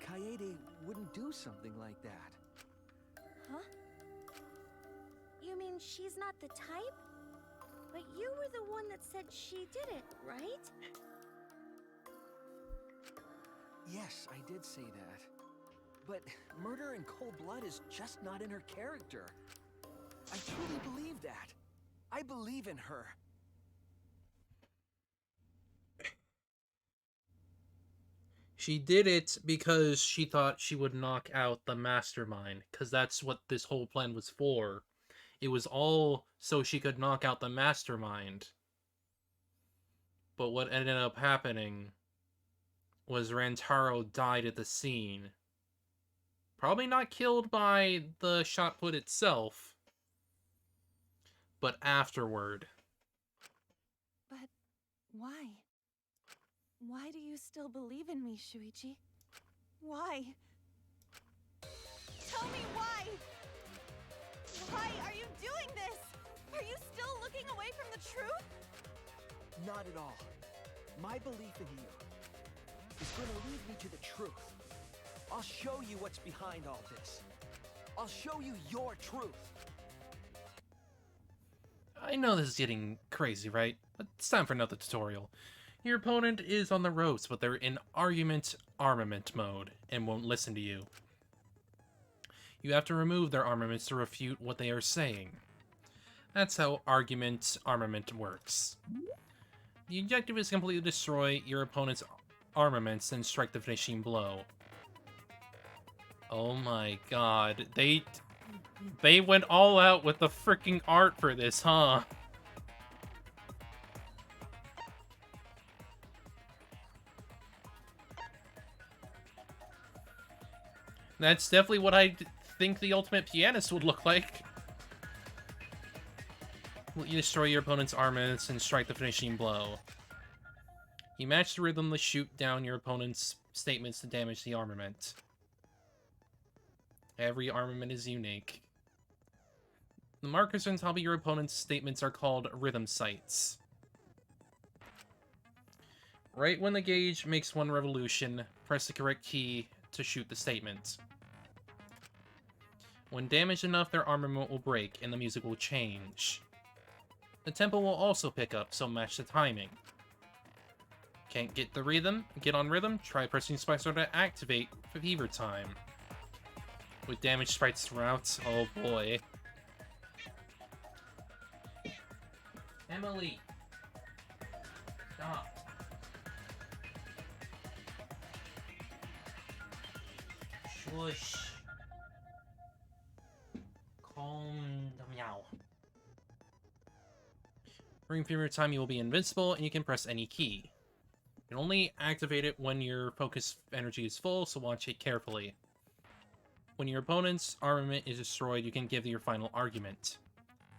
Kaede wouldn't do something like that. Huh? You mean she's not the type? But you were the one that said she did it, right? Yes, I did say that. But murder in cold blood is just not in her character. I truly believe that. I believe in her. She did it because she thought she would knock out the mastermind, because that's what this whole plan was for. It was all so she could knock out the mastermind. But what ended up happening was Rantaro died at the scene. Probably not killed by the shot put itself, but afterward. But why? Why do you still believe in me, Shuichi? Why? Tell me why! Why are you doing this? Are you still looking away from the truth? Not at all. My belief in you is going to lead me to the truth. I'll show you what's behind all this. I'll show you your truth. I know this is getting crazy, right? But it's time for another tutorial. Your opponent is on the ropes, but they're in armament mode and won't listen to you. You have to remove their armaments to refute what they are saying. That's how armament works. The objective is to completely destroy your opponent's armaments and strike the finishing blow. Oh my god, they went all out with the freaking art for this, huh? That's definitely what I think the ultimate pianist would look like. You destroy your opponent's armaments and strike the finishing blow. You match the rhythm to shoot down your opponent's statements to damage the armament. Every armament is unique. The markers on top of your opponent's statements are called rhythm sights. Right when the gauge makes one revolution, press the correct key to shoot the statement. When damaged enough, their armament will break and the music will change. The tempo will also pick up, so match the timing. Can't get on rhythm? Try pressing Spicer to activate for Fever Time. With damaged sprites throughout, oh boy. Emily! Stop. Shush. Calm down. During Fever Time, you will be invincible, and you can press any key. You can only activate it when your focus energy is full, so watch it carefully. When your opponent's armament is destroyed, you can give your final argument.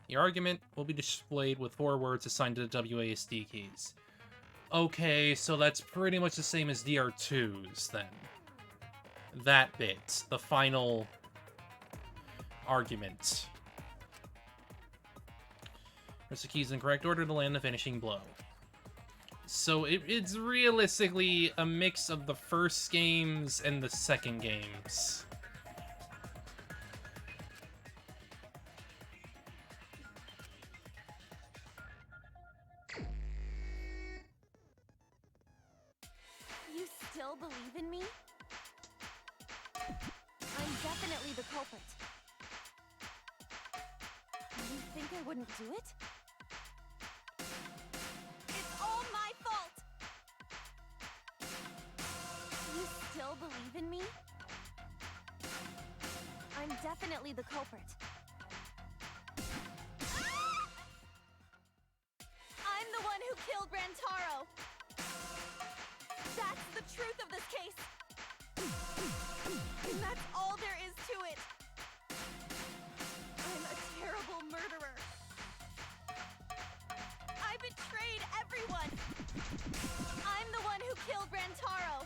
Your argument will be displayed with 4 words assigned to the WASD keys. Okay, so that's pretty much the same as DR2's, then. That bit. The final argument. Press the keys in the correct order to land the finishing blow. So it's realistically a mix of the first games and the second games. You still believe in me? I'm definitely the culprit. You think I wouldn't do it? It's all my fault! You still believe in me? I'm definitely the culprit. I'm the one who killed Rantaro! That's the truth of this case! And that's all there is to it! I'm a terrible murderer! I betrayed everyone! I'm the one who killed Rantaro!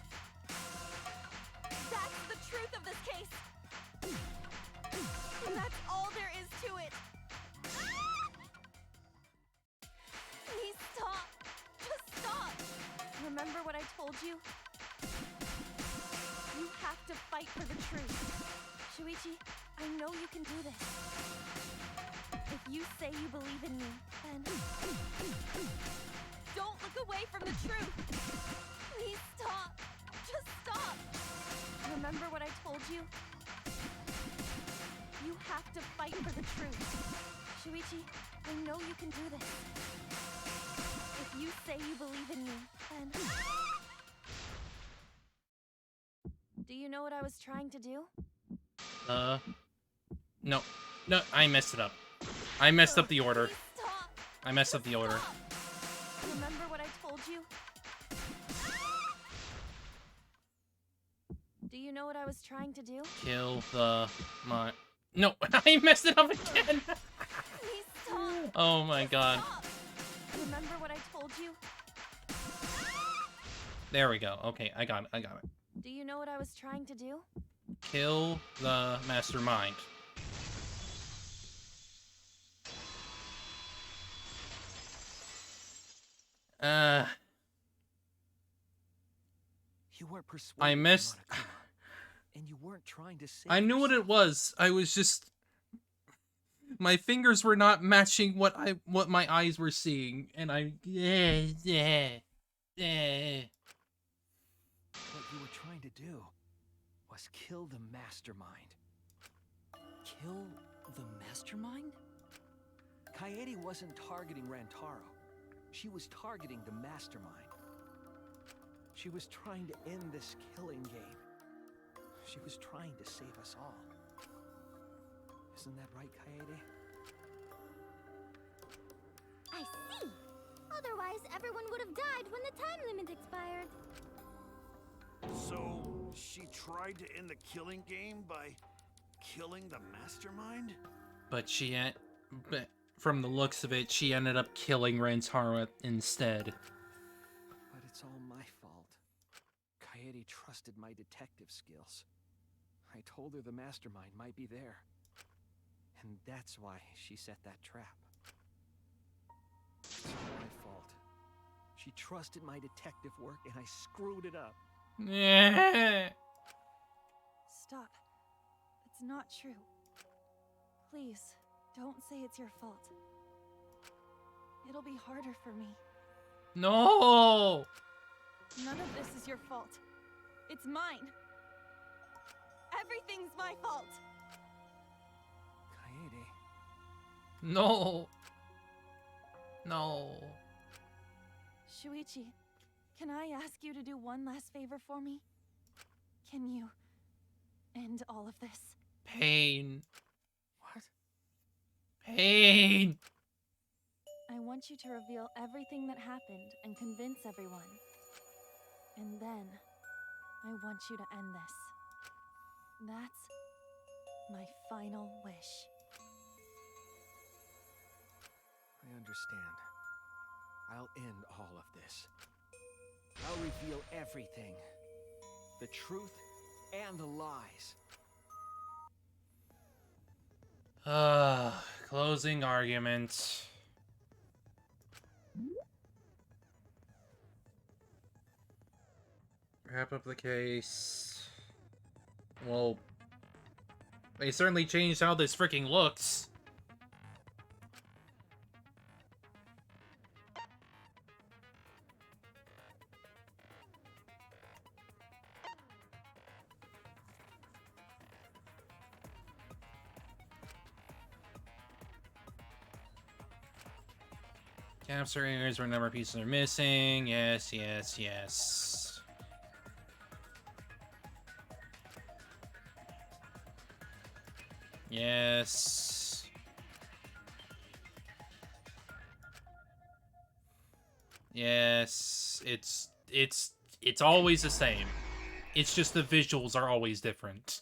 That's the truth of this case! And that's all there is to it! Please stop! Just stop! Remember what I told you? You have to fight for the truth. Shuichi, I know you can do this. If you say you believe in me, then... Don't look away from the truth! Please stop! Just stop! Remember what I told you? You have to fight for the truth. Shuichi, I know you can do this. If you say you believe in me, then... Do you know what I was trying to do? No. No, I messed it up. I messed up the order. I messed up the order. Remember what I told you? Do you know what I was trying to do? Kill the... No, I messed it up again! Please stop! Oh my god. Stop. Remember what I told you? There we go. Okay, I got it. Do you know what I was trying to do? Kill the mastermind. You weren't persuaded. I missed... And you weren't trying to save I knew what it was. I was just... My fingers were not matching what my eyes were seeing, and I... What you were trying to do was kill the mastermind. Kill the mastermind? Kaede wasn't targeting Rantaro. She was targeting the mastermind. She was trying to end this killing game. She was trying to save us all. Isn't that right, Kaede? I see! Otherwise, everyone would have died when the time limit expired. So, she tried to end the killing game by killing the mastermind? But but from the looks of it, she ended up killing Rantaro instead. But it's all my fault. Kaede trusted my detective skills. I told her the mastermind might be there. And that's why she set that trap. It's all my fault. She trusted my detective work and I screwed it up. Stop. It's not true. Please, don't say it's your fault. It'll be harder for me. No! None of this is your fault. It's mine. Everything's my fault. Kaede. No. No. Shuichi, can I ask you to do one last favor for me? Can you end all of this? Pain. What? Pain. I want you to reveal everything that happened and convince everyone. And then, I want you to end this. That's my final wish. I understand. I'll end all of this. I'll reveal everything. The truth and the lies. Closing argument. Wrap up the case. Well, they certainly changed how this freaking looks. Capture areas where a number of pieces are missing. Yes, yes, yes. Yes. Yes. It's always the same. It's just the visuals are always different.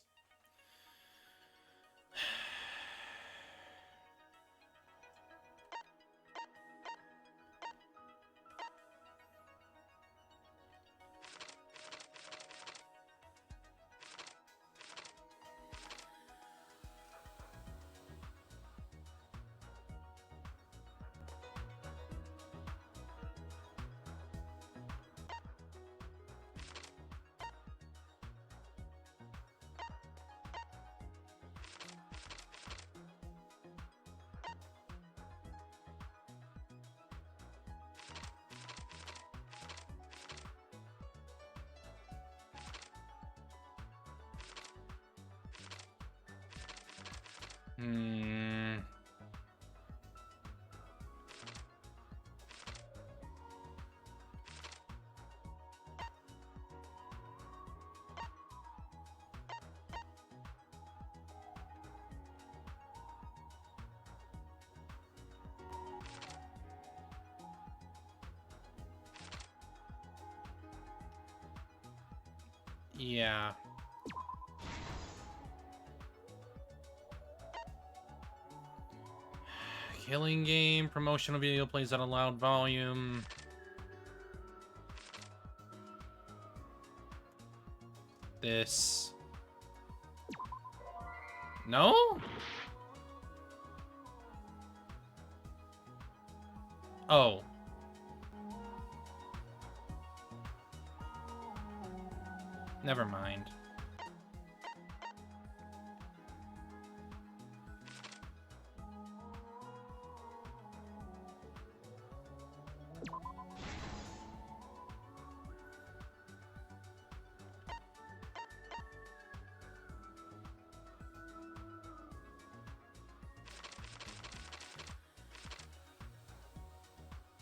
Yeah. Killing game, promotional video plays at a loud volume. This. No? Oh. Never mind.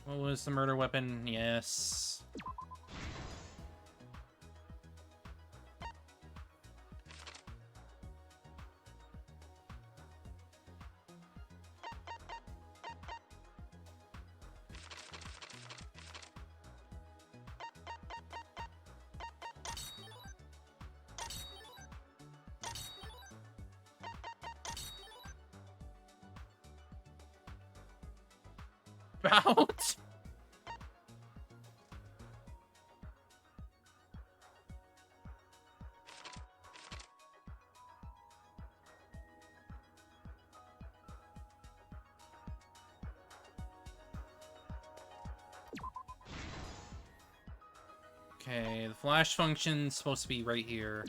What was the murder weapon? Yes. About? Okay, the flash function's supposed to be right here.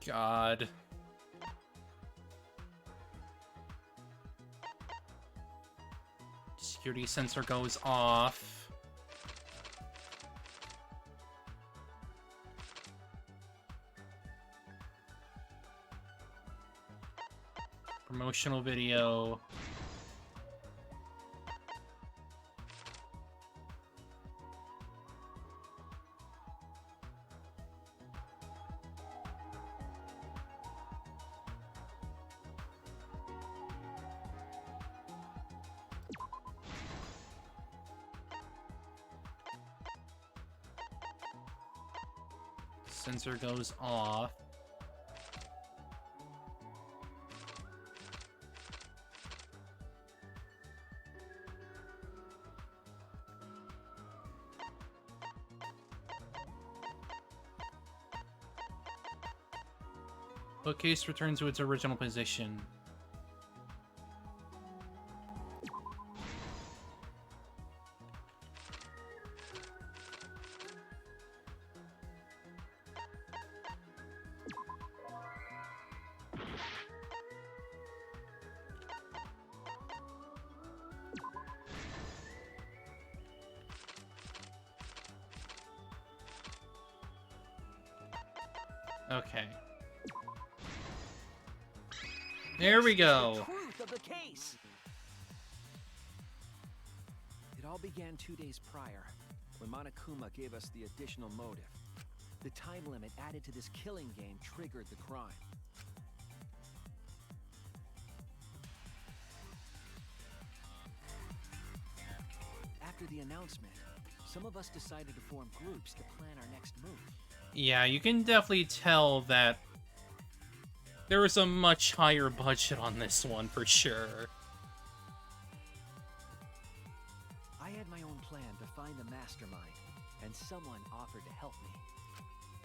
God. Security sensor goes off. Promotional video. Sensor goes off. Bookcase returns to its original position. Okay. There we go. The truth of the case. It all began 2 days prior, when Monokuma gave us the additional motive. The time limit added to this killing game triggered the crime. After the announcement, some of us decided to form groups to plan our next move. Yeah, you can definitely tell that there was a much higher budget on this one for sure. I had my own plan to find the mastermind, and someone offered to help me.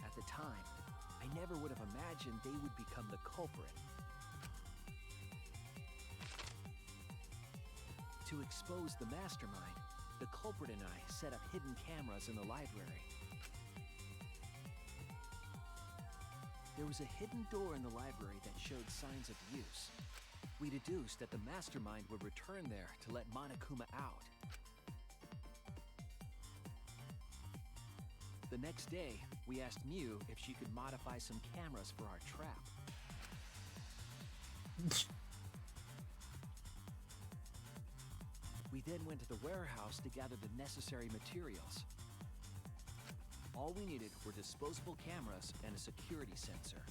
At the time, I never would have imagined they would become the culprit. To expose the mastermind, the culprit and I set up hidden cameras in the library. There was a hidden door in the library that showed signs of use. We deduced that the mastermind would return there to let Monokuma out. The next day, we asked Mew if she could modify some cameras for our trap. We then went to the warehouse to gather the necessary materials. All we needed were disposable cameras and a security sensor.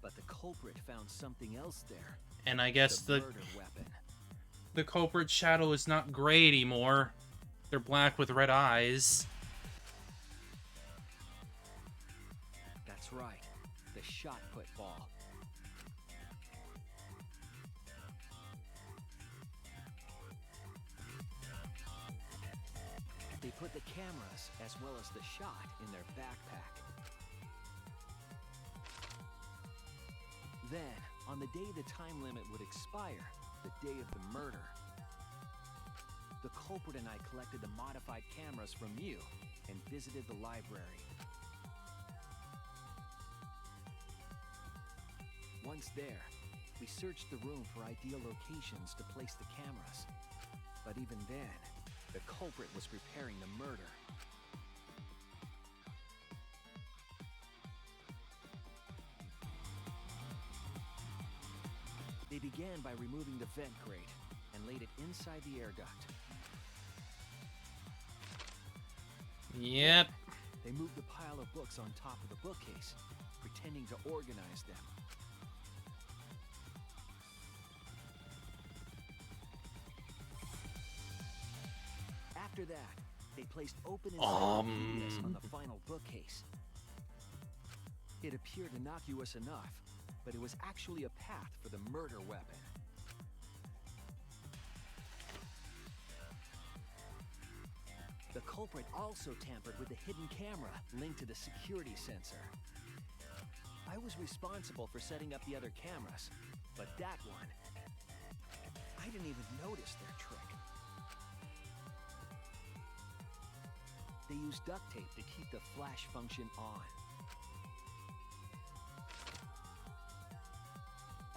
But the culprit found something else there. And I guess the murder weapon. The culprit's shadow is not gray anymore. They're black with red eyes. That's right. The shot put ball. They put the cameras as well as the shot in their backpack. Then, on the day the time limit would expire, the day of the murder, the culprit and I collected the modified cameras from Mew and visited the library. Once there, we searched the room for ideal locations to place the cameras. But even then, the culprit was preparing the murder. They began by removing the vent grate and laid it inside the air duct. Yep. They moved the pile of books on top of the bookcase, pretending to organize them. After that, they placed open encyclopedias on the final bookcase. It appeared innocuous enough, but it was actually a path for the murder weapon. The culprit also tampered with the hidden camera linked to the security sensor. I was responsible for setting up the other cameras, but that one, I didn't even notice their trick. They used duct tape to keep the flash function on.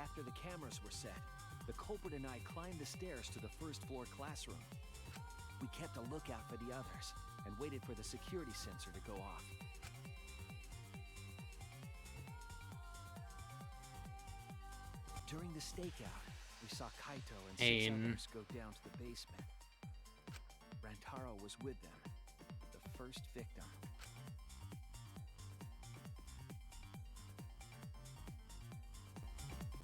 After the cameras were set, the culprit and I climbed the stairs to the first floor classroom. We kept a lookout for the others and waited for the security sensor to go off. During the stakeout, we saw Kaito and 6 others go down to the basement. Rantaro was with them, the first victim.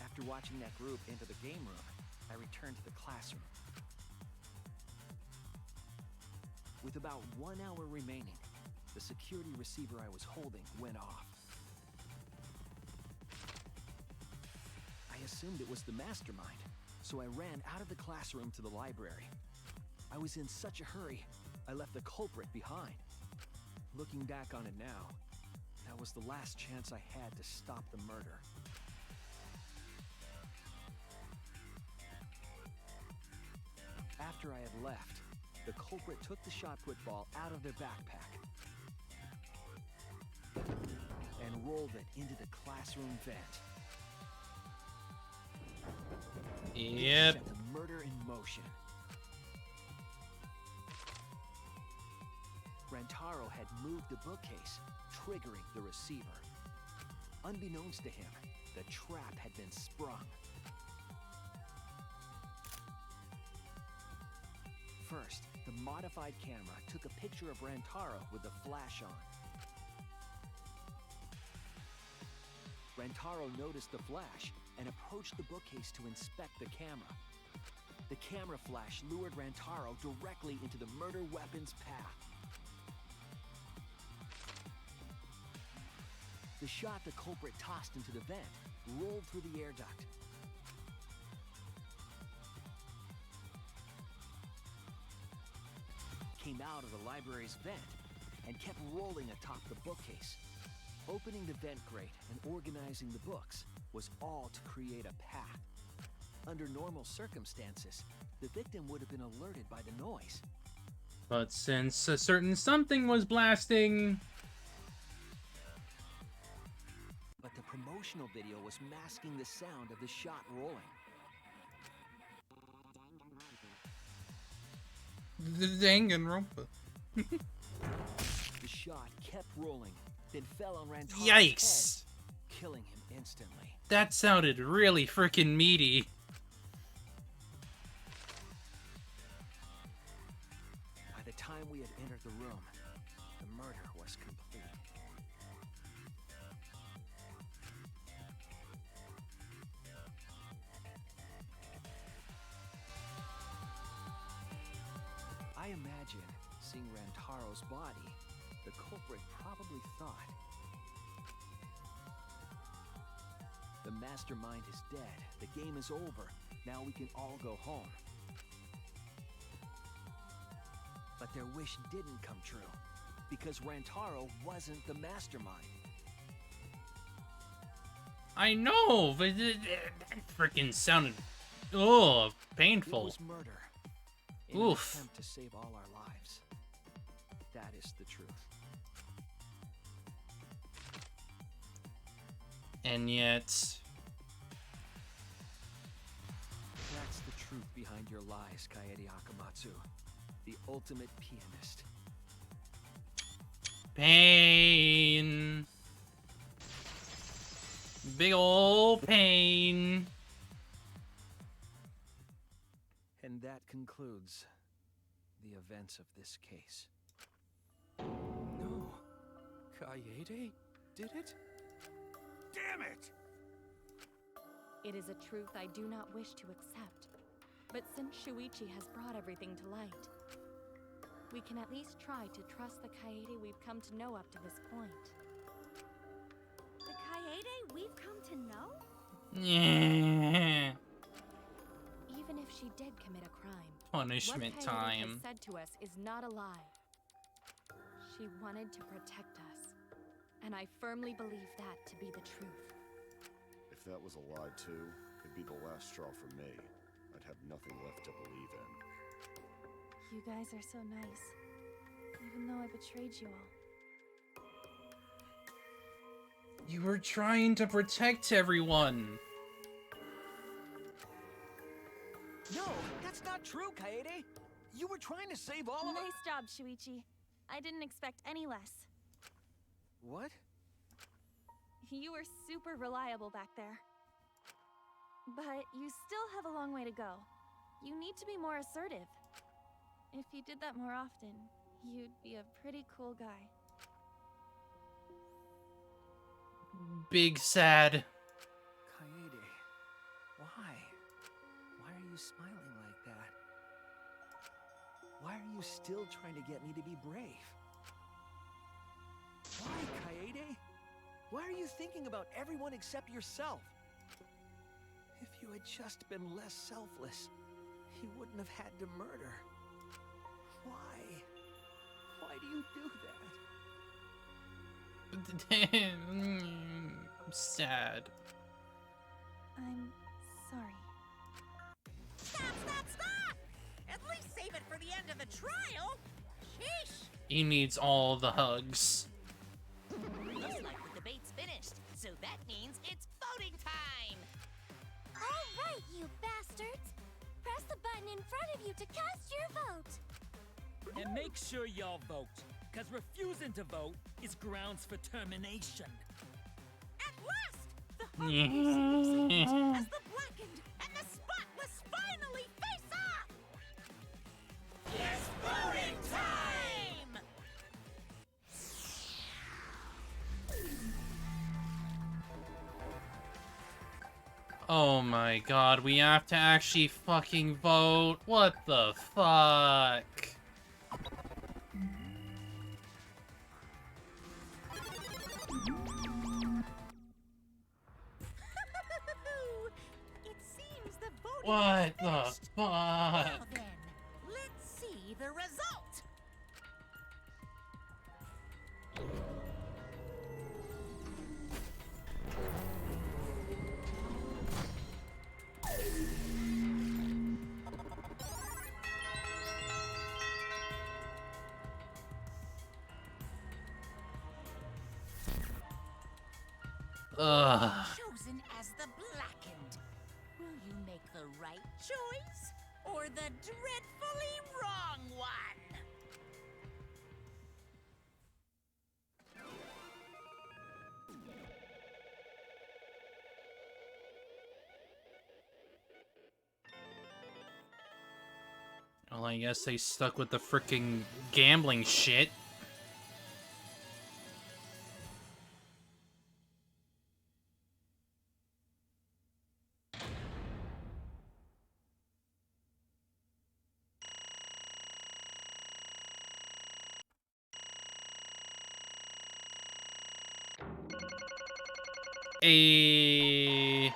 After watching that group enter the game room, I returned to the classroom. With about 1 hour remaining, the security receiver I was holding went off. I assumed it was the mastermind, so I ran out of the classroom to the library. I was in such a hurry, I left the culprit behind. Looking back on it now, that was the last chance I had to stop the murder. After I had left, the culprit took the shot put ball out of their backpack and rolled it into the classroom vent. Yep. Set the murder in motion. Rantaro had moved the bookcase, triggering the receiver. Unbeknownst to him, the trap had been sprung. First, the modified camera took a picture of Rantaro with the flash on. Rantaro noticed the flash and approached the bookcase to inspect the camera. The camera flash lured Rantaro directly into the murder weapon's path. The shot the culprit tossed into the vent rolled through the air duct. Came out of the library's vent and kept rolling atop the bookcase. Opening the vent grate and organizing the books was all to create a path. Under normal circumstances, the victim would have been alerted by the noise. But since a certain something was blasting... But the promotional video was masking the sound of the shot rolling. The Danganronpa. The shot kept rolling, then fell on Rantaro's Yikes! head, killing him instantly. That sounded really freaking meaty. By the time we had entered the room, the murder was complete. I imagine, seeing Rantaro's body, the culprit probably thought, the mastermind is dead, the game is over, now we can all go home. But their wish didn't come true, because Rantaro wasn't the mastermind. I know, but that freaking sounded... Oh, painful. It was murder. In Oof. an attempt to save all our lives. That is the truth. And yet... That's the truth behind your lies, Kaede Akamatsu. The ultimate pianist. Pain. Big ol' pain. And that concludes the events of this case. No. Kaede did it? Damn it! It is a truth I do not wish to accept. But since Shuichi has brought everything to light, we can at least try to trust the Kaede we've come to know up to this point. The Kaede we've come to know? Yeah. Even if she did commit a crime, Punishment what Kaede time. has said to us is not a lie. She wanted to protect us, and I firmly believe that to be the truth. If that was a lie too, it'd be the last straw for me. I'd have nothing left to believe in. You guys are so nice, even though I betrayed you all. You were trying to protect everyone. No, that's not true, Kaede. You were trying to save all of us. Nice job, Shuichi. I didn't expect any less. What? You were super reliable back there. But you still have a long way to go. You need to be more assertive. If you did that more often, you'd be a pretty cool guy. Big sad. Kaede, why? Why are you smiling like that? Why are you still trying to get me to be brave? Why, Kaede? Why are you thinking about everyone except yourself? If you had just been less selfless, you wouldn't have had to murder. Why? Why do you do that? Sad. I'm sorry. Stop, stop, stop! At least save it for the end of the trial. Sheesh. He needs all the hugs. Looks like the debate's finished, so that means it's voting time. All right, you bastards! Press the button in front of you to cast your vote. And make sure y'all vote, because refusing to vote is grounds for termination. At last, the hungry as the blackened and the spotless finally face off. It's voting time! Oh my god, we have to actually fucking vote? What the fuck? It seems the voting What is the finished. fuck? Now then, let's see the result. Ugh. Chosen as the blackened. Will you make the right choice or the dreadfully wrong one? Well, I guess they stuck with the freaking gambling shit. A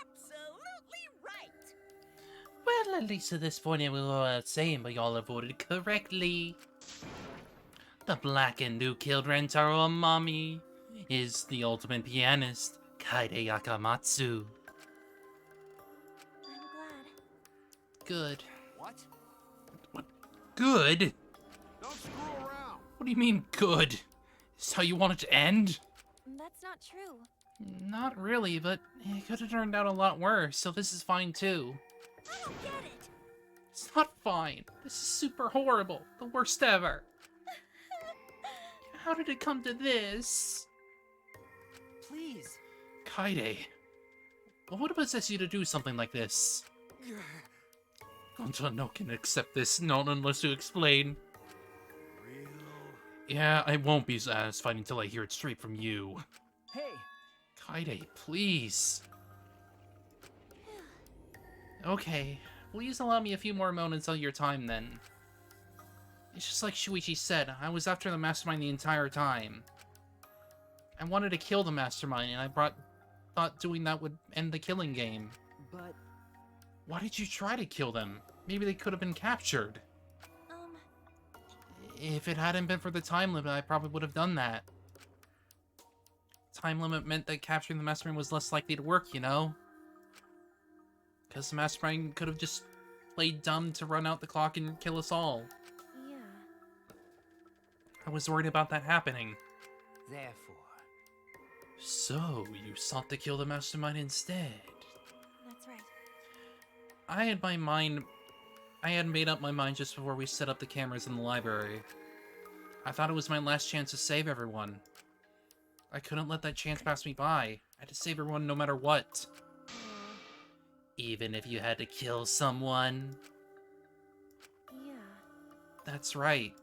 Absolutely right. Well, at least at this point it will go without saying, but y'all have voted correctly. The blackened who killed Rentaro Amami is the ultimate pianist, Kaide Yakamatsu. I'm glad. Good. What? What? Good? Don't screw around! What do you mean, good? Is how you want it to end? That's not true. Not really, but it could have turned out a lot worse, so this is fine too. I don't get it. It's not fine. This is super horrible. The worst ever. How did it come to this? Please. Kaide, what would possess you to do something like this? Gonta no can accept this, not unless you explain. Real? Yeah, I won't be satisfied until I hear it straight from you. Hey, Kaide, please. Okay, please allow me a few more moments of your time then. It's just like Shuichi said, I was after the mastermind the entire time. I wanted to kill the mastermind, and I thought doing that would end the killing game. but Why did you try to kill them? Maybe they could have been captured. If it hadn't been for the time limit, I probably would have done that. Time limit meant that capturing the mastermind was less likely to work, you know? Because the mastermind could have just played dumb to run out the clock and kill us all. Yeah. I was worried about that happening. Therefore, So, you sought to kill the mastermind instead. That's right. I had made up my mind just before we set up the cameras in the library. I thought it was my last chance to save everyone. I couldn't let that chance pass me by. I had to save everyone no matter what. Even if you had to kill someone. Yeah. That's right.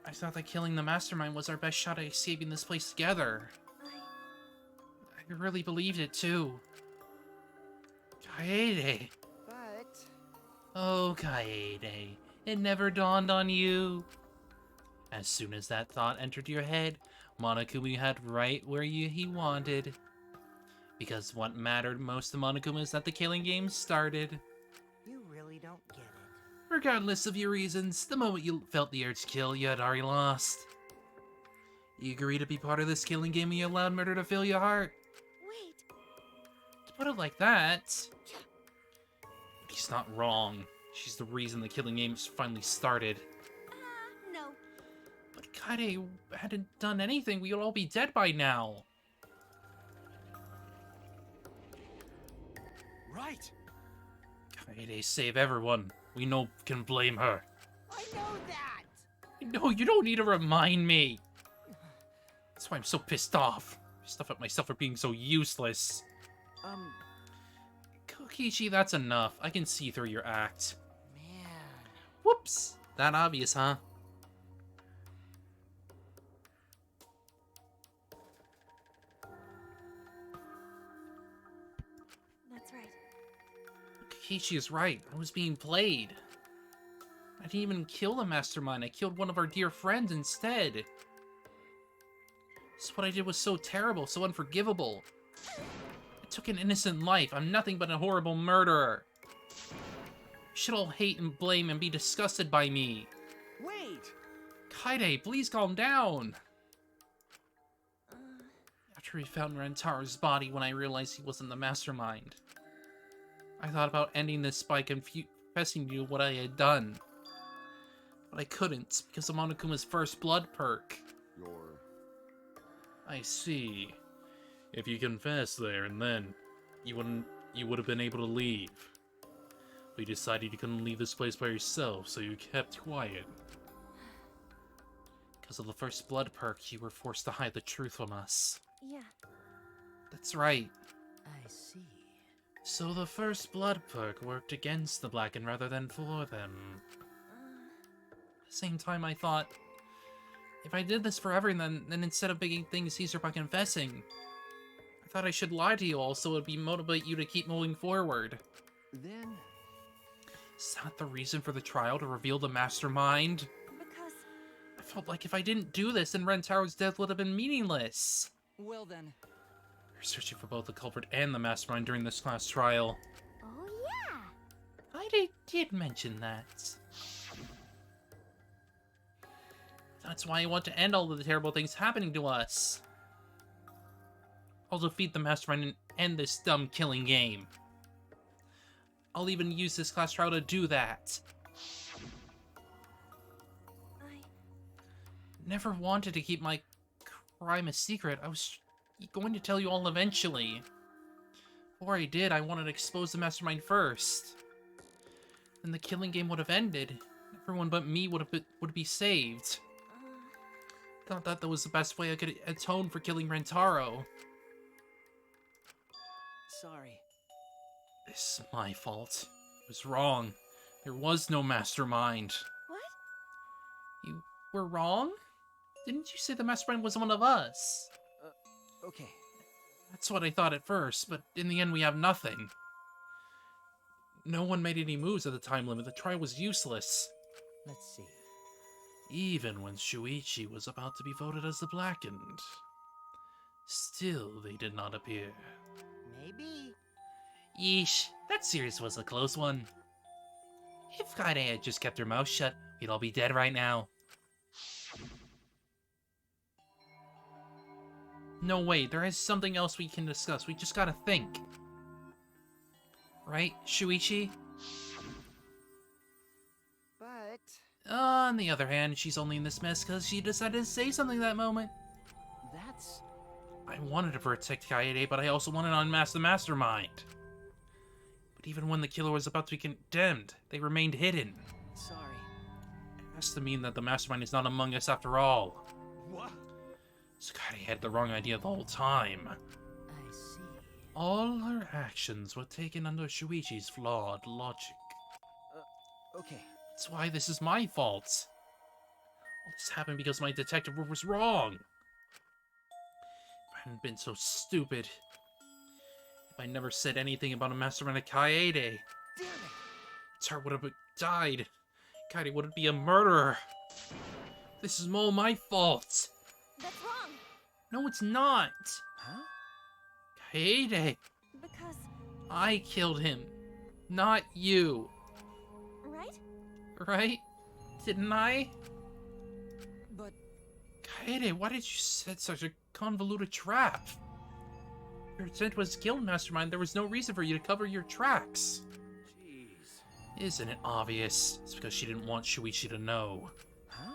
I thought that killing the mastermind was our best shot at escaping this place together. I really believed it too. Kaede. But Oh, Kaede. It never dawned on you. As soon as that thought entered your head, Monokuma had right where he wanted. Because what mattered most to Monokuma is that the killing game started. You really don't get it. Regardless of your reasons, the moment you felt the urge to kill, you had already lost. You agree to be part of this killing game and you allowed murder to fill your heart. Wait. To put it like that... But he's not wrong. She's the reason the killing game's finally started. No. But Kaede hadn't done anything, we'd all be dead by now. Right! Kaede saved everyone. We no can blame her. I know that! No, you don't need to remind me. That's why I'm so pissed off. Pissed off at myself for being so useless. Kokichi, that's enough. I can see through your act. Man. Whoops. That obvious, huh? That's right. Kokichi is right. I was being played. I didn't even kill the mastermind. I killed one of our dear friends instead. So what I did was so terrible, so unforgivable. I took an innocent life. I'm nothing but a horrible murderer. You should all hate and blame and be disgusted by me. Wait! Kaede, please calm down. After we found Rantaro's body, when I realized he wasn't the mastermind, I thought about ending this by confessing to you what I had done. But I couldn't, because of Monokuma's first blood perk. I see. If you confessed there and then, you would have been able to leave. We decided you couldn't leave this place by yourself, so you kept quiet. Because of the first blood perk, you were forced to hide the truth from us. Yeah. That's right. I see. So the first blood perk worked against the Blacken rather than for them. At the same time, I thought, if I did this for everyone, then instead of making things easier by confessing, I thought I should lie to you all so it would motivate you to keep moving forward. Then... Is that the reason for the trial, to reveal the mastermind? Because... I felt like if I didn't do this, then Rantaro's death would have been meaningless. Well then... We're searching for both the culprit and the mastermind during this class trial. Oh yeah! I did mention that. That's why I want to end all of the terrible things happening to us. I'll defeat the mastermind and end this dumb killing game. I'll even use this class trial to do that. I... Never wanted to keep my crime a secret. I was going to tell you all eventually. Before I did, I wanted to expose the mastermind first. Then the killing game would have ended. Everyone but me would be saved. Thought that was the best way I could atone for killing Rentaro. Sorry. This is my fault. It was wrong. There was no mastermind. What? You were wrong? Didn't you say the mastermind was one of us? Okay. That's what I thought at first, but in the end we have nothing. No one made any moves at the time limit. The trial was useless. Let's see. Even when Shuichi was about to be voted as the Blackened. Still, they did not appear. Maybe. Yeesh, that series was a close one. If Kaede had just kept her mouth shut, we'd all be dead right now. No, wait, there is something else we can discuss. We just gotta think. Right, Shuichi? But... On the other hand, she's only in this mess because she decided to say something that moment. That's... I wanted to protect Kaede, but I also wanted to unmask the mastermind. But even when the killer was about to be condemned, they remained hidden. Sorry. It has to mean that the mastermind is not among us after all. What? So Kaede had the wrong idea the whole time. I see. All her actions were taken under Shuichi's flawed logic. Okay. That's why this is my fault. All this happened because my detective work was wrong. If I hadn't been so stupid. If I never said anything about a mastermind of Kaede. Damn it! Tar would have died. Kaede wouldn't be a murderer. This is all my fault. That's wrong. No, it's not. Huh? Kaede, Because, I killed him, not you. right? Right? Didn't I? But Kaede, why did you set such a convoluted trap? Your intent was to kill Mastermind. There was no reason for you to cover your tracks. Jeez. Isn't it obvious? It's because she didn't want Shuichi to know. Huh?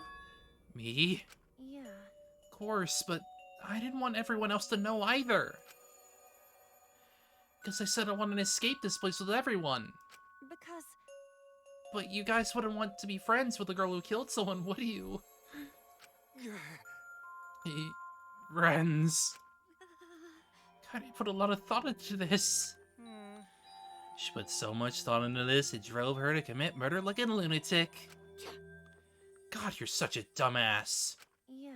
Me? Yeah. Of course, but I didn't want everyone else to know either. Because I said I wanted to escape this place with everyone. Because, But you guys wouldn't want to be friends with the girl who killed someone, would you? Friends. God, I put a lot of thought into this. She put so much thought into this, it drove her to commit murder like a lunatic. God, you're such a dumbass. yeah.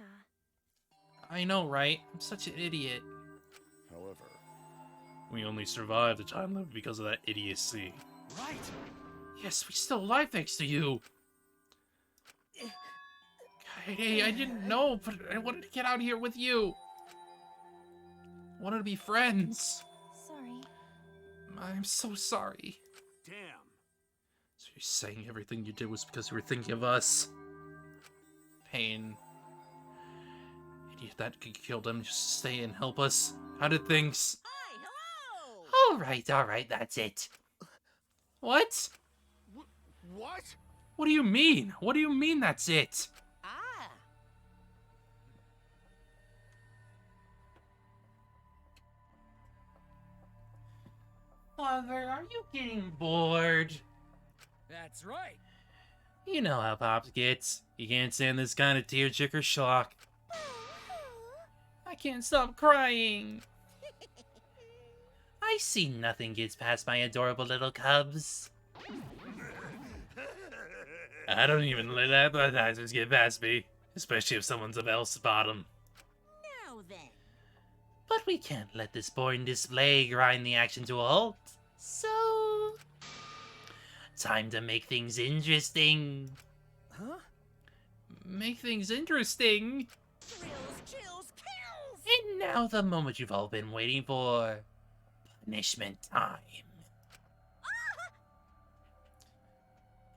I know, right? I'm such an idiot. However, We only survived the time limit because of that idiocy. Right. Yes, we still alive thanks to you. Hey, I didn't know, but I wanted to get out of here with you. I wanted to be friends. Sorry. I'm so sorry. Damn. So you're saying everything you did was because you were thinking of us? Pain. Idiot that could kill them just to stay and help us. How did things... Hi, hello! Alright, that's it. What? What? What do you mean? What do you mean that's it? Ah, Father, are you getting bored? That's right. You know how Pops gets. He can't stand this kind of tearjerker schlock. I can't stop crying. I see nothing gets past my adorable little cubs. I don't even let appetizers get past me, especially if someone's a Bell's bottom. now then. But we can't let this boring display grind the action to a halt. So... time to make things interesting. Huh? Make things interesting? Thrills, chills, kills! And now the moment you've all been waiting for. Punishment time.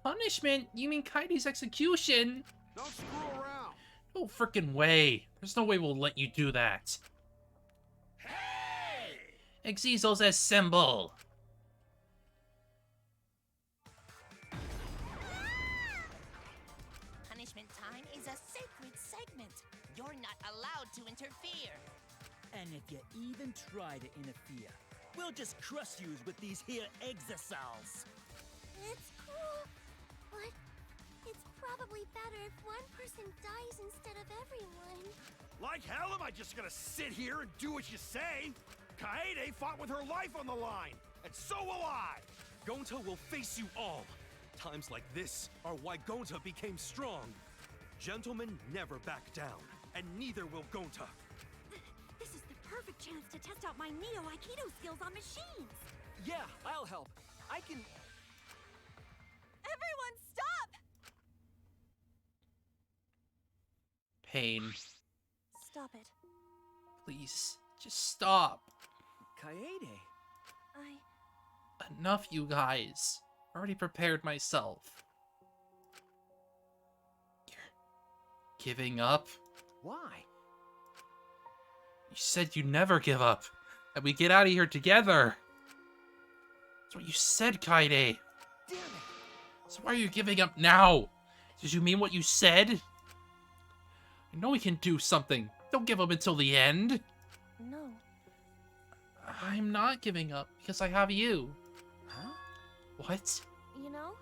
Punishment? You mean Kaidi's execution? Don't screw around. No frickin' way. There's no way we'll let you do that. Hey! Exizos assemble. Punishment time is a sacred segment. You're not allowed to interfere. And if you even try to interfere, we'll just crush you with these here exosols. It's cool, but it's probably better if one person dies instead of everyone. Like hell am I just gonna sit here and do what you say? Kaede fought with her life on the line, and so will I! Gonta will face you all. Times like this are why Gonta became strong. Gentlemen never back down, and neither will Gonta. This is the perfect chance to test out my Neo Aikido skills on machines. yeah, I'll help. I can. Everyone, stop! Pain. Stop it. Please, just stop. Kaede. Enough, you guys. I already prepared myself. You're giving up? Why? You said you'd never give up. That we get out of here together. That's what you said, Kaede. Damn it! So why are you giving up now? Did you mean what you said? I know we can do something. Don't give up until the end. No. I'm not giving up because I have you. Huh? What? You know?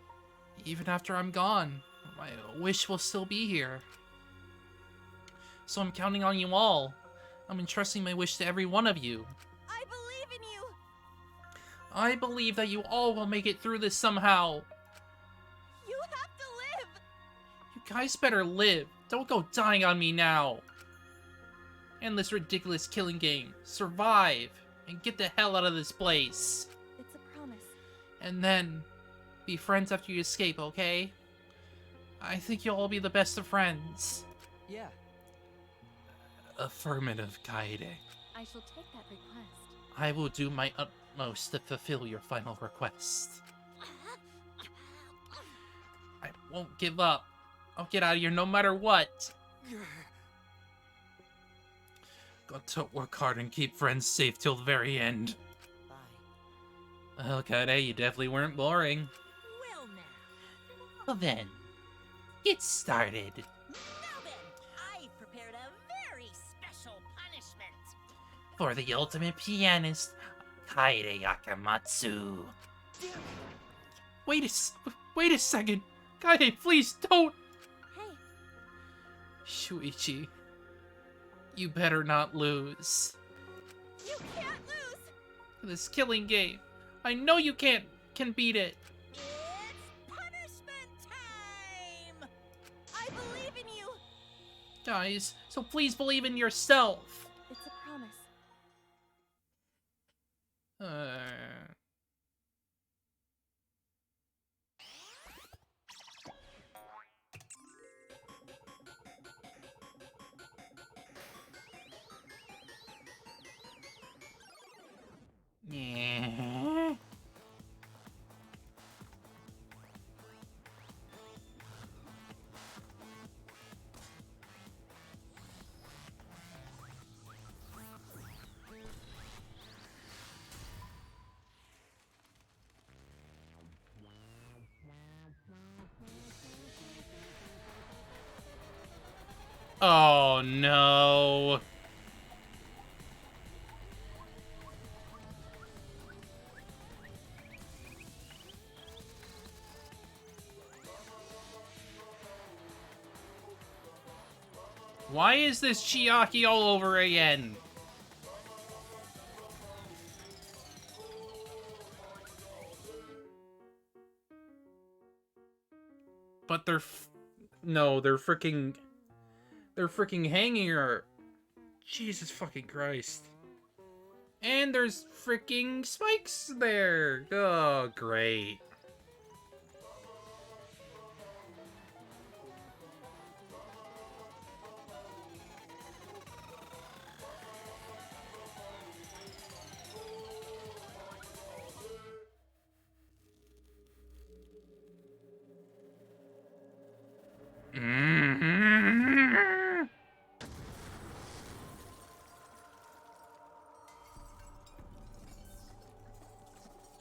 Even after I'm gone, my wish will still be here. So I'm counting on you all. I'm entrusting my wish to every one of you. I believe in you! I believe that you all will make it through this somehow. You have to live! You guys better live. Don't go dying on me now. End this ridiculous killing game. Survive. And get the hell out of this place. It's a promise. And then, be friends after you escape, okay? I think you'll all be the best of friends. Yeah. Affirmative, Kaede. I shall take that request. I will do my utmost to fulfill your final request. I won't give up. I'll get out of here no matter what. Got to work hard and keep friends safe till the very end. Bye. Well, Kaede, you definitely weren't boring. Well now. Well then, get started. Now then, I've prepared a very special punishment. For the ultimate pianist, Kaede Yakamatsu. Wait a second. Kaede, please don't. Hey, Shuichi, you better not lose. You can't lose. This killing game. I know you can beat it. It's punishment time. I believe in you. Guys, so please believe in yourself. it's a promise. Yeah. Oh no. Why is this Chiaki all over again? But they're freaking hanging her. Jesus fucking Christ. And there's freaking spikes there. Oh, great.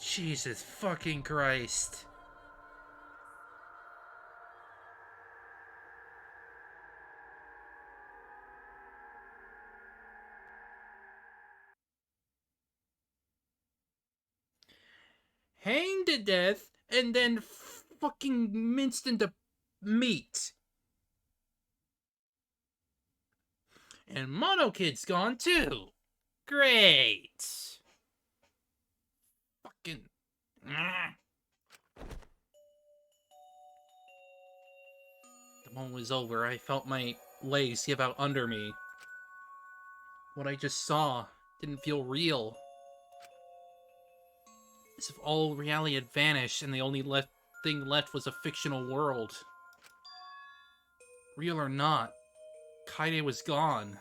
Jesus fucking Christ. Hanged to death and then fucking minced into meat. And Mono Kid's gone too. Great. Fucking. The moment was over. I felt my legs give out under me. What I just saw didn't feel real. As if all reality had vanished and the only thing left was a fictional world. Real or not, Kaede was gone.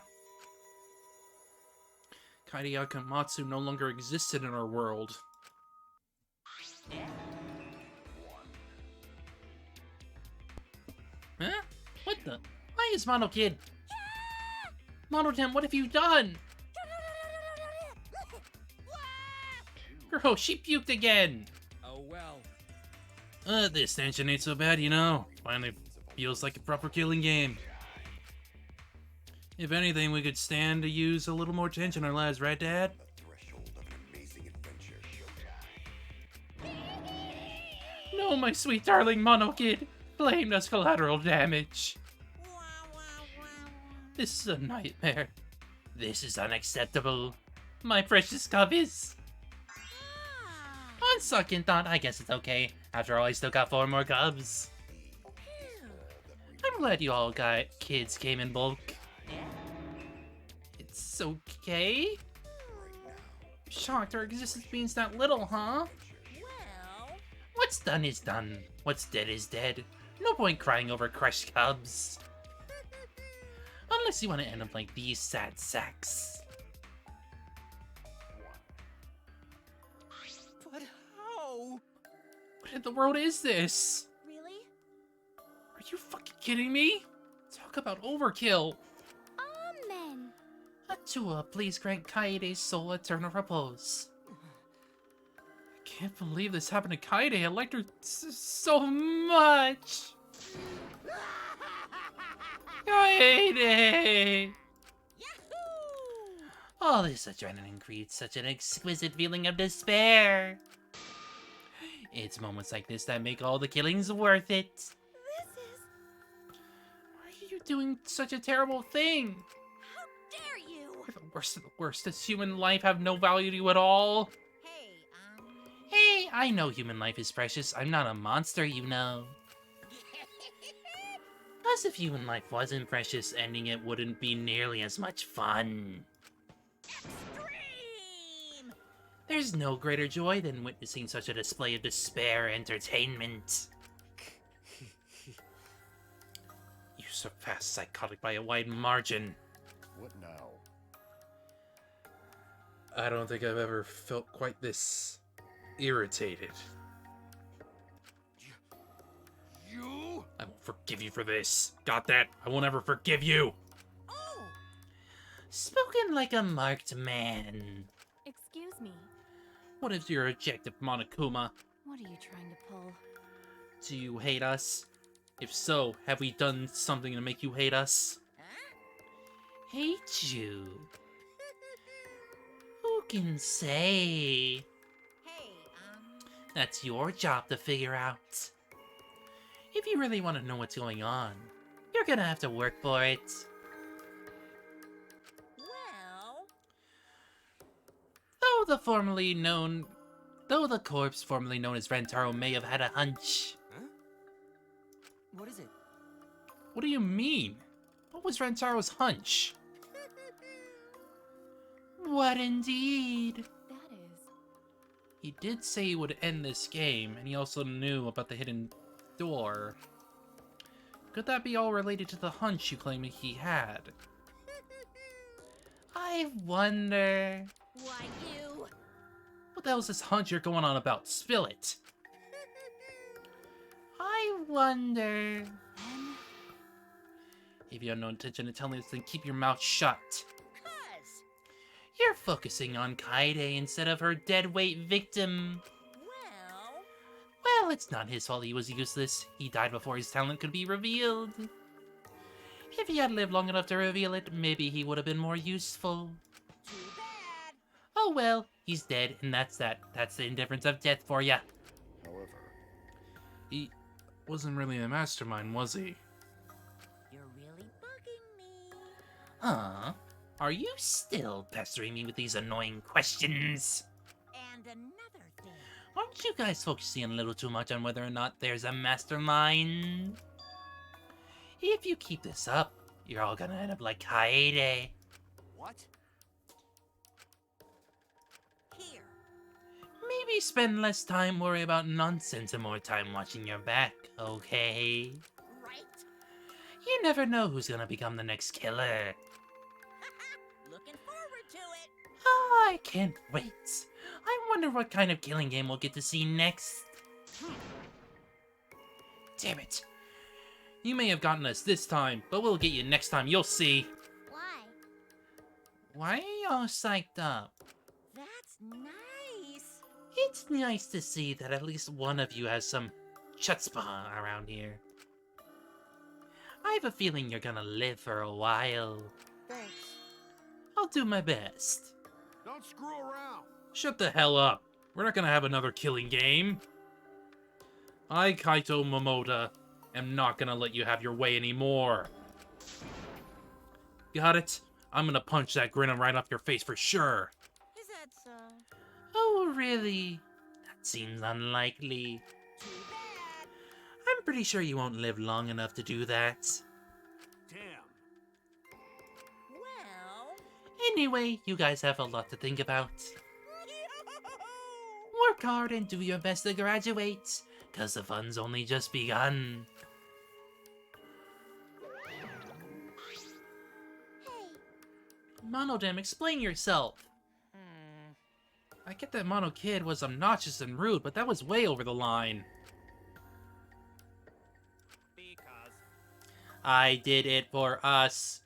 Kaede Yakamatsu no longer existed in our world. Huh? What the? Why is Mono Kid? Monotem, what have you done? Girl, she puked again! Oh well. This tension ain't so bad, you know. Finally feels like a proper killing game. If anything, we could stand to use a little more tension in our lives, right, Dad? No, my sweet darling Mono Kid. Blamed us collateral damage. This is a nightmare. This is unacceptable. My precious cubbies. On second thought, I guess it's okay. After all, I still got 4 more cubs. I'm glad you all kids came in bulk. It's okay? Shocked our existence means that little, huh? Well, What's done is done. What's dead is dead. No point crying over crushed cubs. Unless you want to end up like these sad sacks. But how? What in the world is this? Really? Are you fucking kidding me? Talk about overkill. Amen. Atua, please grant Kaide's soul eternal repose. I can't believe this happened to Kaide. I liked her so much. Kaide! All this adrenaline creates such an exquisite feeling of despair. It's moments like this that make all the killings worth it. This is... Why are you doing such a terrible thing? How dare you! You're the worst of the worst. Does human life have no value to you at all? Hey, I know human life is precious. I'm not a monster, you know. Plus, if human life wasn't precious, ending it wouldn't be nearly as much fun. Extreme! There's no greater joy than witnessing such a display of despair entertainment. You surpass psychotic by a wide margin. What now? I don't think I've ever felt quite this irritated. You? I won't forgive you for this. Got that? I won't ever forgive you. Oh! Spoken like a marked man. Excuse me. What is your objective, Monokuma? What are you trying to pull? Do you hate us? If so, have we done something to make you hate us? Huh? Hate you? Who can say? Hey, That's your job to figure out. If you really want to know what's going on, you're gonna have to work for it. well... Though the corpse formerly known as Rentaro may have had a hunch. Huh? What is it? What do you mean? What was Rentaro's hunch? What indeed? That is... He did say he would end this game, and he also knew about the hidden door. Could that be all related to the hunch you claim he had? I wonder... Why, you... What the hell is this hunch you're going on about? Spill it! I wonder... If you have no intention of telling us, then keep your mouth shut. Cuz... You're focusing on Kaede instead of her deadweight victim. Well, it's not his fault he was useless. He died before his talent could be revealed. If he had lived long enough to reveal it, maybe he would have been more useful. Too bad. Oh well, he's dead, and that's that. That's the indifference of death for ya. However, He wasn't really a mastermind, was he? You're really bugging me. Huh? Are you still pestering me with these annoying questions? And another thing. Aren't you guys focusing a little too much on whether or not there's a mastermind? If you keep this up, you're all gonna end up like Kaede. What? Here. Maybe spend less time worrying about nonsense and more time watching your back, okay? Right? You never know who's gonna become the next killer. Looking forward to it. Oh, I can't wait. I wonder what kind of killing game we'll get to see next. Damn it. You may have gotten us this time, but we'll get you next time, you'll see. Why? Why are you all psyched up? That's nice. It's nice to see that at least one of you has some chutzpah around here. I have a feeling you're gonna live for a while. Thanks. I'll do my best. Don't screw around. Shut the hell up. We're not gonna have another killing game. I, Kaito Momoda, am not gonna let you have your way anymore. Got it? I'm gonna punch that grin right off your face for sure. Is that so? Oh, really? That seems unlikely. Too bad. I'm pretty sure you won't live long enough to do that. Damn. Well... Anyway, you guys have a lot to think about. Work hard and do your best to graduate, cause the fun's only just begun. Monodam, explain yourself! I get that Mono Kid was obnoxious and rude, but that was way over the line. Because... I did it for us.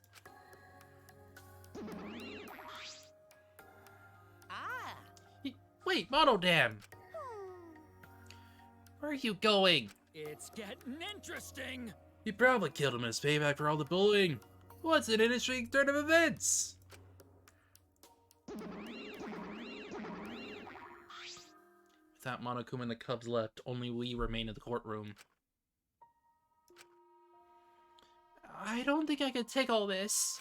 Ah! Wait, Monodam! Where are you going? It's getting interesting! You probably killed him as payback for all the bullying. What's an interesting turn of events? Without Monokuma and the Cubs left, only we remain in the courtroom. I don't think I can take all this.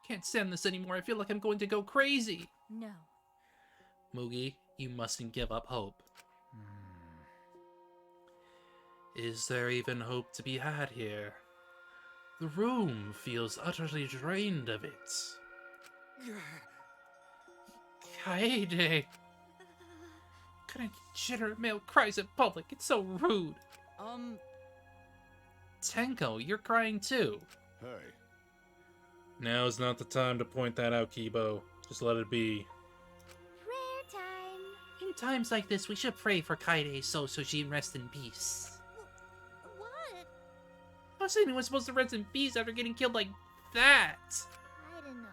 I can't stand this anymore. I feel like I'm going to go crazy. No. Mugi, you mustn't give up hope. Is there even hope to be had here? The room feels utterly drained of it. Kaede! Kind of degenerate male cries in public. It's so rude. Tenko, you're crying too. Hey. Now's not the time to point that out, Kibo. Just let it be. Prayer time. In times like this, we should pray for Kaede so she can rest in peace. What? How's anyone supposed to rest in peace after getting killed like that? I don't know.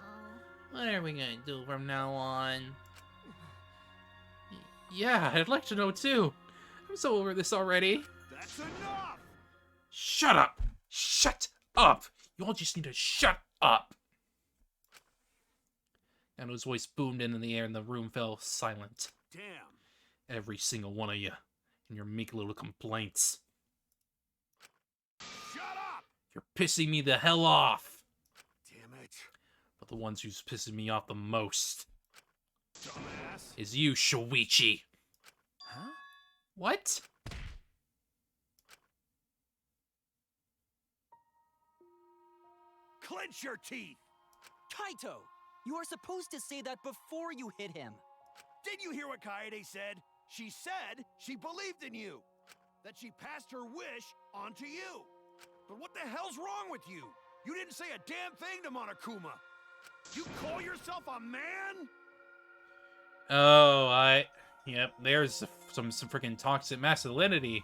What are we gonna do from now on? Yeah, I'd like to know too. I'm so over this already. That's enough! Shut up! Shut up! You all just need to shut up! Gano's voice boomed into the air and the room fell silent. Damn. Every single one of you, and your meek little complaints. Shut up! You're pissing me the hell off! Damn it. But the ones who's pissing me off the most Dumbass. is you, Shuichi. Huh? What? Clench your teeth! Kaito! You are supposed to say that before you hit him. Did you hear what Kaede said? She said she believed in you. That she passed her wish on to you. But what the hell's wrong with you? You didn't say a damn thing to Monokuma. You call yourself a man? Oh, Yep, there's some freaking toxic masculinity.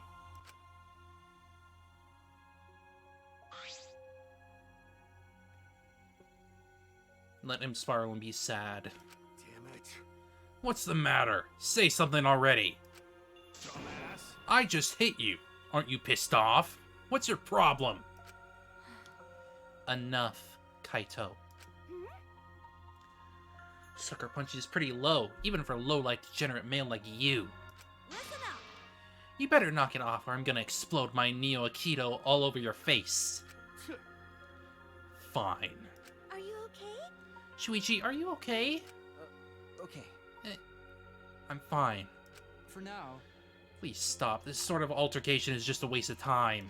Let him spiral and be sad. Damn it. What's the matter? Say something already. Dumbass. I just hit you. Aren't you pissed off? What's your problem? Enough, Kaito. Sucker Punch is pretty low, even for a low-life degenerate male like you. Listen up! You better knock it off or I'm gonna explode my Neo Aikido all over your face. Fine. Are you okay? Shuichi, are you okay? Okay. I'm fine. For now. Please stop. This sort of altercation is just a waste of time.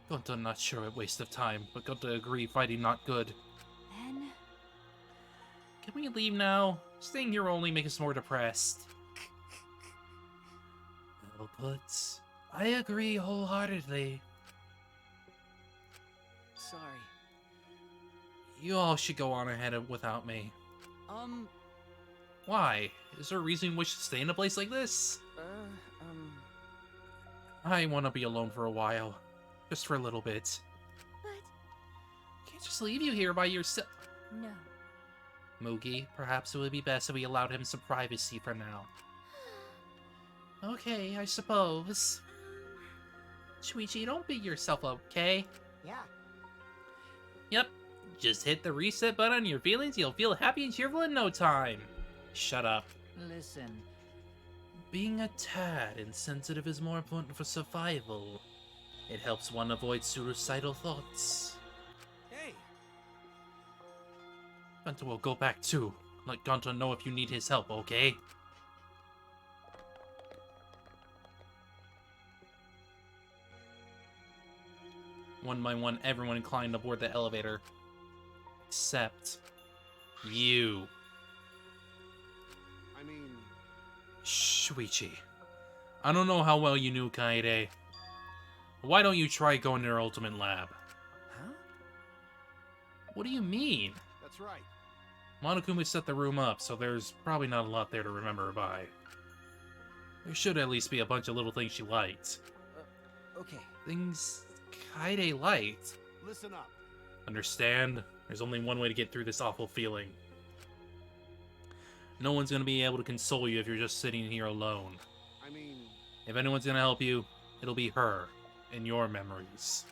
Gonta not sure a waste of time, but Gonta agree fighting not good. Then... Can we leave now? Staying here will only make us more depressed. Well put. I agree wholeheartedly. Sorry. You all should go on ahead without me. Why? Is there a reason you wish to stay in a place like this? I want to be alone for a while. Just for a little bit. But... Can't just leave you here by yourself. No. Mugi, perhaps it would be best if we allowed him some privacy for now. Okay, I suppose. Shuichi, don't beat yourself up, okay? Yeah. Yep. Just hit the reset button on your feelings, you'll feel happy and cheerful in no time. Shut up. Listen. Being a tad insensitive is more important for survival. It helps one avoid suicidal thoughts. Hey. Gonta will go back too. Let Gonta know if you need his help, okay? One by one, everyone climbed aboard the elevator. Except... you. I mean... Shuichi. I don't know how well you knew Kaede. Why don't you try going to her ultimate lab? Huh? What do you mean? That's right. Monokuma set the room up, so there's probably not a lot there to remember her by. There should at least be a bunch of little things she liked. Okay. Things Kaede liked. Listen up. Understand? There's only one way to get through this awful feeling. No one's gonna be able to console you if you're just sitting here alone. I mean... If anyone's gonna help you, it'll be her, and your memories.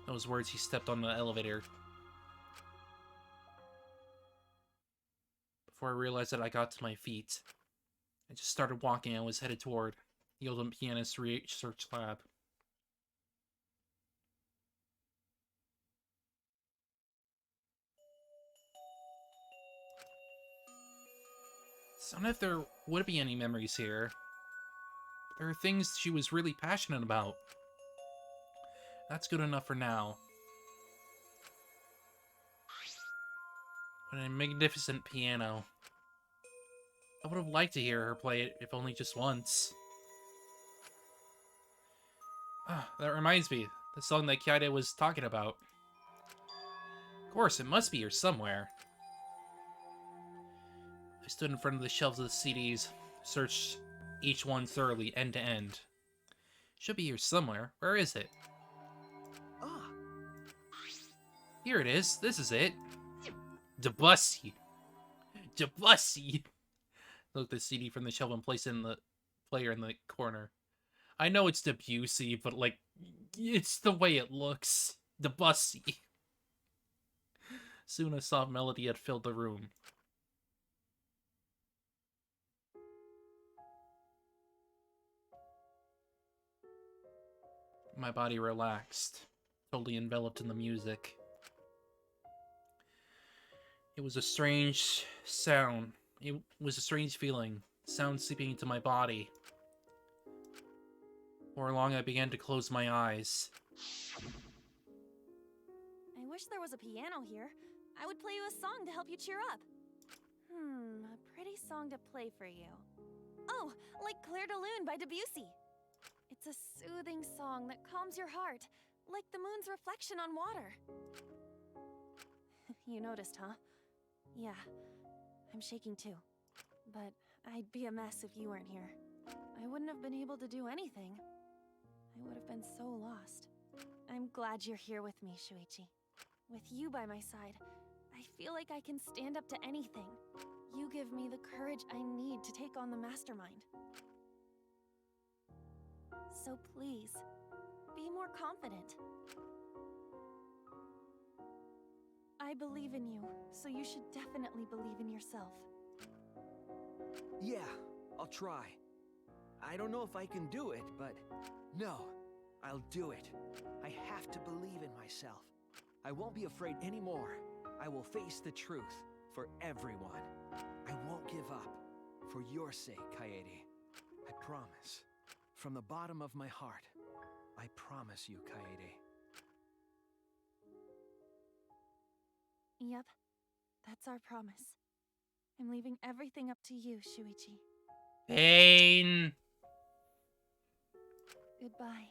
Those words, he stepped on the elevator. Before I realized that I got to my feet, I just started walking. I was headed toward the old pianist research lab. So I don't know if there would be any memories here. There are things she was really passionate about. That's good enough for now. What a magnificent piano. I would have liked to hear her play it, if only just once. Ah, that reminds me. The song that Kaede was talking about. Of course, it must be here somewhere. I stood in front of the shelves of the CDs, searched each one thoroughly, end to end. Should be here somewhere. Where is it? Ah! Here it is. This is it. Debussy. Debussy. Took the CD from the shelf and placed it in the player in the corner. I know it's Debussy, but like, it's the way it looks. Debussy. Soon a soft melody had filled the room. My body relaxed, totally enveloped in the music. It was a strange sound. It was a strange feeling. Sound seeping into my body. Before long, I began to close my eyes. I wish there was a piano here. I would play you a song to help you cheer up. A pretty song to play for you. Oh, like Clair de Lune by Debussy. It's a soothing song that calms your heart, like the moon's reflection on water. You noticed, huh? Yeah, I'm shaking too. But I'd be a mess if you weren't here. I wouldn't have been able to do anything. I would have been so lost. I'm glad you're here with me, Shuichi. With you by my side, I feel like I can stand up to anything. You give me the courage I need to take on the mastermind. So please, be more confident. I believe in you, so you should definitely believe in yourself. Yeah, I'll try. I don't know if I can do it, but no, I'll do it. I have to believe in myself. I won't be afraid anymore. I will face the truth for everyone. I won't give up. For your sake, Kaede. I promise. From the bottom of my heart, I promise you, Kaede. Yep, that's our promise. I'm leaving everything up to you, Shuichi. Pain. Goodbye.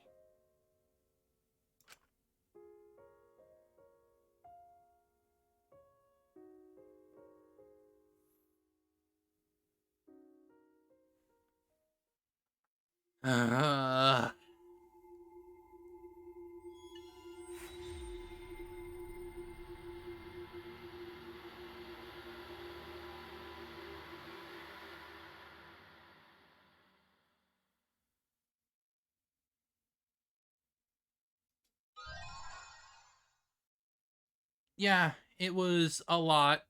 Yeah, it was a lot.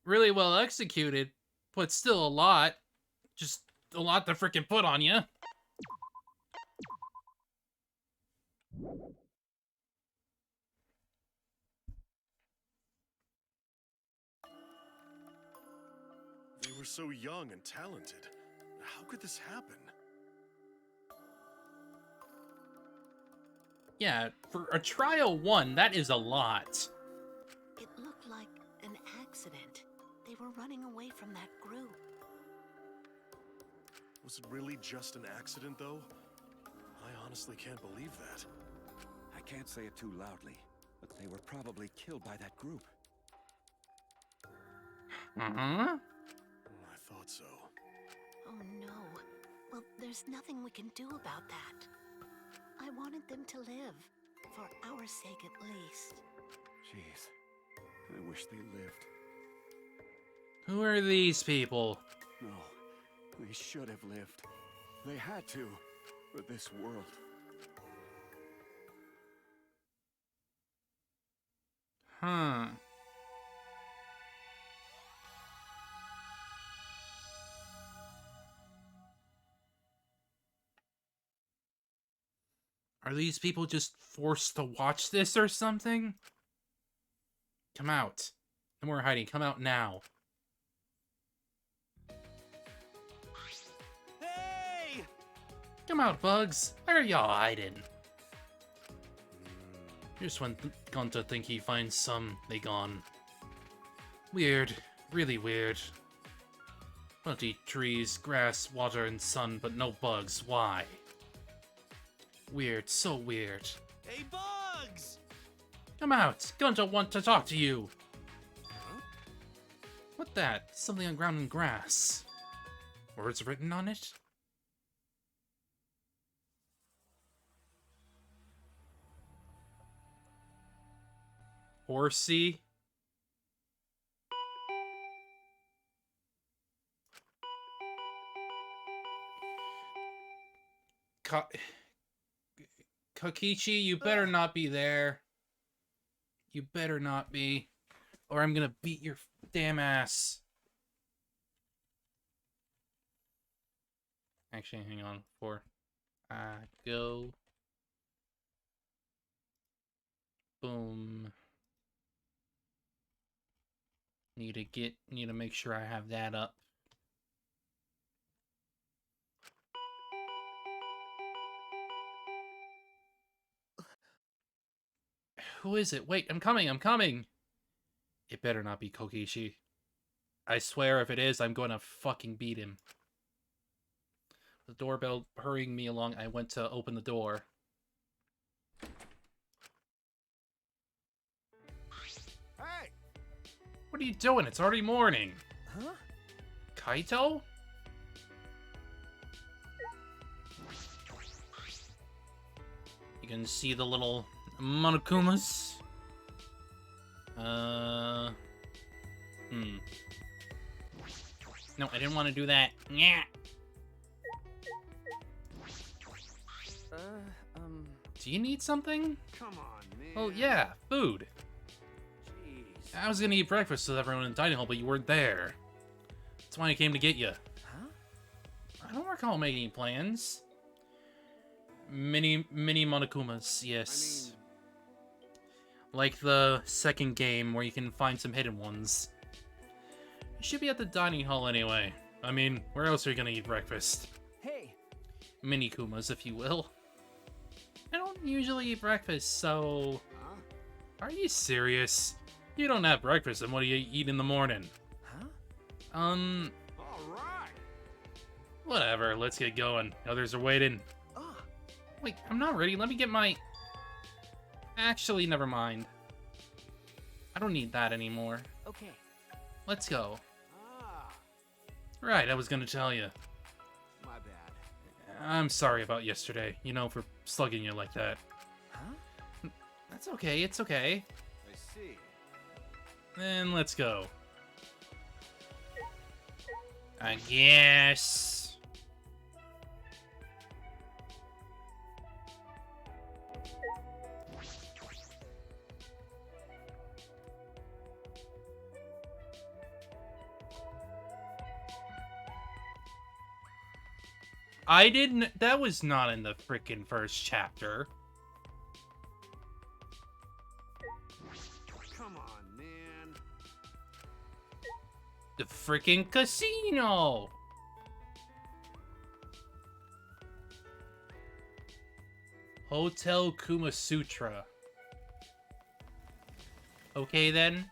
Really well executed, but still a lot. Just a lot to freaking put on you. They were so young and talented. How could this happen? Yeah, for a trial 1, that is a lot. It looked like an accident. They were running away from that group. Was it really just an accident, though? honestly can't believe that. I can't say it too loudly, but they were probably killed by that group. Mm-hmm. I thought so. Oh no. Well, there's nothing we can do about that. I wanted them to live. For our sake at least. Jeez. I wish they lived. Who are these people? No. They should have lived. They had to. For this world. Huh. Are these people just forced to watch this or something? Come out. No more hiding. Come out now. Hey! Come out, Bugs. Where are y'all hiding? Just when gone to think he finds some, they gone. Weird. Really weird. Plenty trees, grass, water, and sun, but no bugs. Why? Weird. So weird. Hey, Bugs! Come out! Gunta want to talk to you! What that? Something on ground and grass. Words written on it? Horsey? Kokichi, you better not be there. You better not be. Or I'm gonna beat your damn ass. Actually, hang on. Before I go. Boom. Need to make sure I have that up. Who is it? Wait, I'm coming! It better not be Kokichi. I swear if it is, I'm gonna fucking beat him. The doorbell hurrying me along, I went to open the door. Hey! What are you doing? It's already morning. Huh? Kaito? You can see the little Monokumas. No, I didn't want to do that. Yeah. Do you need something? Come on, man. Oh, yeah, food. Jeez. I was gonna eat breakfast with everyone in the dining hall, but you weren't there. That's why I came to get you. Huh? I don't recall making any plans. Mini Monokumas, yes. Like the second game where you can find some hidden ones. You should be at the dining hall anyway. I mean, where else are you gonna eat breakfast? Hey! Mini Kumas, if you will. I don't usually eat breakfast, so... Are you serious? You don't have breakfast, and what do you eat in the morning? Huh? All right. Whatever, let's get going. Others are waiting. Oh. Wait, I'm not ready. Let me get my... Actually, never mind. I don't need that anymore. Okay. Let's go. Ah, Right, I was gonna tell you. my bad. I'm sorry about yesterday, you know, for slugging you like that. Huh? That's okay, it's okay. I see. Then let's go. I guess. I didn't. That was not in the frickin' first chapter. Come on, man. The frickin' casino! Hotel Kumasutra. Okay then.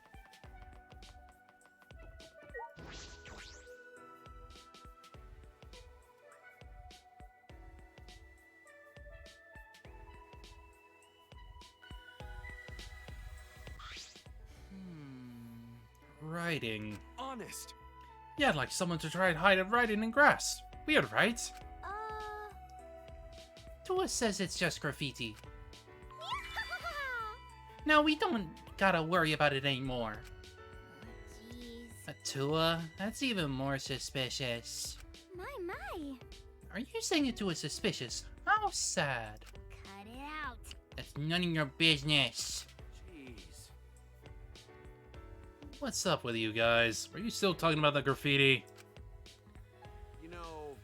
Writing. Honest. Yeah, like someone to try and hide it writing in grass. Weird, right? Tua says it's just graffiti. Now we don't gotta worry about it anymore. Jeez. Tua, that's even more suspicious. My. Are you saying that Tua's suspicious? How sad. Cut it out. That's none of your business. Jeez. What's up with you guys? Are you still talking about the graffiti? You know...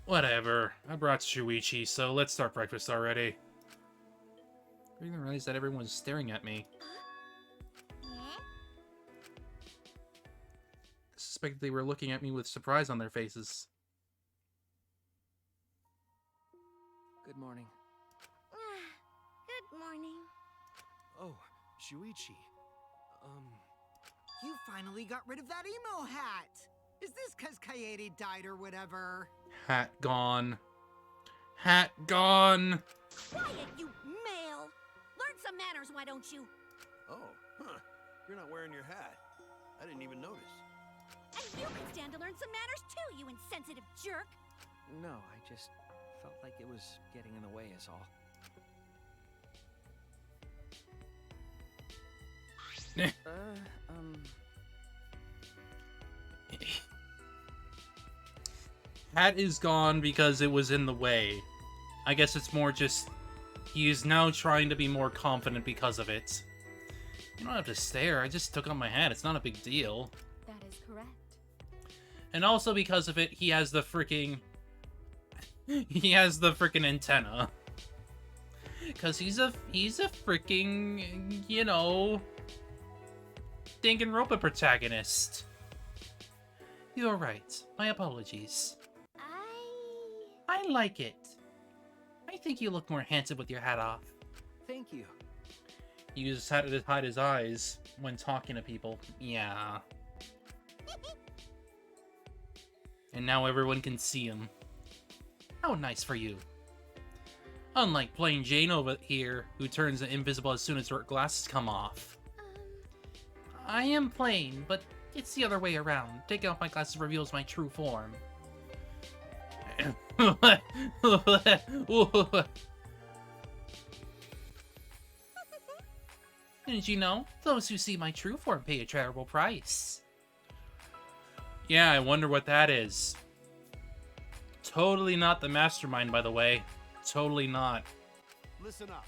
Whatever. I brought Shuichi, so let's start breakfast already. I didn't realize that everyone's staring at me. Yeah? I suspected they were looking at me with surprise on their faces. Good morning. Good morning. Oh, Shuichi. You finally got rid of that emo hat! Is this cause Kaede died or whatever? Hat gone. Hat gone! Quiet, you male! Learn some manners, why don't you? Oh, huh. You're not wearing your hat. I didn't even notice. And you can stand to learn some manners too, you insensitive jerk! No, I just felt like it was getting in the way is all. Hat is gone because it was in the way. I guess it's more just he is now trying to be more confident because of it. You don't have to stare, I just took off my hat, it's not a big deal. That is correct. And also because of it, he has the freaking... he has the freaking antenna. Because he's a freaking, you know... Danganronpa protagonist. You're right. My apologies. I like it. I think you look more handsome with your hat off. Thank you. He uses hat to hide his eyes when talking to people. Yeah. And now everyone can see him. How nice for you. Unlike plain Jane over here, who turns invisible as soon as her glasses come off. I am plain, but it's the other way around. Taking off my glasses reveals my true form. Didn't you know? Those who see my true form pay a terrible price. Yeah, I wonder what that is. Totally not the mastermind, by the way. Totally not. Listen up.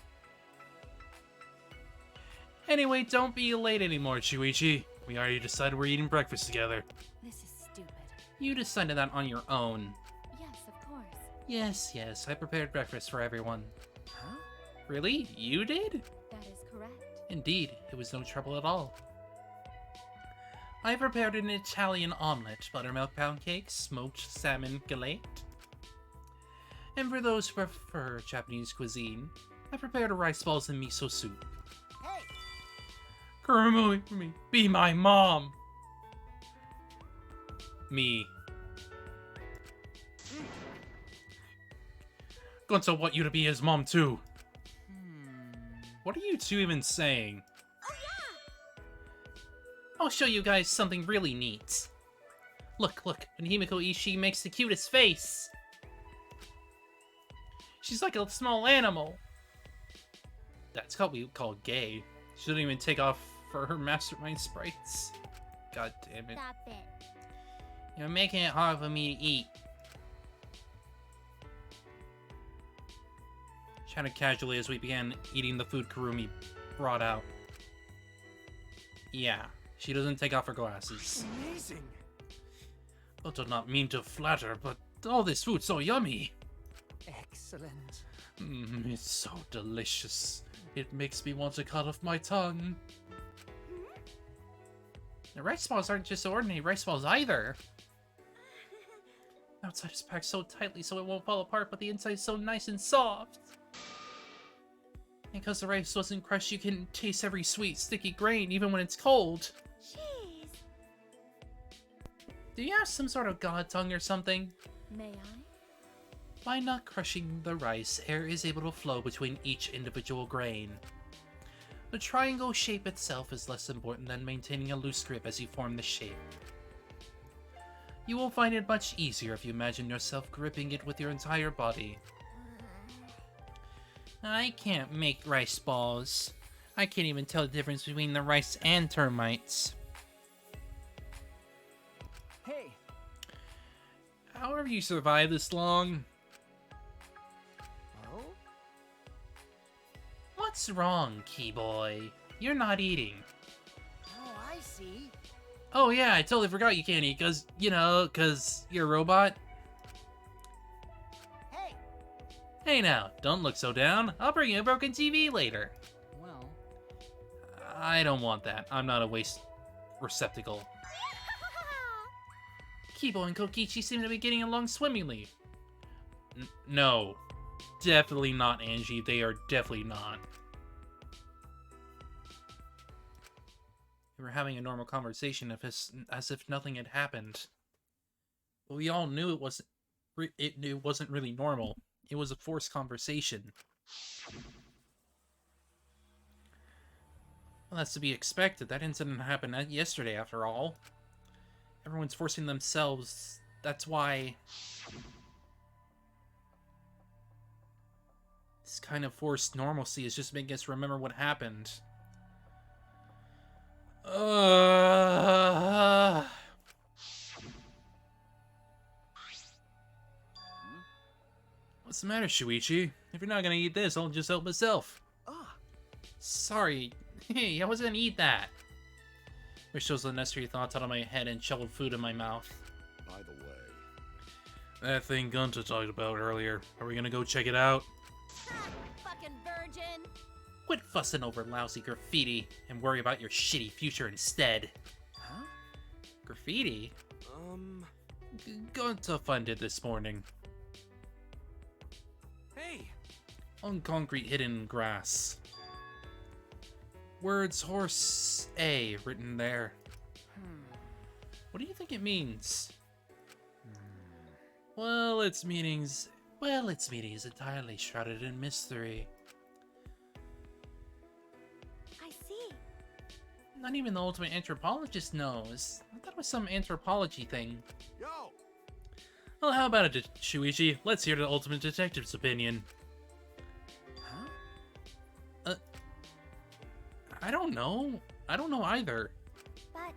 Anyway, don't be late anymore, Shuichi. We already decided we're eating breakfast together. This is stupid. You decided that on your own. Yes, of course. Yes, I prepared breakfast for everyone. Huh? Really? You did? That is correct. Indeed, it was no trouble at all. I prepared an Italian omelet, buttermilk pound cake, smoked salmon galette. And for those who prefer Japanese cuisine, I prepared a rice balls and miso soup. Hey! Kurumi, be my mom! Me. Gonzo want you to be his mom too. What are you two even saying? Oh yeah! I'll show you guys something really neat. Look, and Himiko Ishii makes the cutest face. She's like a small animal. That's what we call gay. She doesn't even take off for her mastermind sprites. God damn it. Stop it. You're making it hard for me to eat. Chatted casually as we began eating the food Kurumi brought out. Yeah, she doesn't take off her glasses. Amazing. I do not mean to flatter, but all this food's so yummy. Excellent. It's so delicious. It makes me want to cut off my tongue. The rice balls aren't just ordinary rice balls either. Outside is packed so tightly so it won't fall apart, but the inside is so nice and soft. And because the rice wasn't crushed, you can taste every sweet, sticky grain, even when it's cold. Jeez. Do you have some sort of god tongue or something? May I? By not crushing the rice, air is able to flow between each individual grain. The triangle shape itself is less important than maintaining a loose grip as you form the shape. You will find it much easier if you imagine yourself gripping it with your entire body. I can't make rice balls. I can't even tell the difference between the rice and termites. Hey! How have you survived this long? Oh? What's wrong, Keyboy? You're not eating. Oh, I see. Oh yeah, I totally forgot you can't eat, cause, you know, cause you're a robot. Hey! Hey now, don't look so down. I'll bring you a broken TV later. Well... I don't want that. I'm not a waste receptacle. Kibo and Kokichi seem to be getting along swimmingly. No. Definitely not, Angie. They are definitely not. We were having a normal conversation as if nothing had happened. But we all knew it wasn't really normal. It was a forced conversation. Well, that's to be expected. That incident happened yesterday, after all. Everyone's forcing themselves. That's why... This kind of forced normalcy is just making us remember what happened. What's the matter, Shuichi? If you're not gonna eat this, I'll just help myself. Sorry. Hey, I wasn't gonna eat that. Wish those unnecessary thoughts out of my head and shoveled food in my mouth. By the way... That thing Gunta talked about earlier. Are we gonna go check it out? Fucking virgin! Quit fussing over lousy graffiti and worry about your shitty future instead. Huh? Graffiti? Gunta funded this morning. Hey! On concrete hidden grass. Words horse A written there. What do you think it means? Well, its meaning is entirely shrouded in mystery. I see. Not even the ultimate anthropologist knows. I thought it was some anthropology thing. Yo! Well, how about it, Shuichi? Let's hear the ultimate detective's opinion. Huh? I don't know. I don't know either. But...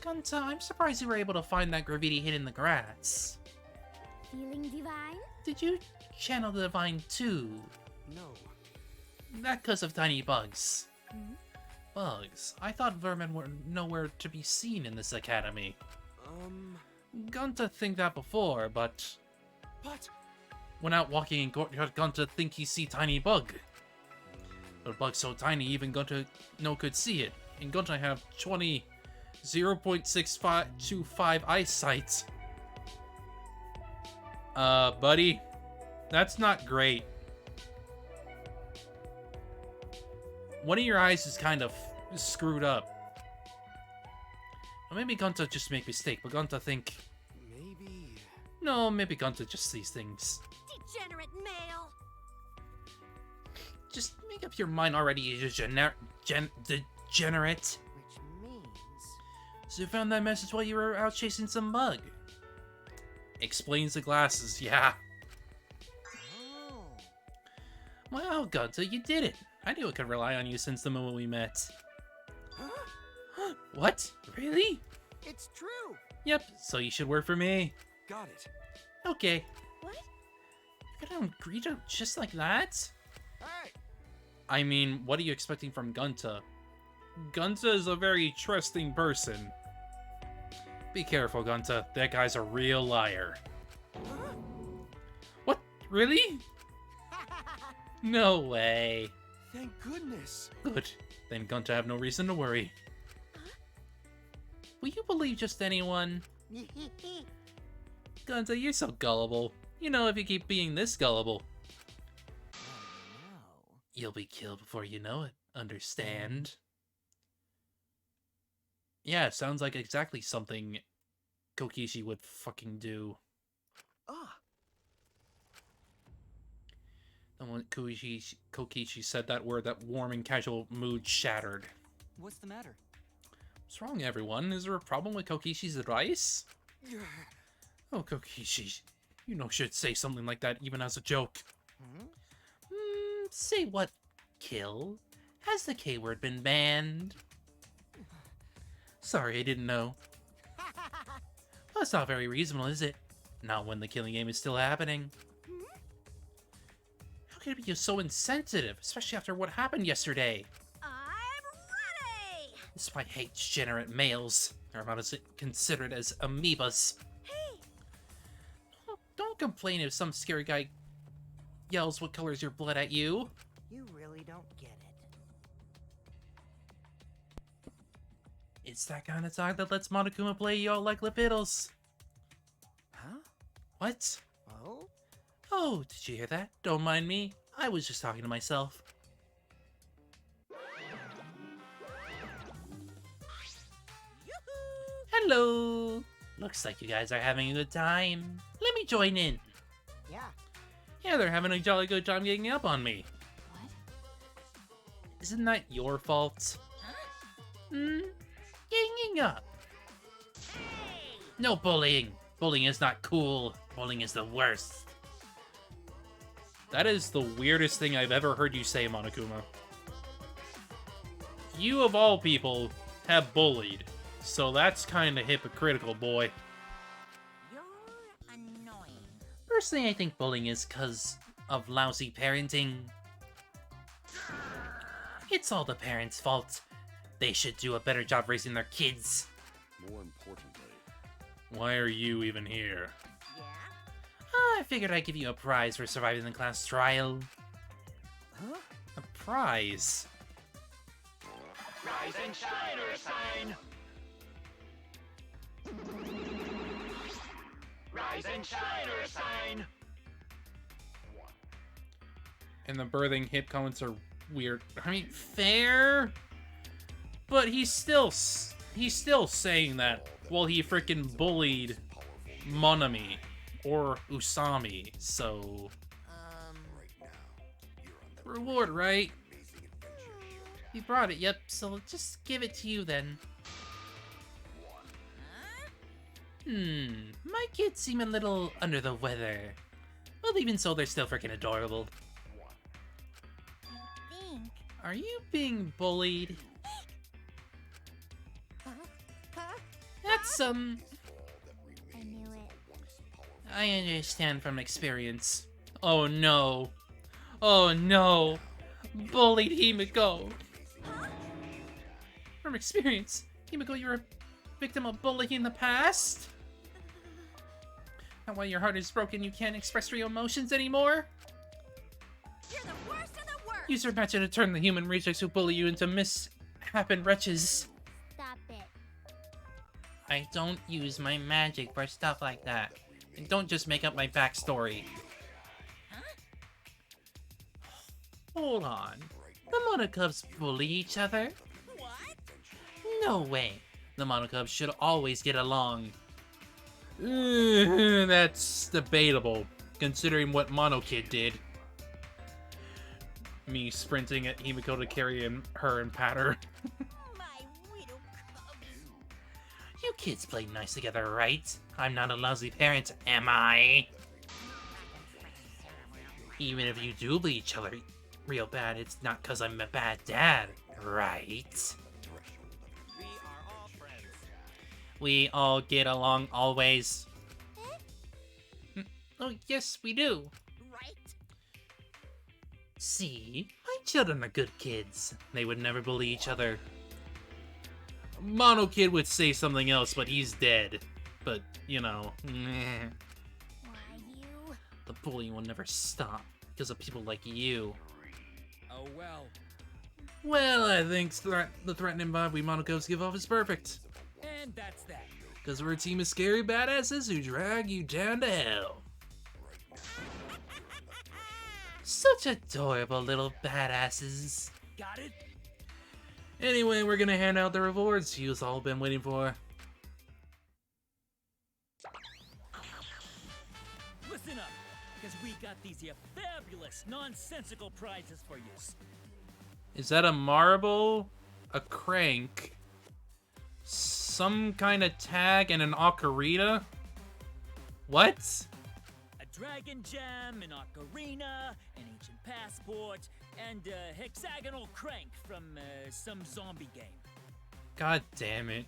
Gunta, I'm surprised you were able to find that graffiti hidden in the grass. Feeling divine? Did you channel the divine too? No. Not because of tiny bugs. Bugs? I thought vermin were nowhere to be seen in this academy. Gunta think that before, but... What? Went out walking and Gunta think he see tiny bug. But a bug so tiny even Gunta no could see it. And Gunta have 0.6525 eyesight. Buddy, that's not great. One of your eyes is kind of screwed up. Or maybe Gunta just make mistake, but Gunta think... Maybe... No, maybe Gunta just sees things. Degenerate male! Just make up your mind already, you degenerate. Which means... So you found that message while you were out chasing some bug. Explains the glasses, yeah. Oh. Wow, Gunta, you did it. I knew I could rely on you since the moment we met. Huh? What? Really? It's true! Yep, so you should work for me. Got it. Okay. What? You're gonna agree to just like that? Hey! I mean, what are you expecting from Gunta? Gunta is a very trusting person. Be careful, Gunta. That guy's a real liar. Huh? What? Really? No way. Thank goodness. Good. Then Gunta have no reason to worry. Will you believe just anyone? Gunta, you're so gullible. You know, if you keep being this gullible, you'll be killed before you know it. Understand? Yeah, sounds like exactly something Kokishi would fucking do. The moment Kokichi said that word, that warm and casual mood shattered. What's the matter? What's wrong, everyone? Is there a problem with Kokichi's advice? Oh, Kokichi, you know should say something like that even as a joke. Say what, Kill? Has the K-word been banned? Sorry, I didn't know. That's not very reasonable, is it? Not when the killing game is still happening. How can it be so insensitive, especially after what happened yesterday? I'm ready! This is why I hate degenerate males. They're about as considered as amoebas. Hey! Don't complain if some scary guy yells what color is your blood at you. You really don't get it. It's that kind of talk that lets Monokuma play y'all like lipiddles. Huh? What? Oh? Oh, did you hear that? Don't mind me. I was just talking to myself. Hello! Looks like you guys are having a good time. Let me join in. Yeah. Yeah, they're having a jolly good time getting up on me. What? Isn't that your fault? Ganging up. No bullying. Bullying is not cool. Bullying is the worst. That is the weirdest thing I've ever heard you say, Monokuma. You, of all people, have bullied. So that's kinda hypocritical, boy. You're annoying. Personally, I think bullying is cause of lousy parenting. It's all the parents' fault. They should do a better job raising their kids. More importantly, why are you even here? Yeah? I figured I'd give you a prize for surviving the class trial. Huh? A prize? Rise and shine, Ursine! Rise and shine, Ursine! And the birthing hip comments are weird. I mean, fair, but he's still saying that while he freaking bullied Monami or Usami. So reward, right? You brought it, yep. So I'll just give it to you then. My kids seem a little under the weather. But even so, they're still freaking adorable. Think. Are you being bullied? That's, I knew it. I understand from experience. Oh no. Oh no. Bullied Himiko. From experience, Himiko, you're a victim of bullying in the past? And while your heart is broken, you can't express your emotions anymore? You're the worst of the worst! Use your magic to turn the human rejects who bully you into misshapen wretches. Stop it. I don't use my magic for stuff like that. And don't just make up my backstory. Hold on. The Monocubs bully each other? What? No way. The Monocubs should always get along. That's debatable, considering what Monokid did. Me sprinting at Himiko to carry her and pat her. My widow cubs. You kids play nice together, right? I'm not a lousy parent, am I? Even if you do bully each other real bad, it's not because I'm a bad dad, right? We are all friends. We all get along always. Oh, yes, we do. Right? See? My children are good kids. They would never bully each other. Mono Kid would say something else, but he's dead. But, you know, meh. Why you? The bullying will never stop because of people like you. Oh well. Well, I think the threatening vibe we Monocubs give off is perfect. And that's that. Because we're a team of scary badasses who drag you down to hell. Such adorable little badasses. Got it? Anyway, we're gonna hand out the rewards you've all been waiting for. Listen up. because we got these here fabulous, nonsensical prizes for yous. Is that a marble, a crank, some kind of tag, and an ocarina? What? A dragon gem, an ocarina, an ancient passport, and a hexagonal crank from some zombie game. God damn it.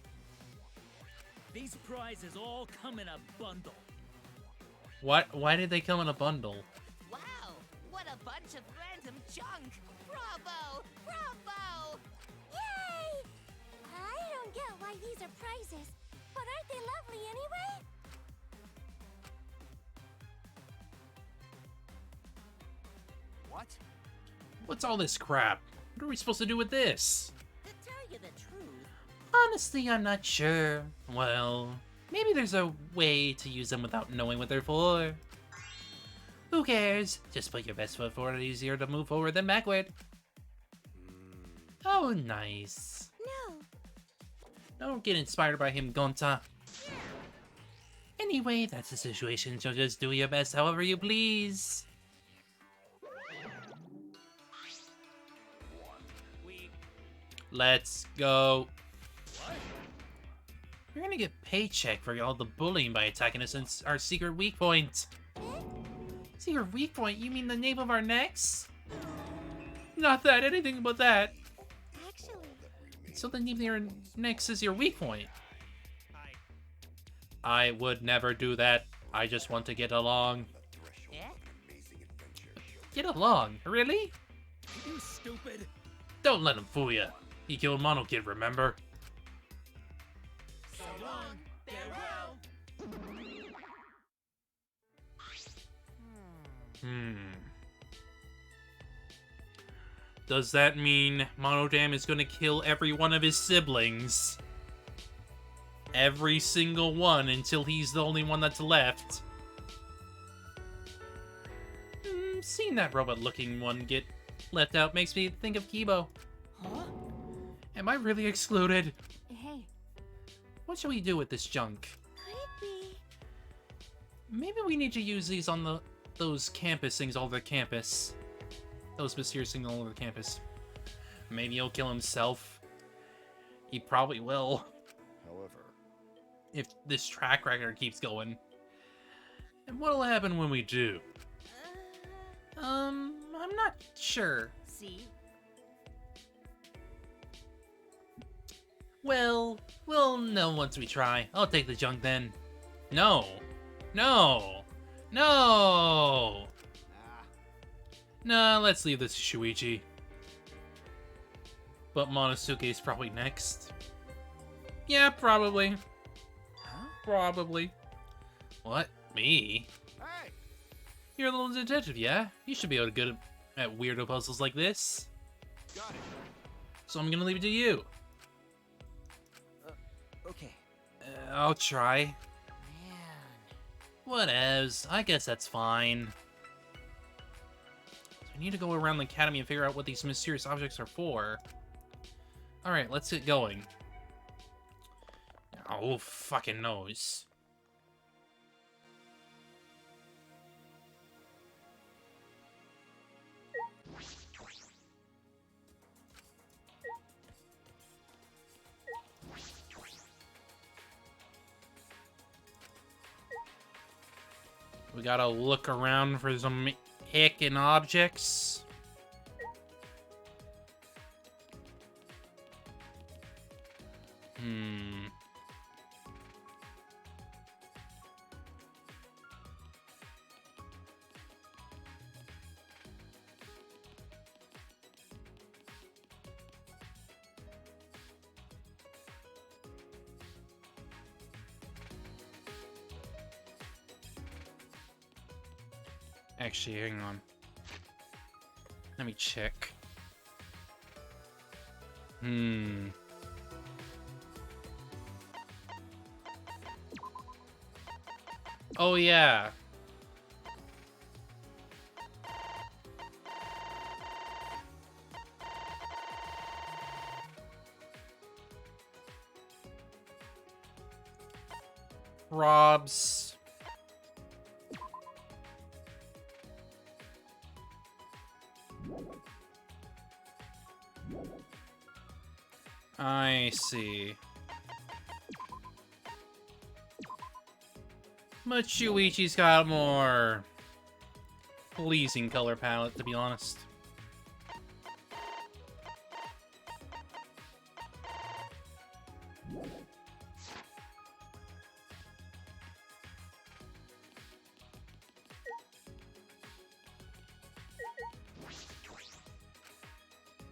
These prizes all come in a bundle. What? Why did they come in a bundle? Wow, what a bunch of random junk! Bravo! Bravo! Yay! I don't get why these are prizes, but aren't they lovely anyway? What? What's all this crap? What are we supposed to do with this? To tell you the truth, Honestly, I'm not sure. Well, maybe there's a way to use them without knowing what they're for. Who cares? Just put your best foot forward. It's easier to move forward than backward. Oh, nice. No. Don't get inspired by him, Gonta. Anyway, that's the situation, so just do your best however you please. Let's go. You're gonna get paycheck for all the bullying by attacking us in our secret weak point. Secret weak point? You mean the nape of our necks? Not that, anything but that. Actually, So the nape of your necks is your weak point. I would never do that. I just want to get along. yeah? Get along? Really? You stupid. Don't let him fool you. He killed Mono Kid, remember? So long, farewell! Does that mean Monodam is gonna kill every one of his siblings? Every single one until he's the only one that's left? Seeing that robot-looking one get left out makes me think of Kibo. Huh? Am I really excluded? Hey, What should we do with this junk? could it be? Maybe we need to use these on those campus things all over the campus. Those mysterious things all over the campus. Maybe he'll kill himself. He probably will. However, If this track record keeps going. And what'll happen when we do? I'm not sure. See? Well, we'll know once we try. I'll take the junk then. No. No. No. Nah, let's leave this to Shuichi. But Monosuke is probably next. Yeah, probably. Huh? Probably. What? Me? Hey! You're a little detective, yeah? You should be able to get at weirdo puzzles like this. Got it. So I'm gonna leave it to you. Okay. I'll try. Man. Whatevs. I guess that's fine. So I need to go around the academy and figure out what these mysterious objects are for. Alright, let's get going. Oh, fucking knows. We gotta look around for some hickin' objects. Actually, hang on. Let me check. Oh, yeah. Rob's I see. But Shuichi's got more pleasing color palette, to be honest.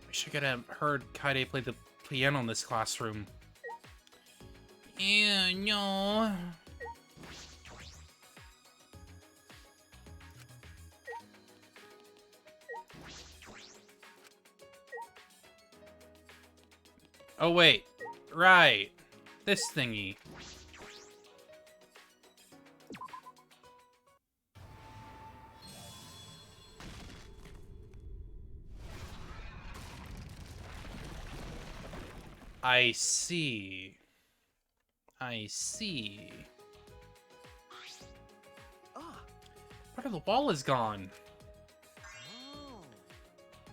Wish I could have heard Kaide play the piano in this classroom. Yeah, no. Oh wait, right. This thingy. I see. I see. Part of the wall is gone.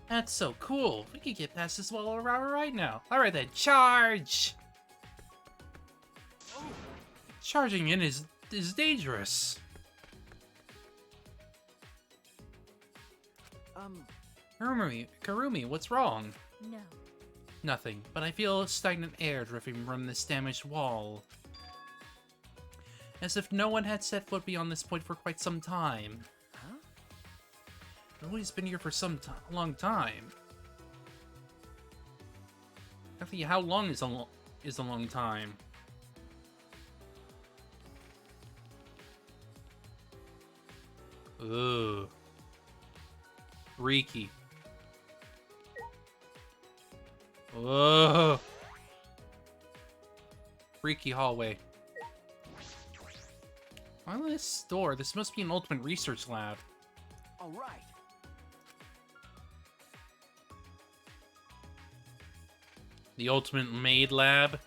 That's so cool. We could get past this wall right now. Alright then, charge! Charging in is dangerous. Karumi, what's wrong? No. Nothing, but I feel a stagnant air drifting from this damaged wall. As if no one had set foot beyond this point for quite some time. Huh? Nobody's been here for some long time. Actually, how long is a long time? Ugh. Riki. Ugh. Freaky hallway. Why this door? This must be an ultimate research lab. All right. The ultimate maid lab.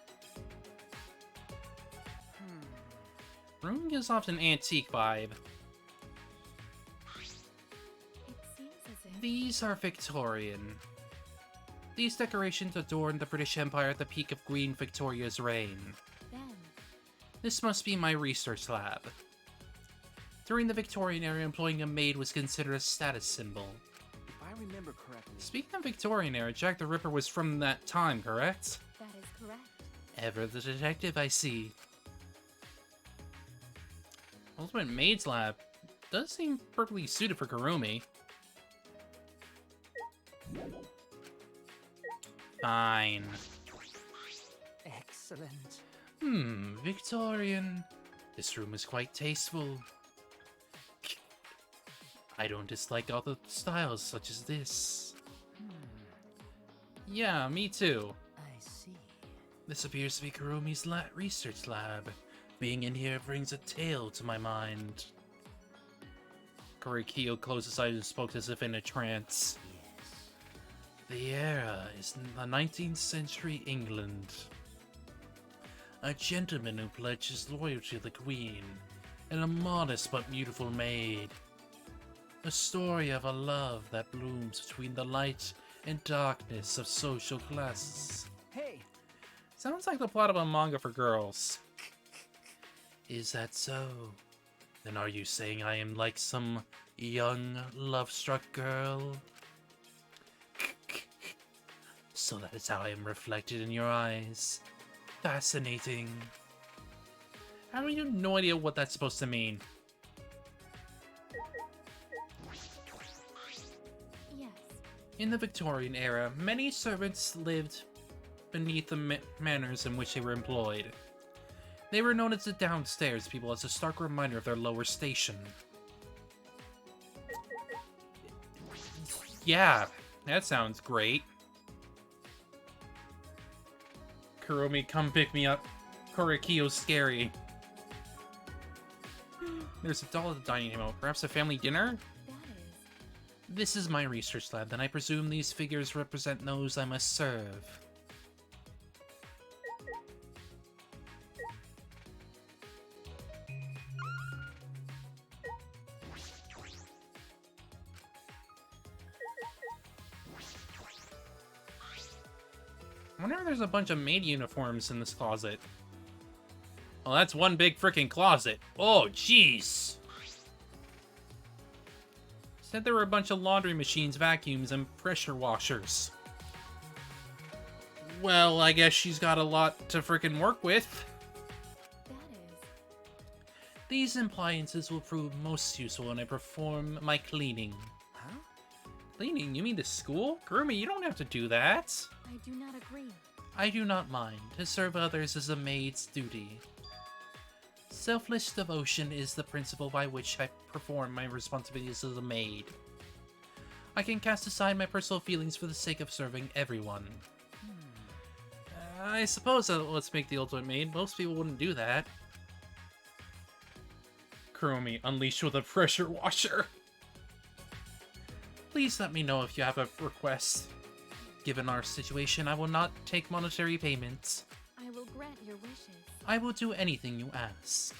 Room gives off an antique vibe. These are Victorian. These decorations adorn the British Empire at the peak of Queen Victoria's reign. Then. This must be my research lab. During the Victorian era, employing a maid was considered a status symbol. If I remember correctly... Speaking of Victorian era, Jack the Ripper was from that time, correct? That is correct. Ever the detective, I see. Ultimate Maid's Lab does seem perfectly suited for Karumi. Fine. Excellent. Victorian. This room is quite tasteful. I don't dislike other styles such as this. Yeah, me too. I see. This appears to be Karumi's research lab. Being in here brings a tale to my mind. Korikyo closed his eyes and spoke as if in a trance. The era is the 19th century England. A gentleman who pledges loyalty to the Queen, and a modest but beautiful maid. A story of a love that blooms between the light and darkness of social classes. Hey! Sounds like the plot of a manga for girls. Is that so? Then are you saying I am like some young, love-struck girl? So that is how I am reflected in your eyes. Fascinating. I have no idea what that's supposed to mean. Yes. In the Victorian era, many servants lived beneath the manors in which they were employed. They were known as the downstairs people, as a stark reminder of their lower station. Yeah, that sounds great. Kurumi, come pick me up. Korikyo's scary. There's a doll at the dining table. Perhaps a family dinner? That is. This is my research lab, then I presume these figures represent those I must serve. I wonder if there's a bunch of maid uniforms in this closet. Oh, that's one big freaking closet. Oh, jeez. Said there were a bunch of laundry machines, vacuums, and pressure washers. Well, I guess she's got a lot to freaking work with. These appliances will prove most useful when I perform my cleaning. Huh? Cleaning? You mean the school? Kurumi, you don't have to do that. I do not agree. I do not mind. To serve others is a maid's duty. Selfless devotion is the principle by which I perform my responsibilities as a maid. I can cast aside my personal feelings for the sake of serving everyone. I suppose that let's make the ultimate maid. Most people wouldn't do that. Kurumi, unleashed with a pressure washer. Please let me know if you have a request. Given our situation, I will not take monetary payments. I will grant your wishes. I will do anything you ask.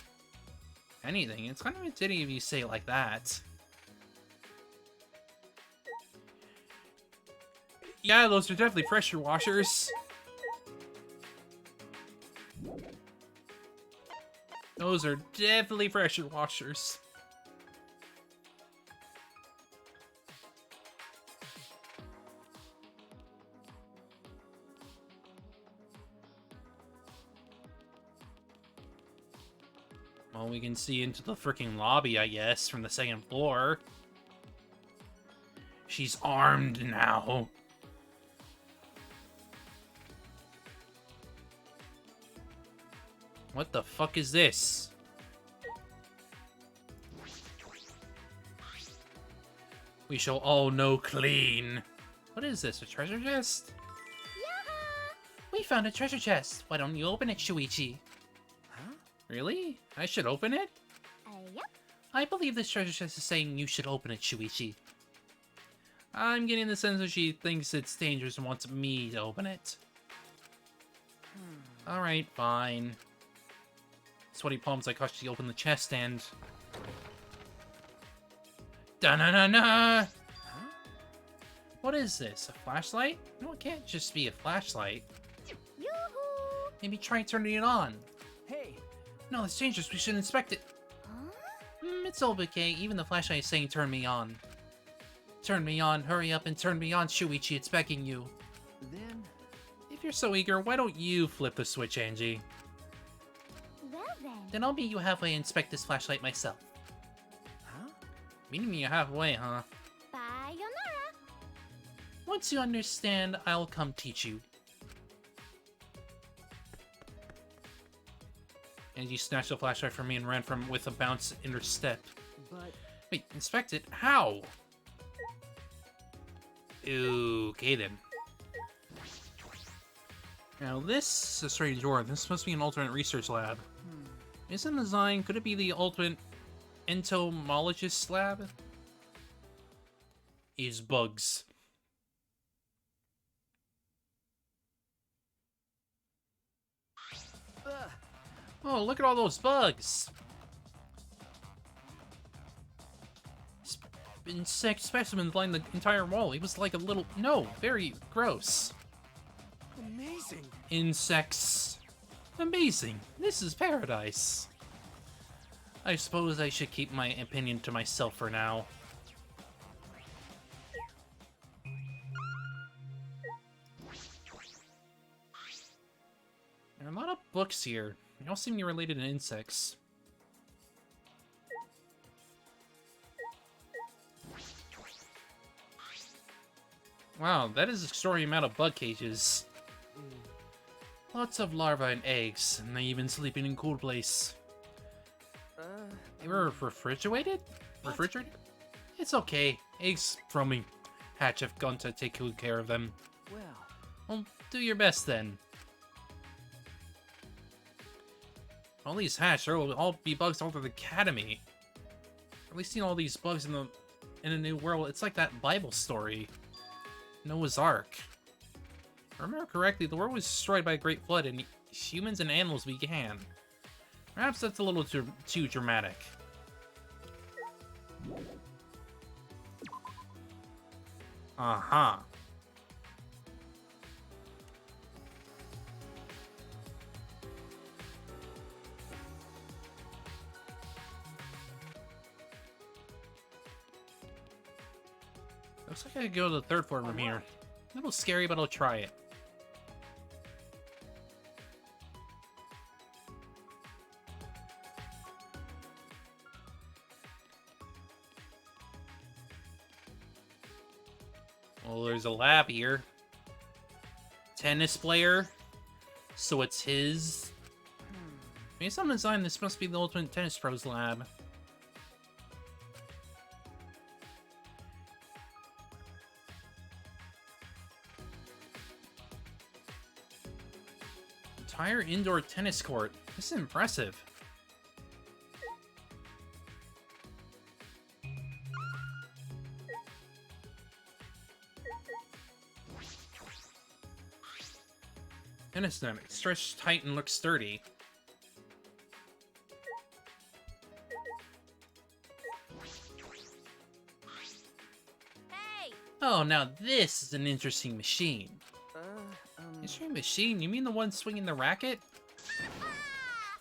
Anything? It's kind of a ditty if you say it like that. Yeah, those are definitely pressure washers. Those are definitely pressure washers. Well, we can see into the freaking lobby, I guess, from the second floor. She's armed now. What the fuck is this? We shall all know clean. What is this, a treasure chest? We found a treasure chest. Why don't you open it, Shuichi? Huh? Really? I should open it? Yep. I believe this treasure chest is saying you should open it, Shuichi. I'm getting the sense that she thinks it's dangerous and wants me to open it. Alright, fine. Sweaty palms, I cautiously open the chest and... Da-na-na-na! Huh? What is this? A flashlight? No, it can't just be a flashlight. Yoo-hoo! Maybe try turning it on. Hey! No, it's dangerous. We should inspect it. Huh? It's all okay. Even the flashlight is saying turn me on. Turn me on. Hurry up and turn me on, Shuichi. It's begging you. Then... If you're so eager, why don't you flip the switch, Angie? Well then. Then I'll meet you halfway and inspect this flashlight myself. Huh? Meeting me halfway, huh? Bye, Yonara. Once you understand, I'll come teach you. And you snatched the flashlight from me and ran from with a bounce in her step. But... Wait, inspect it? How? Okay then. Now this is a strange door. This must be an alternate research lab. Isn't the design, could it be the ultimate entomologist lab? Is bugs. Oh, look at all those bugs! Insect specimens lined the entire wall. It was like a little... No, very gross. Amazing! Insects. Amazing. This is paradise. I suppose I should keep my opinion to myself for now. There are a lot of books here. They all seem to be related to insects. Wow, that is an extraordinary amount of bug cages. Lots of larvae and eggs, and they even sleeping in cool place. They were refrigerated? Refrigerated? It's okay. Eggs from me hatch have gone to take good care of them. Well, do your best then. All these hatch, there will all be bugs all through the academy. At least seeing all these bugs in a new world. It's like that Bible story. Noah's Ark. If I remember correctly, the world was destroyed by a great flood and humans and animals began. Perhaps that's a little too dramatic. Looks like I could go to the third floor from here. A little scary, but I'll try it. Well, there's a lab here. Tennis player. So it's his. Based on design, this must be the Ultimate Tennis Pros lab. Entire indoor tennis court. This is impressive. Tennis net, stretched tight and looks sturdy. Hey! Oh, now this is an interesting machine. Interesting machine? You mean the one swinging the racket?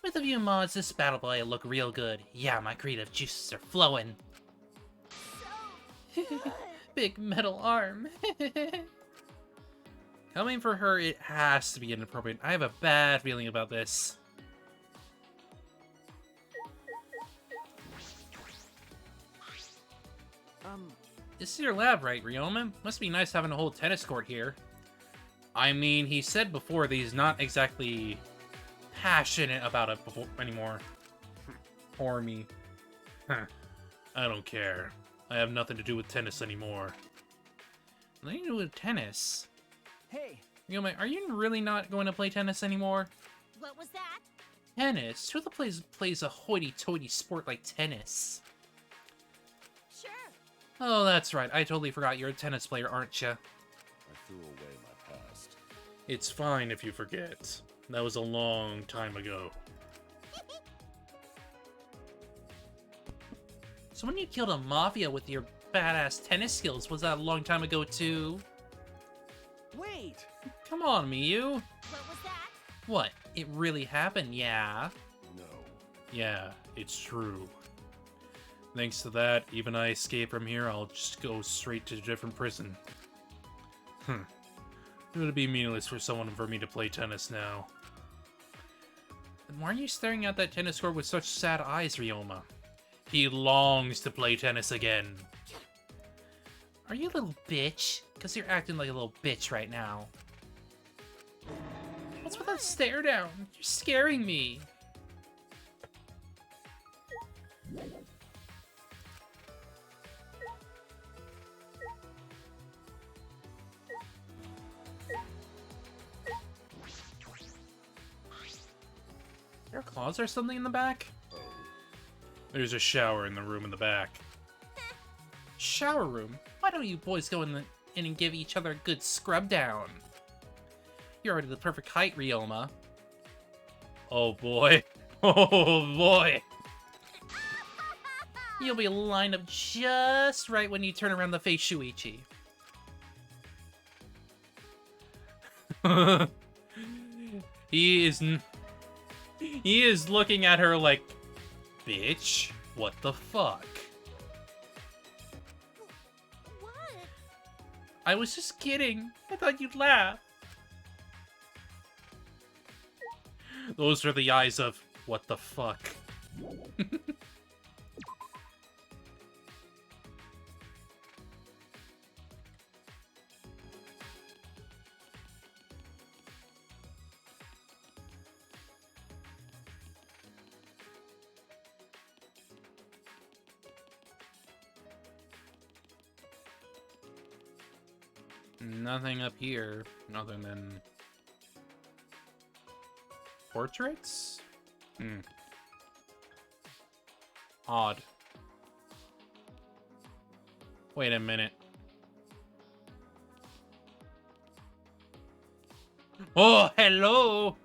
With a few mods, this battle boy will look real good. Yeah, my creative juices are flowing. Big metal arm. Coming for her, it has to be inappropriate. I have a bad feeling about this. This is your lab, right, Ryoma? Must be nice having a whole tennis court here. I mean, he said before that he's not exactly passionate about it anymore. Or me. Huh. I don't care. I have nothing to do with tennis anymore. Nothing to do with tennis? Hey! Ryoma, are you really not going to play tennis anymore? What was that? Tennis? Who the plays a hoity-toity sport like tennis? Sure. Oh, that's right. I totally forgot you're a tennis player, aren't you? I threw away my past. It's fine if you forget. That was a long time ago. So when you killed a mafia with your badass tennis skills, was that a long time ago too? Wait! Come on, Miyu. What was that? What? It really happened, yeah? No. Yeah, it's true. Thanks to that, even I escape from here, I'll just go straight to a different prison. It would be meaningless for me to play tennis now. Then why are you staring at that tennis court with such sad eyes, Ryoma? He longs to play tennis again. Are you a little bitch? Because you're acting like a little bitch right now. What's with that stare down? You're scaring me. There are claws or something in the back? Oh. There's a shower in the room in the back. Shower room? Why don't you boys go in and give each other a good scrub down? You're already the perfect height, Ryoma. Oh boy. Oh boy. You'll be lined up just right when you turn around to face Shuichi. He is looking at her like, bitch, what the fuck? What? I was just kidding. I thought you'd laugh. Those are the eyes of, what the fuck? Nothing up here other than portraits? Odd. Wait a minute. Oh, hello!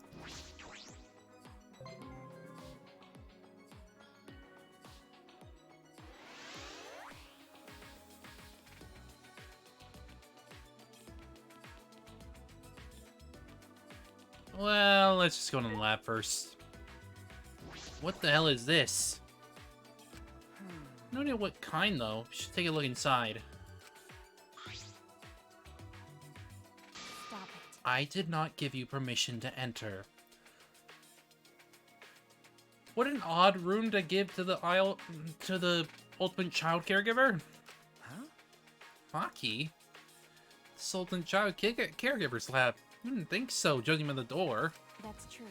Well, let's just go in the lab first. What the hell is this? No idea what kind, though. Should take a look inside. I did not give you permission to enter. What an odd room to give to the ultimate child caregiver. Huh? Hockey? This ultimate child caregiver's lab. I didn't think so, judging by the door. That's true.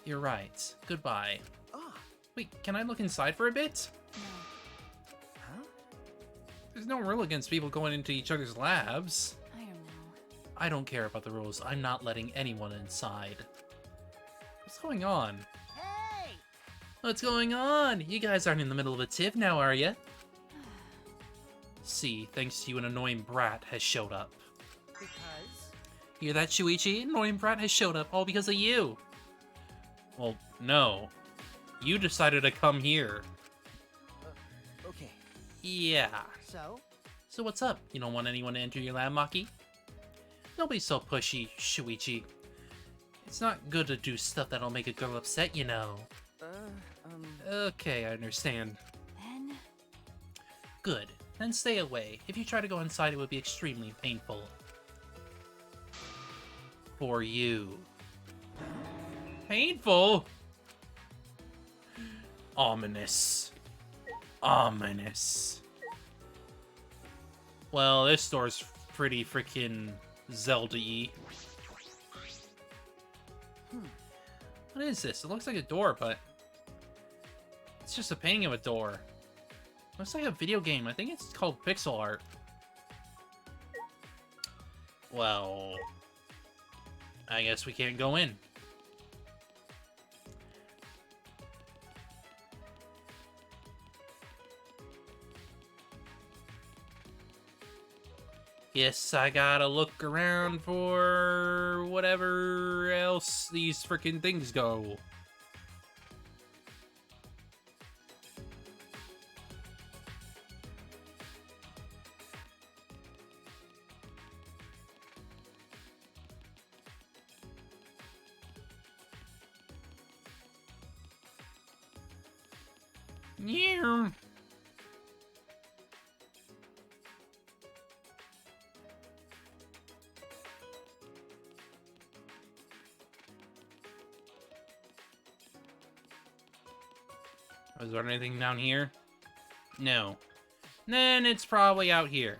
You're right. Goodbye. Ah. Wait, can I look inside for a bit? No. Huh? There's no rule against people going into each other's labs. I don't know. I don't care about the rules. I'm not letting anyone inside. What's going on? Hey! What's going on? You guys aren't in the middle of a tiff now, are you? See, thanks to you, an annoying brat has showed up. Because? Hear that, Shuichi? An annoying brat has showed up, all because of you. Well, no. You decided to come here. Okay. Yeah. So? So what's up? You don't want anyone to enter your lab, Maki? Don't be so pushy, Shuichi. It's not good to do stuff that'll make a girl upset, you know. Okay, I understand. Then? Good. Then stay away. If you try to go inside, it would be extremely painful. For you. Painful? Ominous. Ominous. Well, this door's pretty freaking Zelda-y. What is this? It looks like a door, but it's just a painting of a door. Looks like a video game. I think it's called pixel art. Well, I guess we can't go in. Yes, I gotta look around for whatever else these freaking things go. Yeah. Is there anything down here? No. Then it's probably out here.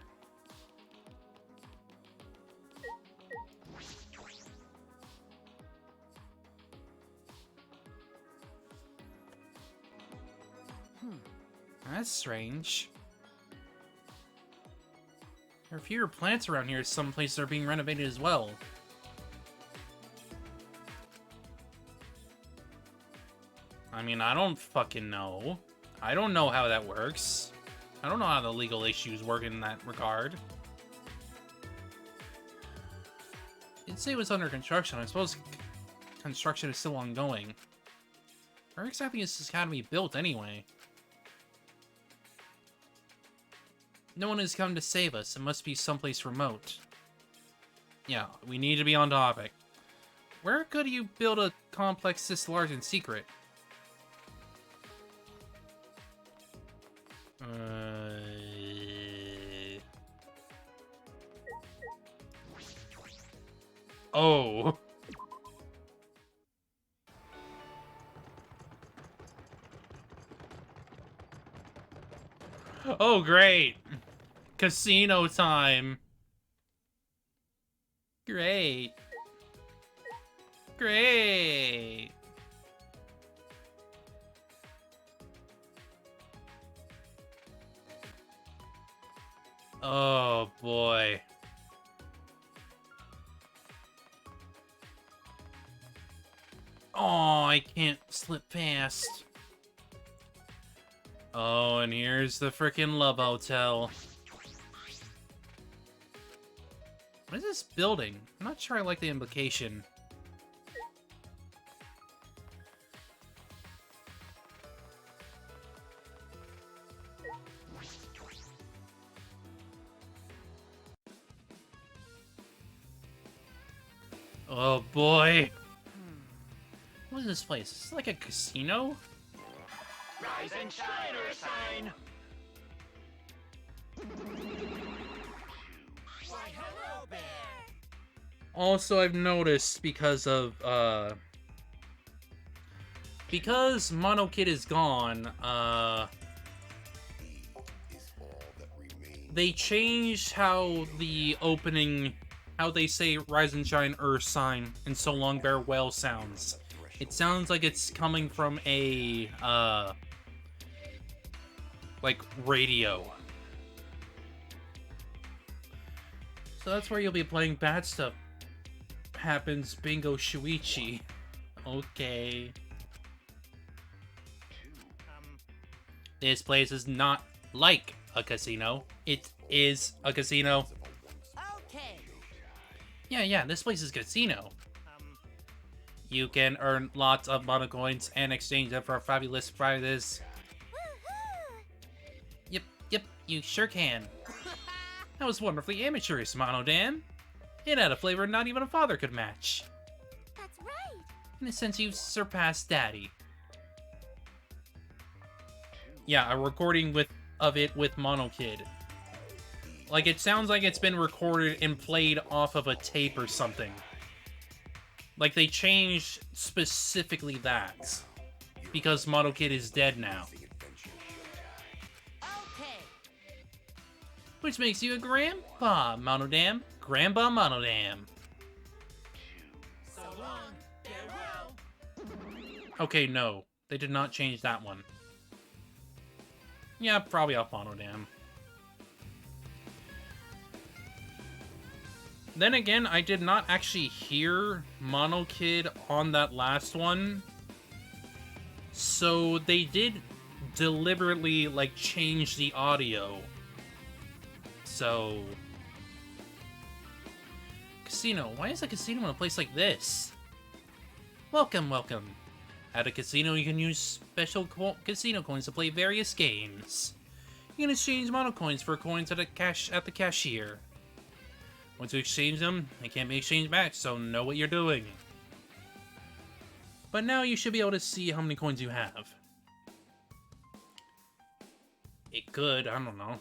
That's strange. There are fewer plants around here. Some places are being renovated as well. I mean, I don't fucking know. I don't know how that works. I don't know how the legal issues work in that regard. It'd say it was under construction. I suppose construction is still ongoing. Where exactly is this academy built anyway? No one has come to save us. It must be someplace remote. Yeah, we need to be on topic. Where could you build a complex this large and secret? Oh. Oh, great. Casino time. Great. Great. Oh, boy. Oh, I can't slip past. Oh, and here's the frickin' Love Hotel. What is this building? I'm not sure I like the implication. Oh boy. What is this place? Is this like a casino? Rise and shine, Ursine! Why, hello, Bear! Also, I've noticed because Mono Kid is gone, they changed how the opening, how they say Rise and Shine Earth Sign and So Long Bear Well sounds. It sounds like it's coming from a, like, radio. So that's where you'll be playing Bad Stuff Happens Bingo Shuichi. Okay. This place is not like a casino. It is a casino. Okay. Yeah, this place is a casino. You can earn lots of mono coins and exchange them for fabulous prizes. Yep, you sure can. That was wonderfully amateurish, Monodam. It had a flavor not even a father could match. That's right. In a sense, you've surpassed Daddy. Yeah, a recording of it with Mono Kid. Like, it sounds like it's been recorded and played off of a tape or something. Like, they changed specifically that. Because Mono Kid is dead now. Okay. Which makes you a grandpa, Monodam. Grandpa Monodam. So long, farewell. Okay, no. They did not change that one. Yeah, probably off Monodam. Then again, I did not actually hear Mono Kid on that last one. So they did deliberately, like, change the audio. So... Casino. Why is a casino in a place like this? Welcome. At a casino, you can use special casino coins to play various games. You can exchange mono coins for coins at the cashier. Once you exchange them, they can't be exchanged back, so know what you're doing. But now you should be able to see how many coins you have. It could, I don't know.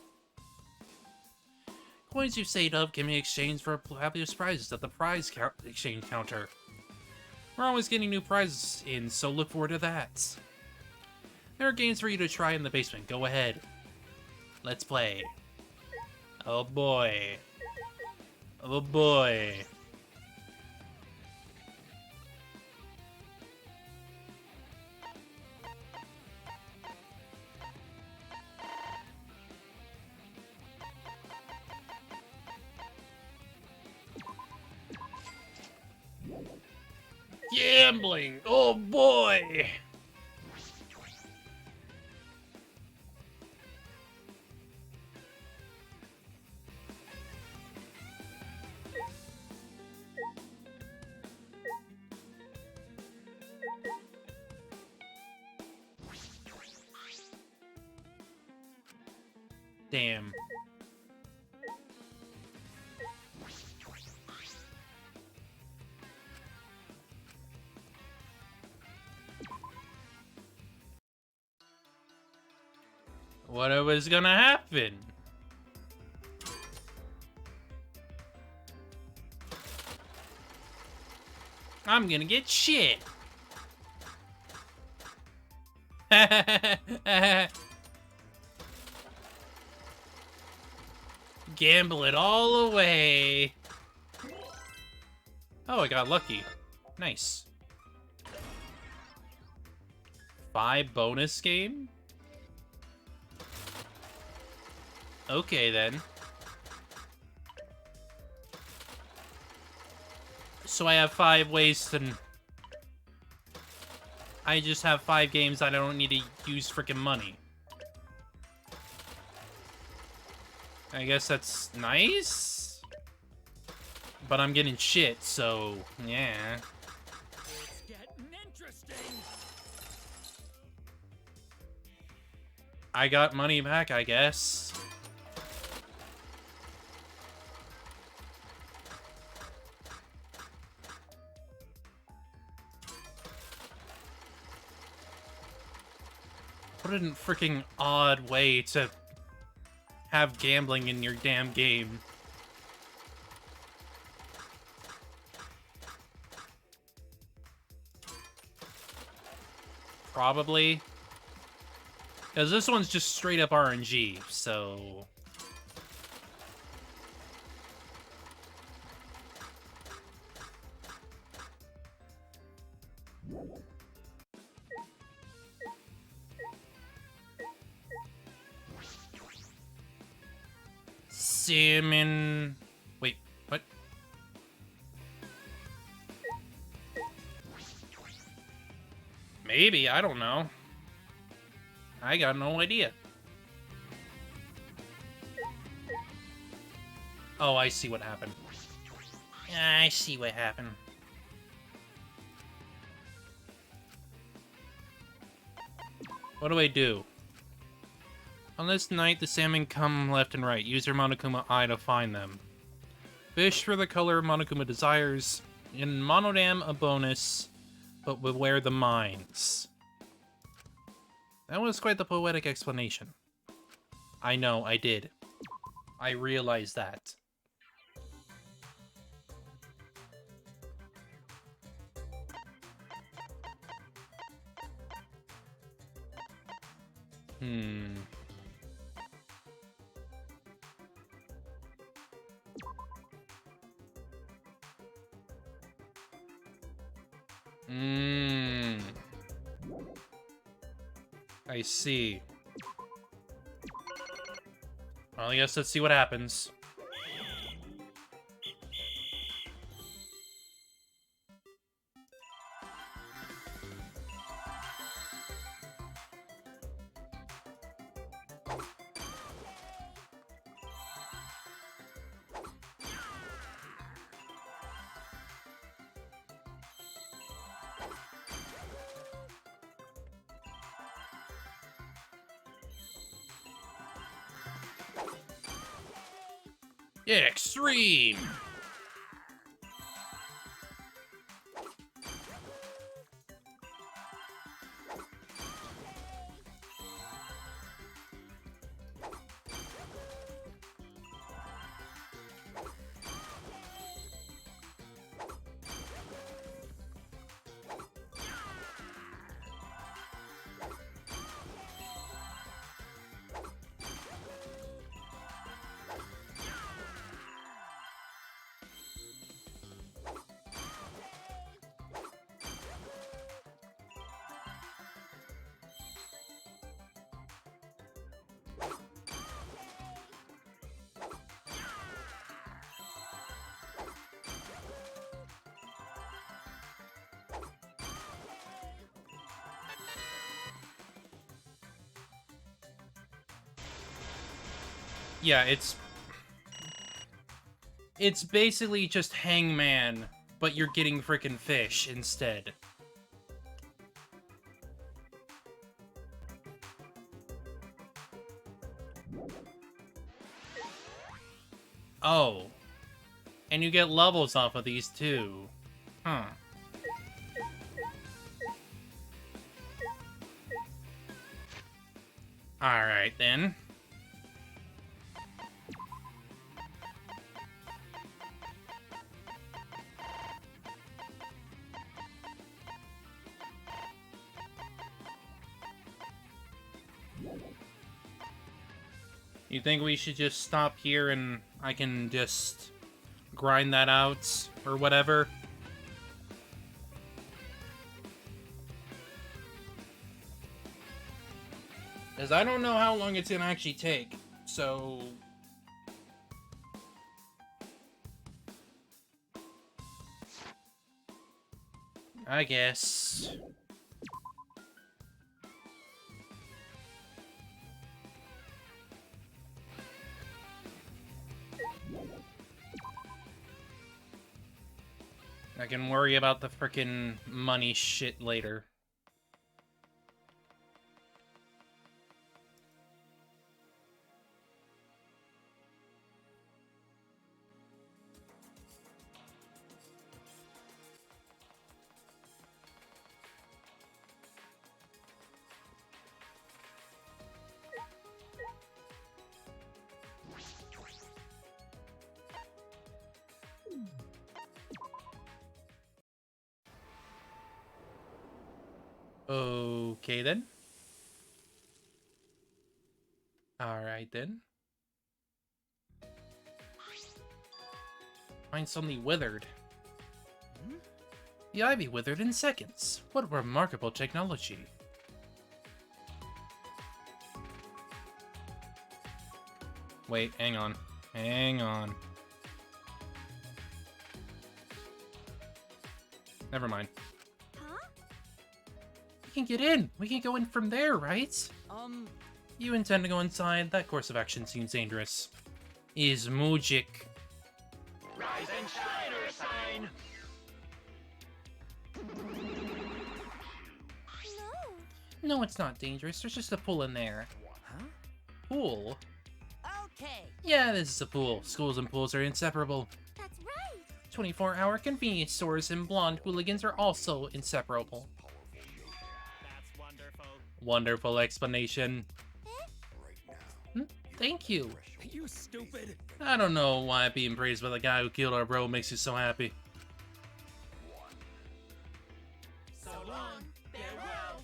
Coins you've saved up can be exchanged for fabulous prizes at the prize exchange counter. We're always getting new prizes in, so look forward to that. There are games for you to try in the basement. Go ahead. Let's play. Oh boy. Oh boy. Gambling! Oh boy! Damn. What was gonna happen? I'm gonna get shit. Gamble it all away. Oh, I got lucky. Nice. 5 bonus game? Okay, then. So I have 5 ways to... I just have 5 games that I don't need to use freaking money. I guess that's nice? But I'm getting shit, so... yeah. It's getting interesting. I got money back, I guess. What a freaking odd way to have gambling in your damn game. Probably. Because this one's just straight up RNG, so... Salmon... Wait, what? Maybe, I don't know. I got no idea. Oh, I see what happened. I see what happened. What do I do? On this night, the salmon come left and right. Use your Monokuma eye to find them. Fish for the color Monokuma desires. In Monodam, a bonus, but beware the mines. That was quite the poetic explanation. I know, I did. I realized that. I see. Well, I guess let's see what happens. Extreme! Yeah, it's basically just Hangman, but you're getting frickin' fish instead. Oh. And you get levels off of these too. Huh. Alright then. You think we should just stop here and I can just grind that out or whatever? Because I don't know how long it's gonna actually take, so... I guess... I can worry about the frickin' money shit later. Okay, then. Alright, then. Mine suddenly withered. The ivy withered in seconds. What remarkable technology. Wait, hang on. Hang on. Never mind. Huh? We can get in. We can go in from there, right? You intend to go inside? That course of action seems dangerous. Is Mujik. Rise and shine, Ursine! No, it's not dangerous. There's just a pool in there. Huh? Pool? Okay. Yeah, this is a pool. Schools and pools are inseparable. That's right. 24-hour convenience stores and blonde hooligans are also inseparable. That's wonderful. Wonderful explanation. Thank you. You stupid. I don't know why being praised by the guy who killed our bro makes you so happy. So long. Farewell.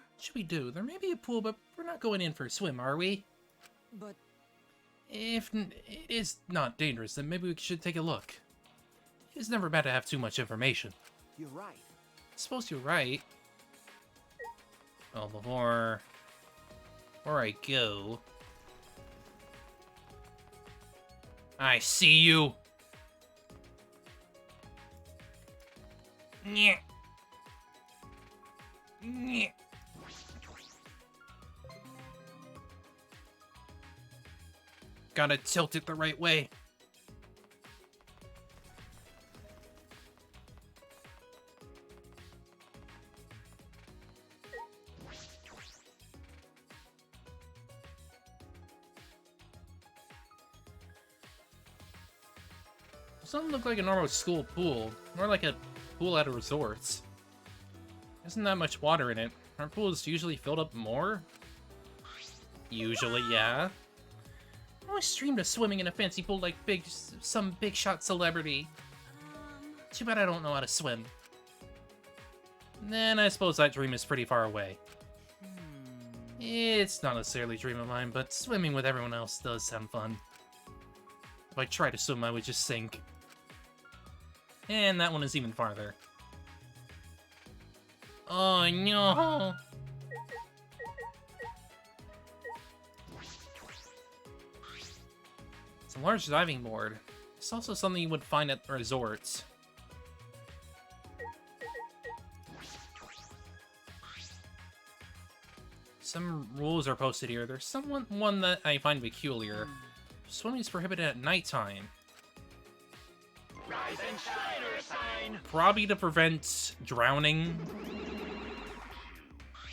What should we do? There may be a pool, but we're not going in for a swim, are we? But If it is not dangerous, then maybe we should take a look. It's never bad to have too much information. You're right. I suppose you're right. Well, before I go... I see you! Nyeh. Nyeh. Gotta tilt it the right way. Doesn't look like a normal school pool, more like a pool at a resort. Isn't that much water in it? Aren't pools usually filled up more? Usually, yeah. I always dreamed of swimming in a fancy pool like some big shot celebrity. Too bad I don't know how to swim. Then I suppose that dream is pretty far away. It's not necessarily a dream of mine, but swimming with everyone else does sound fun. If I tried to swim, I would just sink. And that one is even farther. Oh no! It's a large diving board. It's also something you would find at resorts. Some rules are posted here. There's one that I find peculiar. Swimming is prohibited at nighttime. Rise and shine, Ursine! Probably to prevent drowning.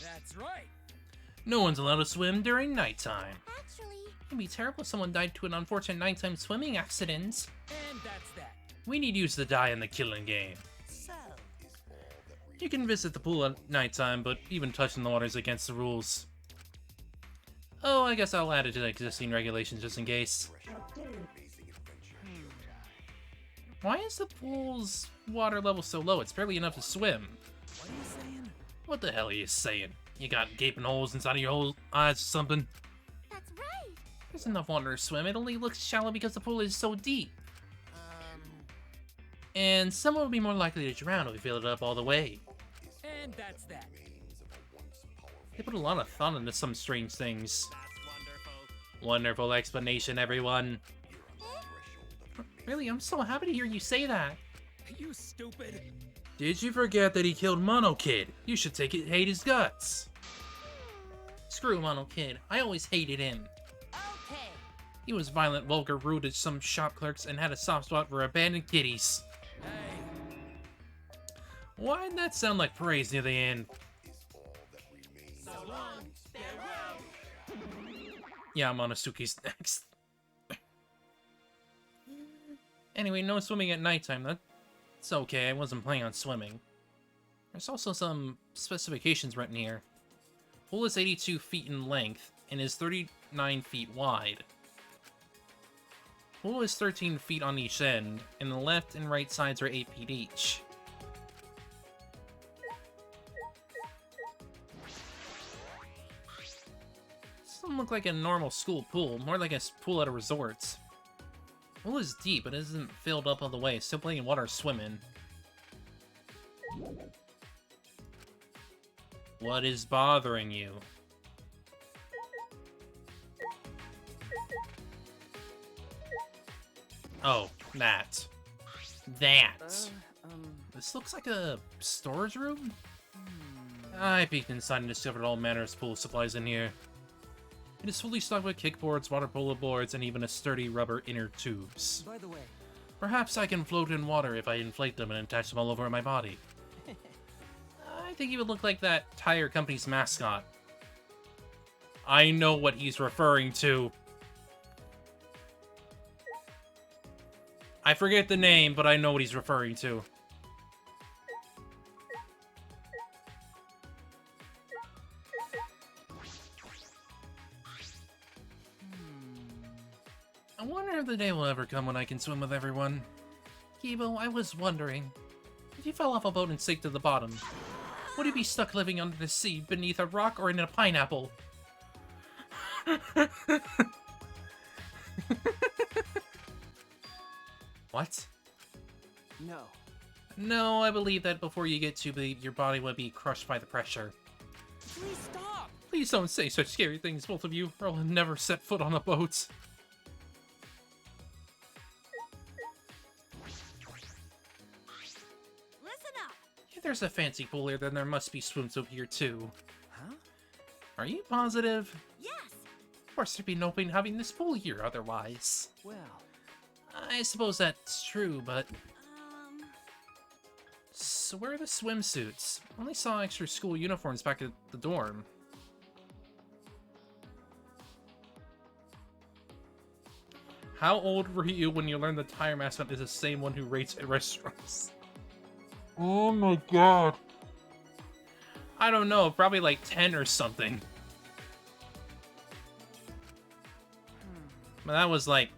That's right. No one's allowed to swim during nighttime. Actually, It'd be terrible if someone died to an unfortunate nighttime swimming accident. And that's that. We need use to die in the killing game. So, You can visit the pool at nighttime, but even touching the water is against the rules. Oh, I guess I'll add it to the existing regulations just in case. Why is the pool's water level so low? It's barely enough to swim. What are you saying? What the hell are you saying? You got gaping holes inside of your whole eyes or something? that's right. There's enough water to swim. It only looks shallow because the pool is so deep. And someone would be more likely to drown if we fill it up all the way. And that's that. They put a lot of thought into some strange things. That's wonderful. Wonderful explanation, everyone. Really, I'm so happy to hear you say that. You stupid. Did you forget that he killed Mono Kid? You should hate his guts. Screw Mono Kid. I always hated him. okay. He was violent, vulgar, rude to some shop clerks, and had a soft spot for abandoned kitties. Hey. Why'd that sound like praise near the end? So long. Farewell. Yeah, Monosuke's next. Anyway, no swimming at nighttime. That's okay. I wasn't planning on swimming. There's also some specifications written here. Pool is 82 feet in length and is 39 feet wide. Pool is 13 feet on each end, and the left and right sides are 8 feet each. Doesn't look like a normal school pool, more like a pool at a resort. The pool is deep, but it isn't filled up all the way. Still plenty of water to swim in. What is bothering you? Oh, that. This looks like a storage room? I peeked inside and discovered all manner of pool supplies in here. It is fully stocked with kickboards, water polo boards, and even a sturdy rubber inner tubes. By the way, Perhaps I can float in water if I inflate them and attach them all over my body. I think he would look like that tire company's mascot. I know what he's referring to. I forget the name, but I know what he's referring to. I wonder if the day will ever come when I can swim with everyone. Kibo, I was wondering, if you fell off a boat and sank to the bottom, would you be stuck living under the sea, beneath a rock, or in a pineapple? What? No. No, I believe that before you get too big, your body would be crushed by the pressure. Please stop! Please don't say such scary things, both of you, or I'll never set foot on a boat. Listen up! If there's a fancy pool here, then there must be swimsuit here too. Huh? Are you positive? Yes! Of course there'd be no point in having this pool here otherwise. Well, I suppose that's true, but... So where are the swimsuits? I only saw extra school uniforms back at the dorm. How old were you when you learned the tire mascot is the same one who rates at restaurants? Oh my god. I don't know, probably like 10 or something. But that was like...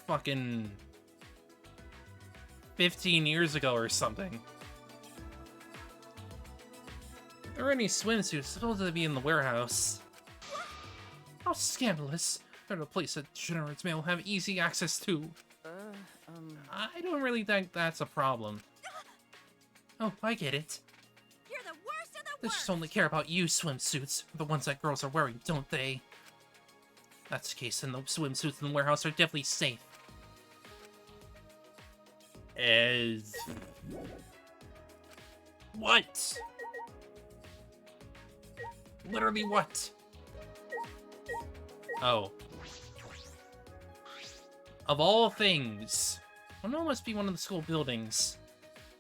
fucking... 15 years ago or something. There are any swimsuits supposed to be in the warehouse. How scandalous. They're a place that degenerates may have easy access to. I don't really think that's a problem. Oh, I get it. You're the worst of the They worst! just only care about you swimsuits, the ones that girls are wearing, don't they? That's the case, and the swimsuits in the warehouse are definitely safe. What? Literally what? Oh. Of all things. Window must be one of the school buildings.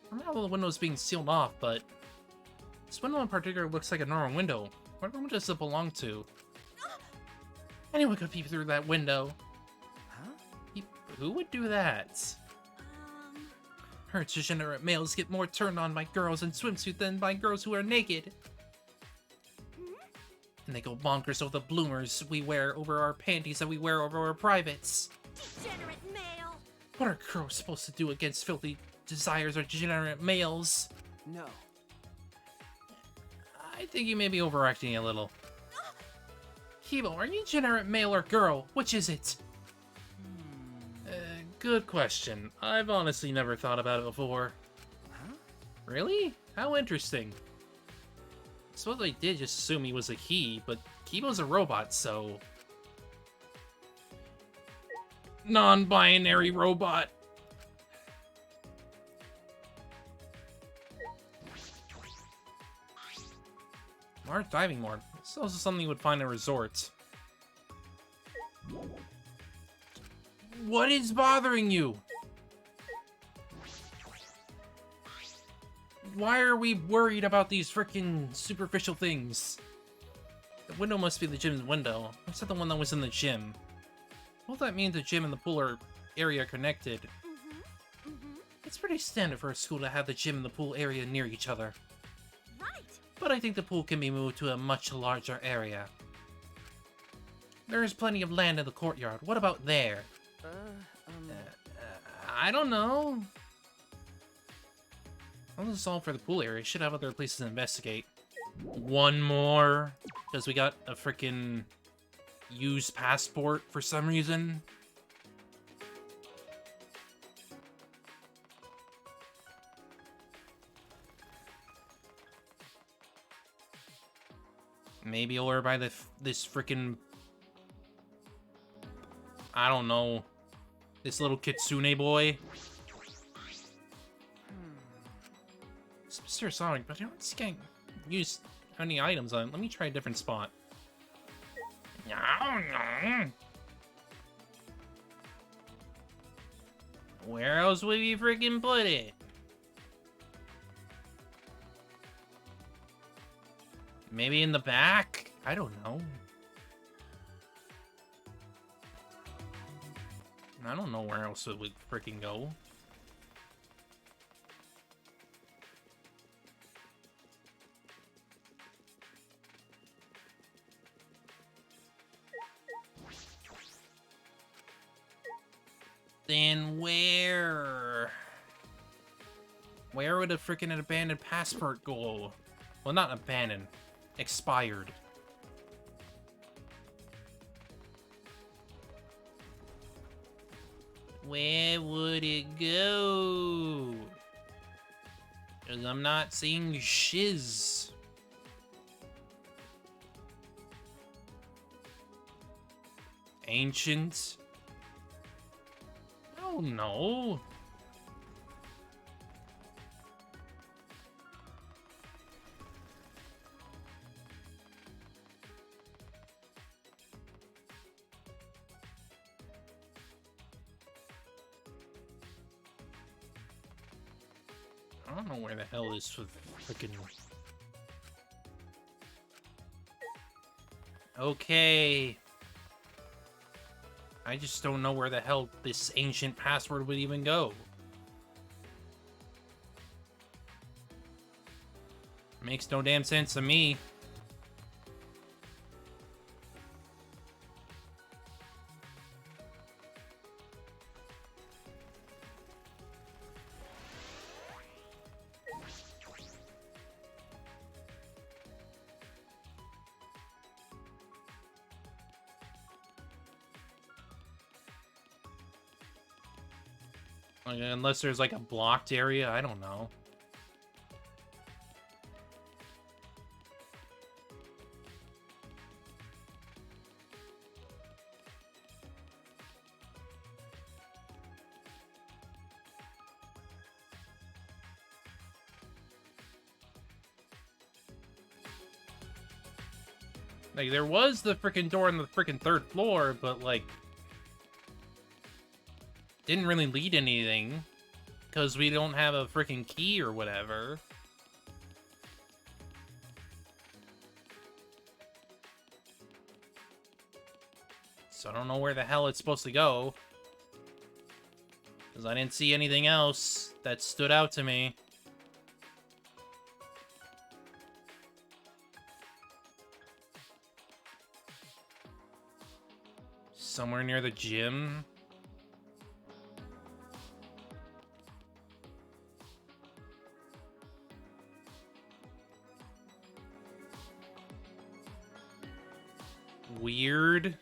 I remember all the windows being sealed off, but... this window in particular looks like a normal window. What room does it belong to? Anyone could peep through that window. Huh? Who would do that? Her degenerate males get more turned on by girls in swimsuit than by girls who are naked. And they go bonkers over the bloomers we wear over our panties that we wear over our privates. Degenerate male! What are girls supposed to do against filthy desires or degenerate males? No. I think you may be overacting a little. Kibo, are you degenerate male or girl? Which is it? Good question. I've honestly never thought about it before. Huh? Really? How interesting. I suppose I did just assume he was a he, but Kibo's a robot, so... non-binary robot. Large diving board. This is also something you would find in resorts. What is bothering you? Why are we worried about these freaking superficial things? The window must be the gym's window. What's that the one that was in the gym? Well, that means the gym and the pool are area connected. It's pretty standard for a school to have the gym and the pool area near each other. Right! But I think the pool can be moved to a much larger area. There is plenty of land in the courtyard. What about there? I don't know. Well, this is all for the pool area. Should have other places to investigate. one more, because we got a freaking used passport for some reason. Maybe over by this freaking, I don't know, this little kitsune boy. It's Mr. Sonic, but I don't see I can use any items on it. Let me try a different spot. No. Where else would you freaking put it? Maybe in the back? I don't know. I don't know where else it would freaking go. Then where? Where would a freaking abandoned passport go? Well, not abandoned. Expired. Where would it go? Because I'm not seeing shiz. Ancient? Oh no. I don't know where the hell this freaking. Okay. I just don't know where the hell this ancient password would even go. Makes no damn sense to me. Like, unless there's like a blocked area, I don't know. Like, there was the freaking door on the freaking third floor, but like, didn't really lead anything, because we don't have a freaking key or whatever. So I don't know where the hell it's supposed to go, because I didn't see anything else that stood out to me. Somewhere near the gym. Weird.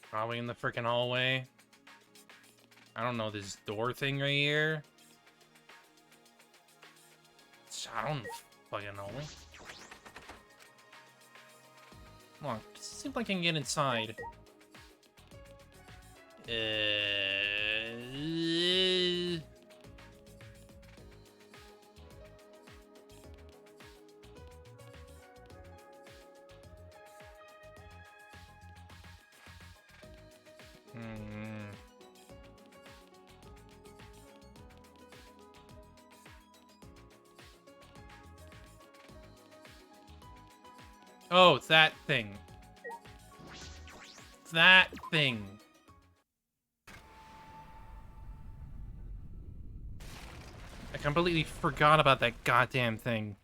Probably in the freaking hallway. I don't know, this door thing right here. I don't fucking know. Come on, see if I can get inside. Oh, it's that thing. that thing. I completely forgot about that goddamn thing.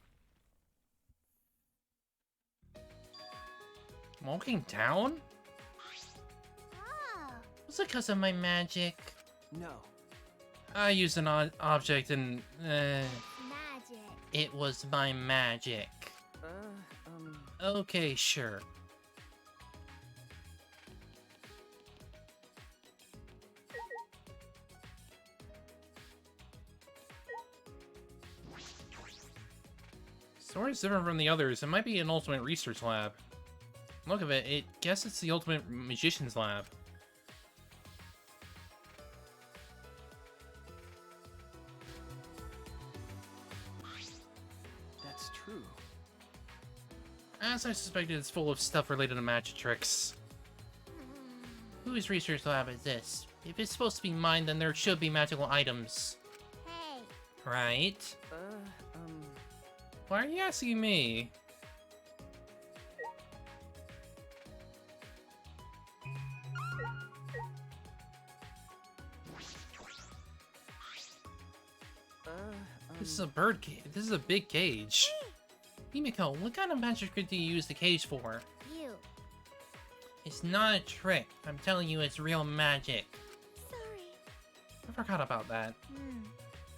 Walking down? Oh. Was it because of my magic? No. I used an object and... Magic. it was my magic. Okay, sure. Story's different from the others. It might be an ultimate research lab. Look of it, guess it's the ultimate magician's lab. That's true. As I suspected, it's full of stuff related to magic tricks. Whose research lab is this? If it's supposed to be mine, then there should be magical items. Hey. Right? Why are you asking me? This is a bird cage. This is a big cage. Himiko, what kind of magic trick do you use the cage for? You. It's not a trick. I'm telling you, it's real magic. Sorry. I forgot about that.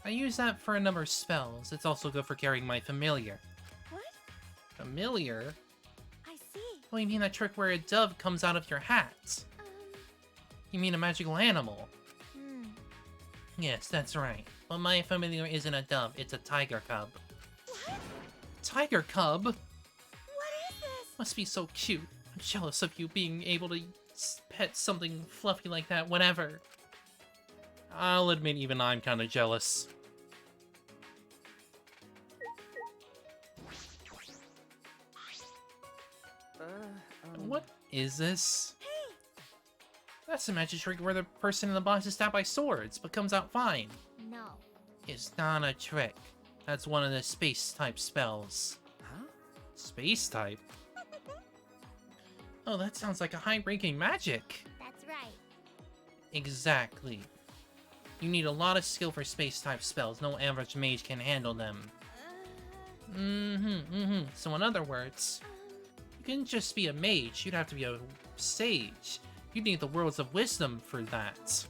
I use that for a number of spells. It's also good for carrying my familiar. What? Familiar? I see. Oh, you mean that trick where a dove comes out of your hat? You mean a magical animal? Yes, that's right. But my familiar isn't a dove, it's a tiger cub. What? Tiger cub? What is this? Must be so cute. I'm jealous of you being able to pet something fluffy like that whenever. I'll admit even I'm kind of jealous. What is this? Hey! That's a magic trick where the person in the box is stabbed by swords, but comes out fine. No. It's not a trick. That's one of the space-type spells. Huh? Space-type? Oh, that sounds like a high-ranking magic. That's right. Exactly. You need a lot of skill for space-type spells. No average mage can handle them. So in other words, you couldn't just be a mage. You'd have to be a sage. You'd need the worlds of wisdom for that.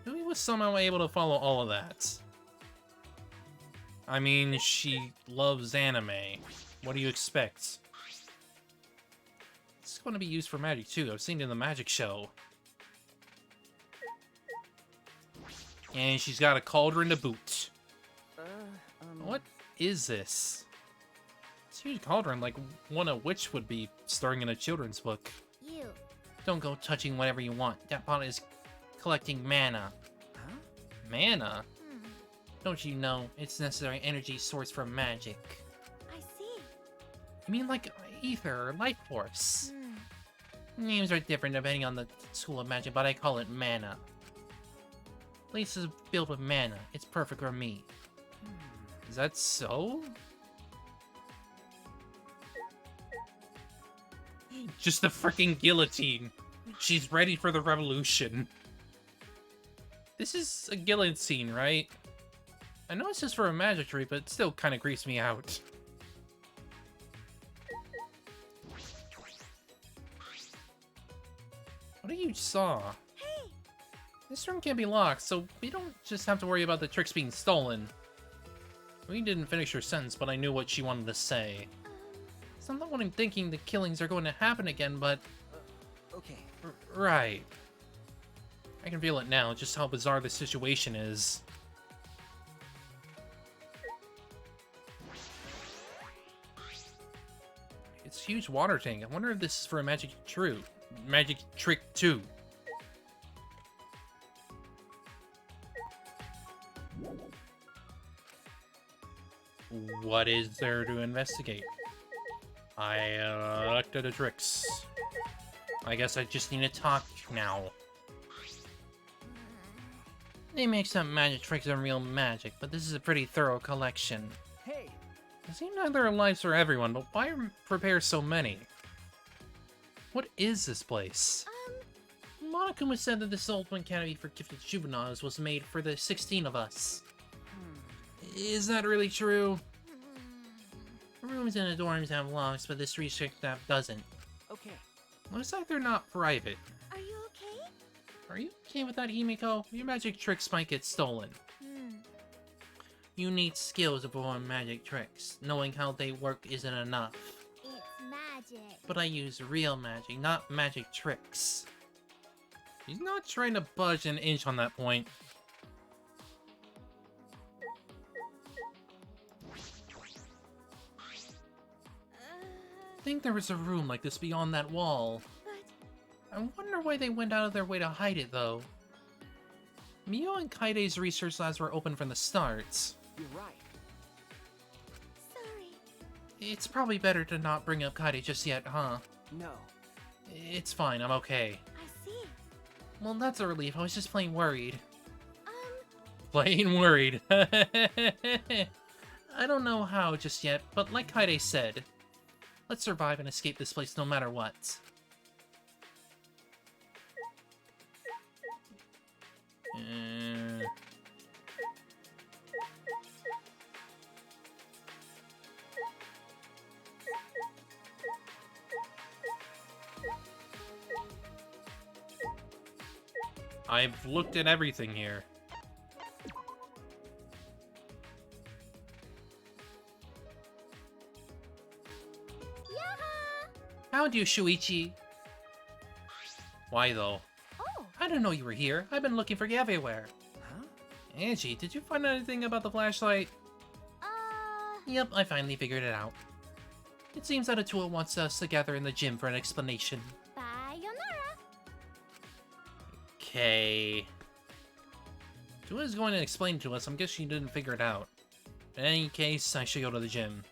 Yui was somehow able to follow all of that. I mean, she loves anime. What do you expect? It's going to be used for magic too. I've seen it in the magic show. And she's got a cauldron to boot. What is this? It's a huge cauldron, like one a witch would be starring in a children's book. You. Don't go touching whatever you want. That pot is collecting mana. Huh? Mana? Don't you know it's necessary energy source for magic? I see. You mean like ether or life force? Names are different depending on the school of magic, but I call it mana. Place is built with mana. It's perfect for me. Is that so? Just the freaking guillotine. She's ready for the revolution. This is a guillotine, right? I know it's just for a magic trick, but it still kind of creeps me out. What do you saw? Hey! This room can't be locked, so we don't just have to worry about the tricks being stolen. We didn't finish her sentence, but I knew what she wanted to say. So I'm not what I'm thinking the killings are going to happen again, but... Okay. Right. I can feel it now, just how bizarre the situation is. It's a huge water tank. I wonder if this is for a magic trick too. What is there to investigate? I looked at the tricks. I guess I just need to talk now. They make some magic tricks and real magic, but this is a pretty thorough collection. Hey! It seems like there are lives for everyone, but why prepare so many? What is this place? Monokuma said that this open academy for gifted juveniles was made for the 16 of us. Is that really true? Rooms in the dorms have locks, but this restrict app doesn't. Okay. Looks like they're not private. Are you okay? Are you okay with that, Himiko? Your magic tricks might get stolen. You need skills to perform magic tricks. Knowing how they work isn't enough. It's magic. But I use real magic, not magic tricks. He's not trying to budge an inch on that point. I think there was a room like this beyond that wall. I wonder why they went out of their way to hide it, though. Mio and Kaide's research labs were open from the start. You're right. Sorry. It's probably better to not bring up Kaide just yet, huh? No. It's fine, I'm okay. I see. Well, that's a relief. I was just plain worried. Plain worried. I don't know how just yet, but like Kaide said, let's survive and escape this place no matter what. I've looked at everything here. How'd you, Shuichi? Why, though? Oh. I didn't know you were here. I've been looking for you everywhere. Huh? Angie, did you find anything about the flashlight? Yep, I finally figured it out. It seems that Atua wants us to gather in the gym for an explanation. Sayonara. Okay. Atua's going to explain to us. I'm guessing you didn't figure it out. In any case, I should go to the gym.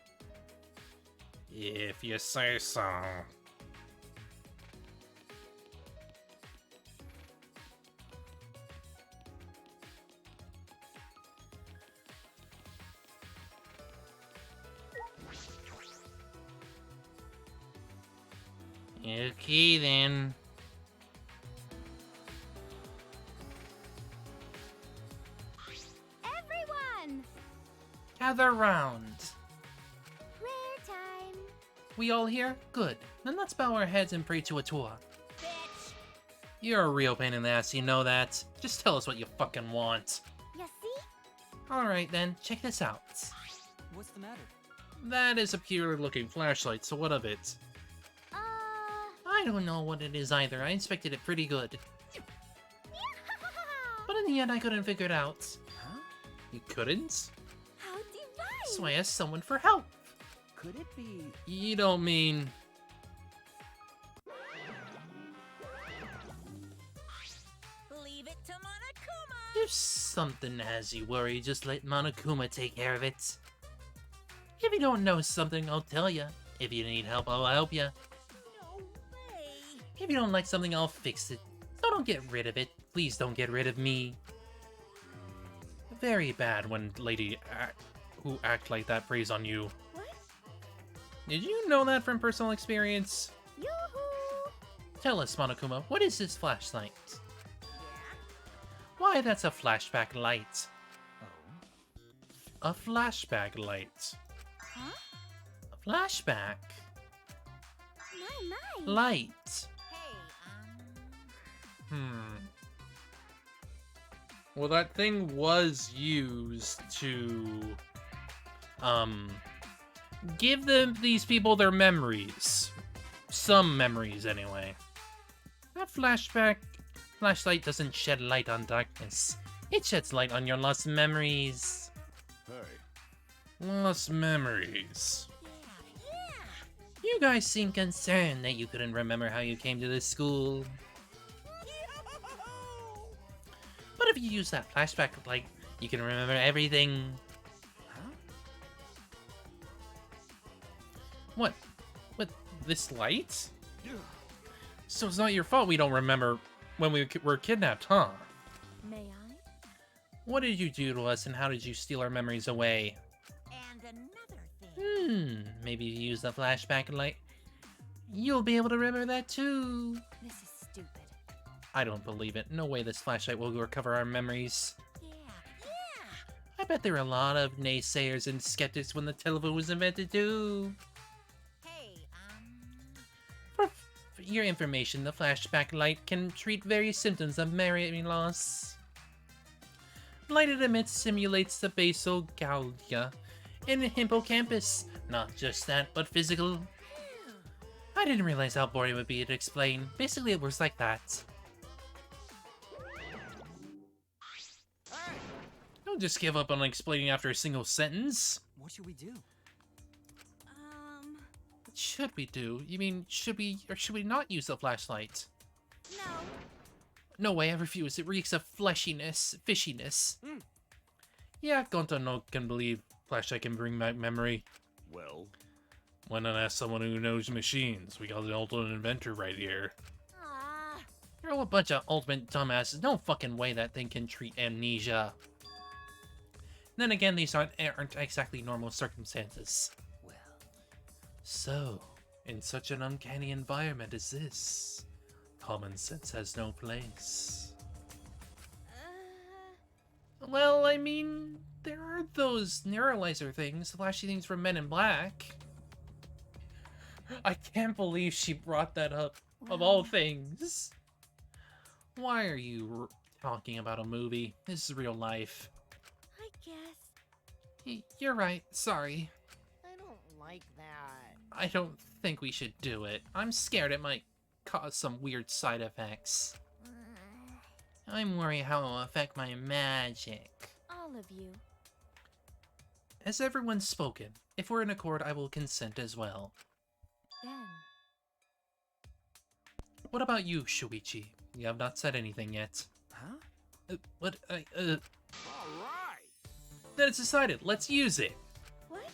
If you say so. Okay, then. Everyone! Gather round. Prayer time. We all here? Good. Then let's bow our heads and pray to Atua. Bitch! You're a real pain in the ass, you know that. Just tell us what you fucking want. You see? Alright then, check this out. What's the matter? That is a peculiar looking flashlight, so what of it? I don't know what it is either. I inspected it pretty good. But in the end, I couldn't figure it out. Huh? You couldn't? How divine! So I asked someone for help. Could it be... You don't mean... Leave it to Monokuma! If something has you worried, just let Monokuma take care of it. If you don't know something, I'll tell you. If you need help, I'll help you. No way! If you don't like something, I'll fix it. So don't get rid of it. Please don't get rid of me. Very bad when who act like that preys on you. What? Did you know that from personal experience? Yoo-hoo! Tell us, Monokuma, what is this flashlight? Yeah? Why, that's a flashback light. Oh? A flashback light. Huh? A flashback My. light. Hey, Well, that thing was used to, give these people their memories. Some memories, anyway. That flashlight doesn't shed light on darkness. It sheds light on your lost memories. Hey, Lost memories. yeah! You guys seem concerned that you couldn't remember how you came to this school. But if you use that flashback light, you can remember everything. Huh? What? With this light? So it's not your fault we don't remember when we were kidnapped, huh? May I? What did you do to us and how did you steal our memories away? And another thing. Maybe you use the flashback light. You'll be able to remember that too. This is stupid. I don't believe it. No way this flashlight will recover our memories. Yeah. I bet there were a lot of naysayers and skeptics when the telephone was invented too. Hey, For your information, the flashback light can treat various symptoms of memory loss. Light it emits simulates the basal ganglia in the hippocampus. Not just that, but physical. I didn't realize how boring it would be to explain. Basically, it works like that. Don't just give up on explaining after a single sentence. What should we do? What should we do? You mean, should we or should we not use the flashlight? No. No way, I refuse. It reeks of fishiness. Yeah, Gonta no can believe flashlight can bring back memory. Well, why not ask someone who knows machines? We got the ultimate inventor right here. You're all a bunch of ultimate dumbasses. No fucking way that thing can treat amnesia. Then again, these aren't exactly normal circumstances. Well. So, in such an uncanny environment as this, common sense has no place. Well, I mean, there are those neuralizer things, flashy things from Men in Black. I can't believe she brought that up, of all things. Why are you talking about a movie? This is real life. I guess. You're right, sorry. I don't like that. I don't think we should do it. I'm scared it might cause some weird side effects. I'm worried how it will affect my magic. All of you. Has everyone spoken? If we're in accord, I will consent as well. Then. What about you, Shuichi? You have not said anything yet. Huh? What? Alright! Then it's decided. Let's use it. What?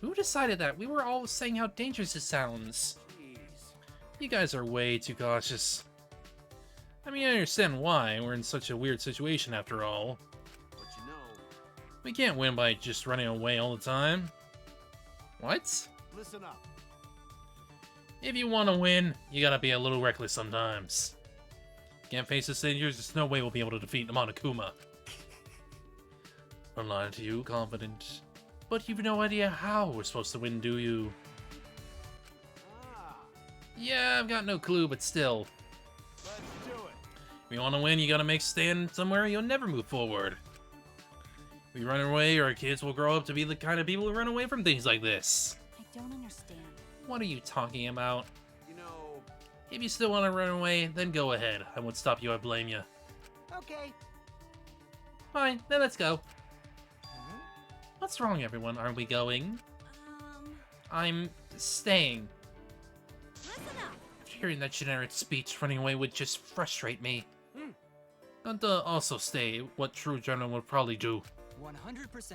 Who decided that? We were all saying how dangerous it sounds. Jeez. You guys are way too cautious. I mean, I understand why. We're in such a weird situation after all. But you know... We can't win by just running away all the time. What? Listen up. If you want to win, you gotta be a little reckless sometimes. Can't face the dangers, there's no way we'll be able to defeat Monokuma. I'm lying to you, confident. But you've no idea how we're supposed to win, do you? Yeah, I've got no clue, but still. Let's do it. If you want to win, you gotta make a stand somewhere you'll never move forward. If we run away, our kids will grow up to be the kind of people who run away from things like this. I don't understand. What are you talking about? You know... If you still want to run away, then go ahead. I won't stop you, I blame you. Okay. Fine, then let's go. What's wrong, everyone? Aren't we going? I'm staying. Listen up. Hearing that generic speech running away would just frustrate me. Gunta also stay, what true gentleman would probably do. 100%.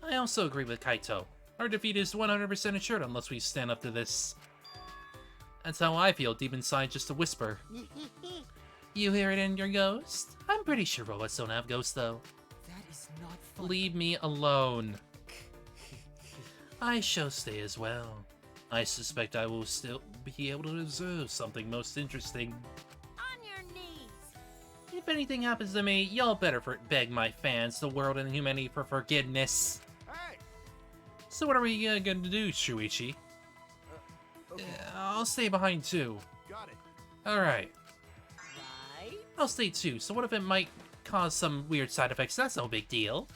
I also agree with Kaito. Our defeat is 100% assured unless we stand up to this. That's how I feel deep inside, just a whisper. You hear it in your ghost? I'm pretty sure robots don't have ghosts, though. That is not fun. Leave me alone. I shall stay as well. I suspect I will still be able to observe something most interesting. On your knees. If anything happens to me, y'all better beg my fans, the world, and humanity for forgiveness. Hey! So what are we gonna do, Shuichi? Okay. I'll stay behind too. Got it. Alright, Right? I'll stay too. So what if it might cause some weird side effects? That's no big deal.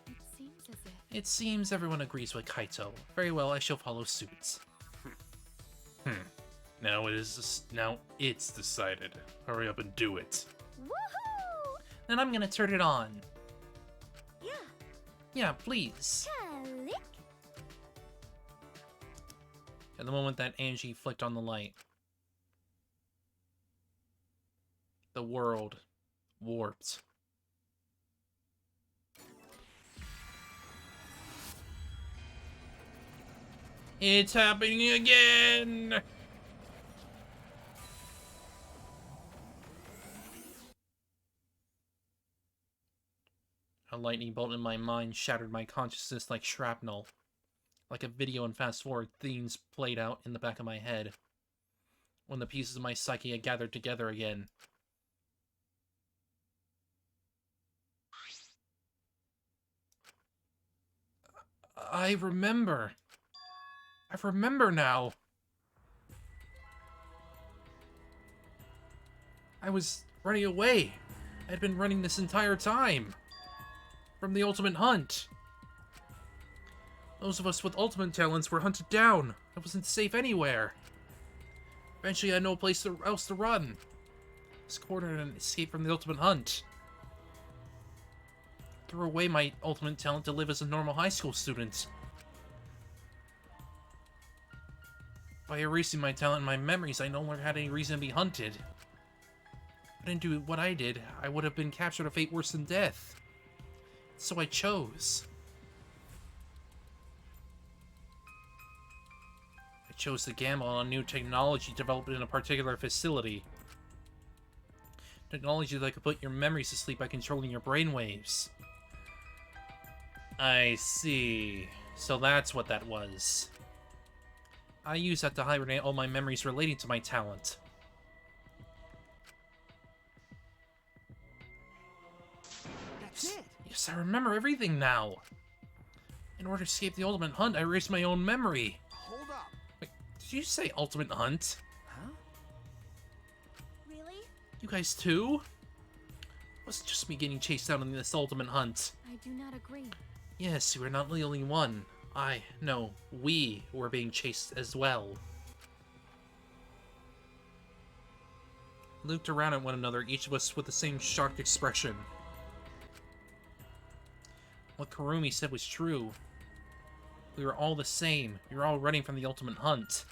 It seems as if. It seems everyone agrees with Kaito. Very well, I shall follow suit. Now it's decided. Hurry up and do it. Woohoo! Then I'm gonna turn it on. Yeah. Yeah, please. Click. At the moment that Angie flicked on the light, the world warped. It's happening again! A lightning bolt in my mind shattered my consciousness like shrapnel. Like a video and fast forward themes played out in the back of my head. When the pieces of my psyche had gathered together again. I remember. I remember now. I was running away. I had been running this entire time. From the ultimate hunt. Those of us with ultimate talents were hunted down. I wasn't safe anywhere. Eventually I had no place else to run. I was cornered and escaped from the ultimate hunt. Threw away my ultimate talent to live as a normal high school student. By erasing my talent and my memories, I no longer had any reason to be hunted. If I didn't do what I did, I would have been captured a fate worse than death. So I chose. I chose to gamble on new technology developed in a particular facility. Technology that could put your memories to sleep by controlling your brainwaves. I see. So that's what that was. I used that to hibernate all my memories relating to my talent. That's it. Yes, I remember everything now. In order to escape the ultimate hunt, I erased my own memory. Hold up. Wait, did you say ultimate hunt? Huh? Really? You guys too? It wasn't just me getting chased down in this ultimate hunt. I do not agree. Yes, you were not the only one. We were being chased as well. We looked around at one another, each of us with the same shocked expression. What Kurumi said was true. We were all the same. We were all running from the ultimate hunt.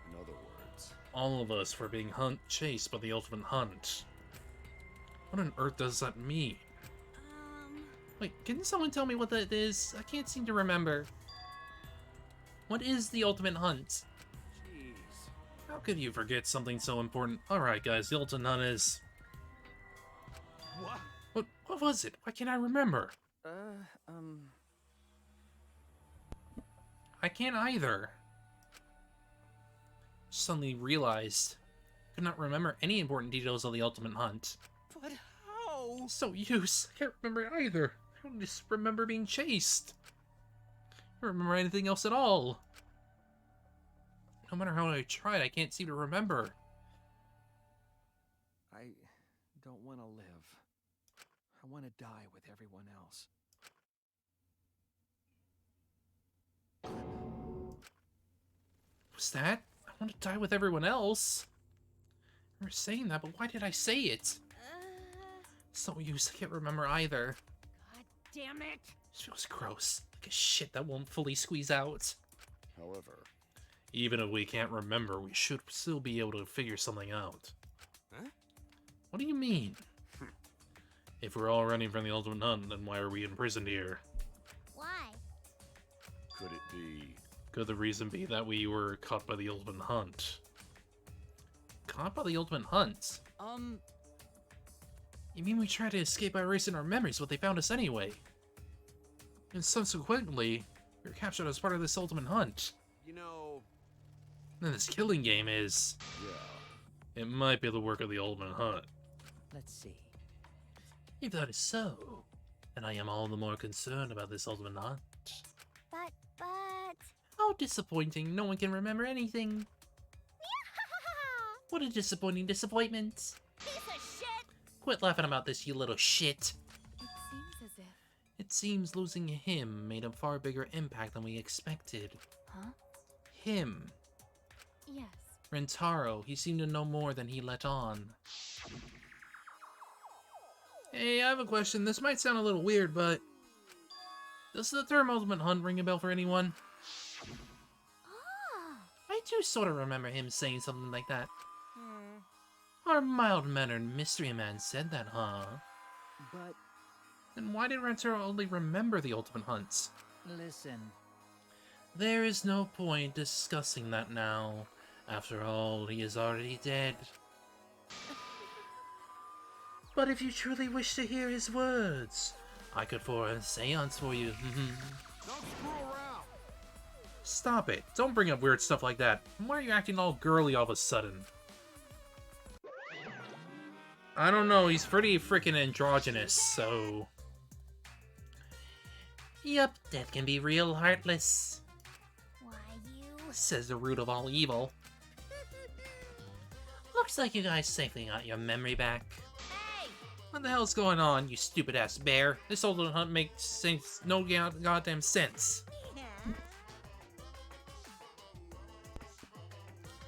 In other words, All of us were being chased by the ultimate hunt. What on earth does that mean? Wait, can someone tell me what that is? I can't seem to remember. What is the ultimate hunt? Jeez. How could you forget something so important? Alright guys, the ultimate hunt is... What? What was it? Why can't I remember? I can't either. Suddenly realized I could not remember any important details of the ultimate hunt. But how? So used. I can't remember either. I just remember being chased. I don't remember anything else at all. No matter how I tried, I can't seem to remember. I don't want to live. I want to die with everyone else. Was that? I want to die with everyone else. You were saying that, but why did I say it? So used, I can't remember either. God damn it! This feels gross. Like a shit that won't fully squeeze out. however, Even if we can't remember, we should still be able to figure something out. Huh? What do you mean? If we're all running from the ultimate hunt, then why are we imprisoned here? Why? could it be... Could the reason be that we were caught by the ultimate hunt? Caught by the ultimate hunt? You mean we tried to escape by erasing our memories, but they found us anyway? And subsequently, we were captured as part of this ultimate hunt. You know... And this killing game is... Yeah. It might be the work of the ultimate hunt. Let's see. If that is so, then I am all the more concerned about this ultimate hunt. But... How disappointing, no one can remember anything. What a disappointing disappointment. Piece of shit! Quit laughing about this, you little shit. It seems as if... It seems losing him made a far bigger impact than we expected. Huh? Him. Yes. Rentaro, he seemed to know more than he let on. Hey, I have a question. This might sound a little weird, but... Does the term ultimate hunt ring a bell for anyone? I do sort of remember him saying something like that. Our mild-mannered mystery man said that, huh? But... Then why did Rentaro only remember the ultimate hunts? Listen. There is no point discussing that now. After all, he is already dead. But if you truly wish to hear his words, I could form a seance for you. Don't screw around! Stop it. Don't bring up weird stuff like that. Why are you acting all girly all of a sudden? I don't know, he's pretty freaking androgynous, so... Yep, that can be real heartless. Why, you... Says the root of all evil. Looks like you guys safely got your memory back. Hey! What the hell's going on, you stupid-ass bear? This old hunt makes no goddamn sense.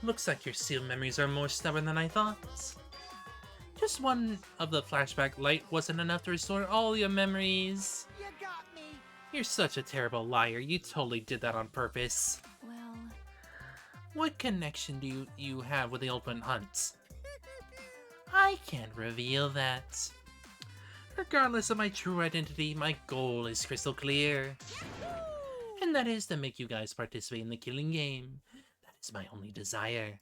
Looks like your sealed memories are more stubborn than I thought. Just one of the flashback light wasn't enough to restore all your memories. You got me! You're such a terrible liar. You totally did that on purpose. Well... What connection do you have with the Ultimate Hunt? I can't reveal that. Regardless of my true identity, my goal is crystal clear. And that is to make you guys participate in the killing game. That is my only desire.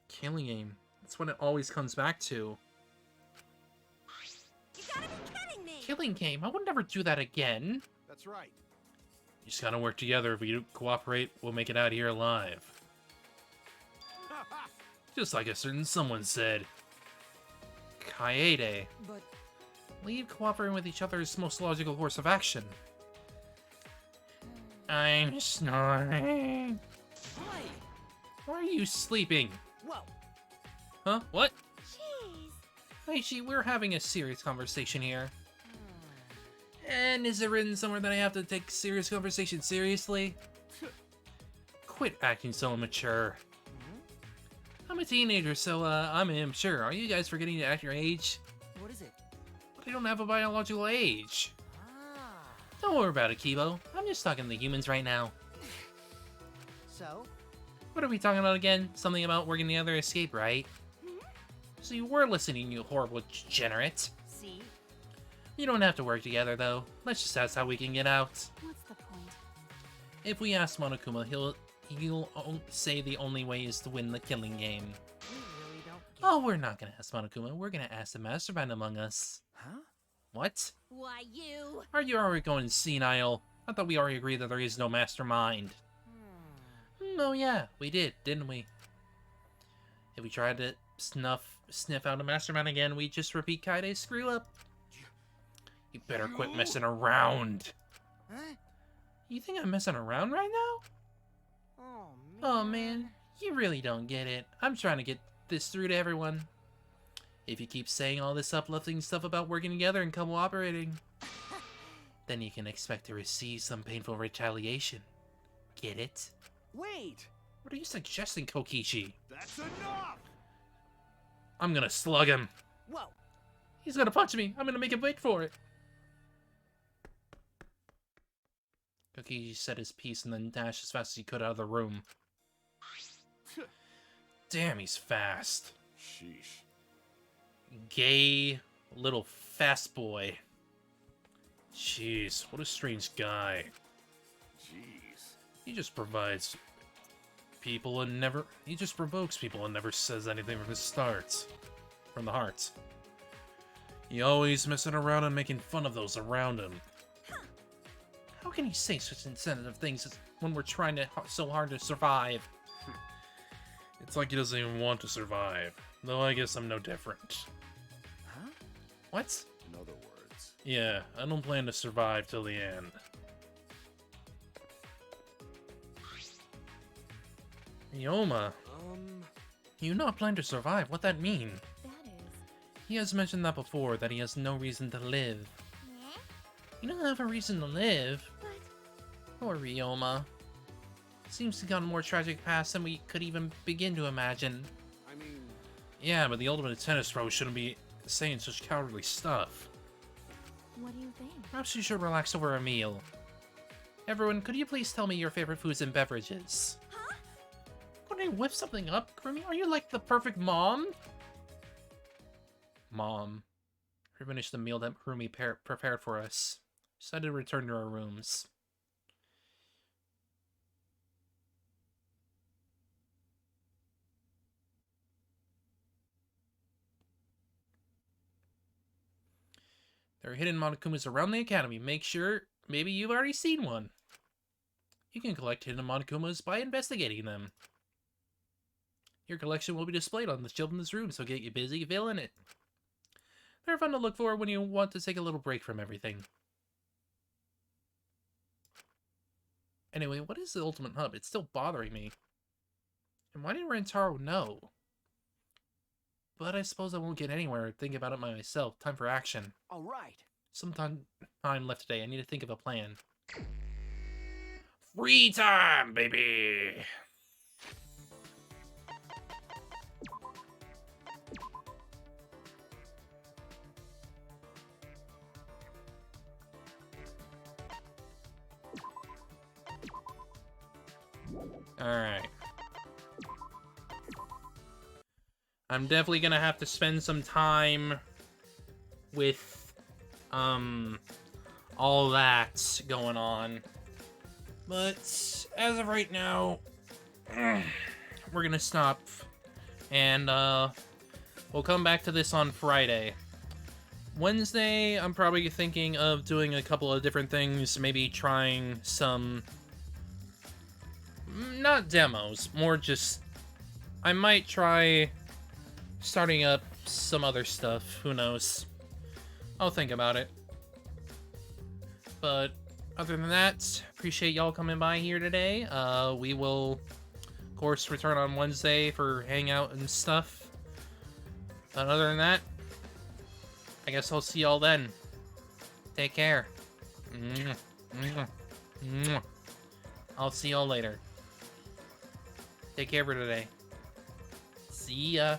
Killing game. That's what it always comes back to. You gotta be kidding me! Killing game? I would never do that again. That's right. You just gotta work together. If we don't cooperate, we'll make it out of here alive. Just like a certain someone said. Kaede. But... Leave cooperating with each other is the most logical course of action. I'm snoring. Why? Why are you sleeping? Whoa. Huh? What? Jeez. Aichi, we're having a serious conversation here. And is it written somewhere that I have to take serious conversation seriously? Quit acting so immature. I'm a teenager, so I'm immature. Are you guys forgetting to act your age? What is it? I don't have a biological age. Ah. Don't worry about it, Kibo. I'm just talking to the humans right now. So? What are we talking about again? Something about working together to escape, right? So you were listening, you horrible degenerate. See? You don't have to work together, though. Let's just ask how we can get out. What's the point? If we ask Monokuma, he'll say the only way is to win the killing game. We really don't get Oh, we're not gonna ask Monokuma. We're gonna ask the mastermind among us. Huh? What? Why, you... Are you already going senile? I thought we already agreed that there is no mastermind. Oh yeah, we did, didn't we? If we tried to sniff out a mastermind again, we'd just repeat Kaide's screw up. You better quit messing around. Huh? You think I'm messing around right now? Oh, man. Oh man, you really don't get it. I'm trying to get this through to everyone. If you keep saying all this uplifting stuff about working together and cooperating, then you can expect to receive some painful retaliation. Get it? Wait! What are you suggesting, Kokichi? That's enough! I'm gonna slug him. Whoa! He's gonna punch me. I'm gonna make him wait for it. Kokichi said his piece and then dashed as fast as he could out of the room. Damn, he's fast. Sheesh. Gay little fast boy. Jeez, what a strange guy. Jeez. He just provides people and never... He just provokes people and never says anything from the start. From the heart. He always messing around and making fun of those around him. How can he say such insensitive things when we're trying to so hard to survive? It's like he doesn't even want to survive. Though I guess I'm no different. Huh? What? In other words. Yeah, I don't plan to survive till the end. Yoma, you not plan to survive? What that mean? That is... He has mentioned that before, that he has no reason to live. Yeah? You don't have a reason to live. But... Poor Ryoma. Seems to have gotten more tragic past than we could even begin to imagine. I mean... Yeah, but the ultimate tennis pro shouldn't be saying such cowardly stuff. What do you think? Perhaps you should relax over a meal. Everyone, could you please tell me your favorite foods and beverages? Huh? Could I whip something up, Kurumi? Are you like the perfect mom? Mom. We finished the meal that Kurumi prepared for us. Decided to return to our rooms. There are hidden Monokumas around the academy. Make sure maybe you've already seen one. You can collect hidden Monokumas by investigating them. Your collection will be displayed on the children's room, so get you busy filling it. They're fun to look for when you want to take a little break from everything. Anyway, what is the Ultimate Hub? It's still bothering me. And why didn't Rentaro know? But I suppose I won't get anywhere thinking about it by myself. Time for action. All right. Some time left today. I need to think of a plan. Free time, baby! Alright. I'm definitely gonna have to spend some time with, all that going on. But, as of right now, we're gonna stop. And, we'll come back to this on Friday. Wednesday, I'm probably thinking of doing a couple of different things. Maybe trying some... not demos, more just... I might try starting up some other stuff. Who knows? I'll think about it. But other than that, appreciate y'all coming by here today. We will, of course, return on Wednesday for hangout and stuff. But other than that, I guess I'll see y'all then. Take care. I'll see y'all later. Take care for today. See ya.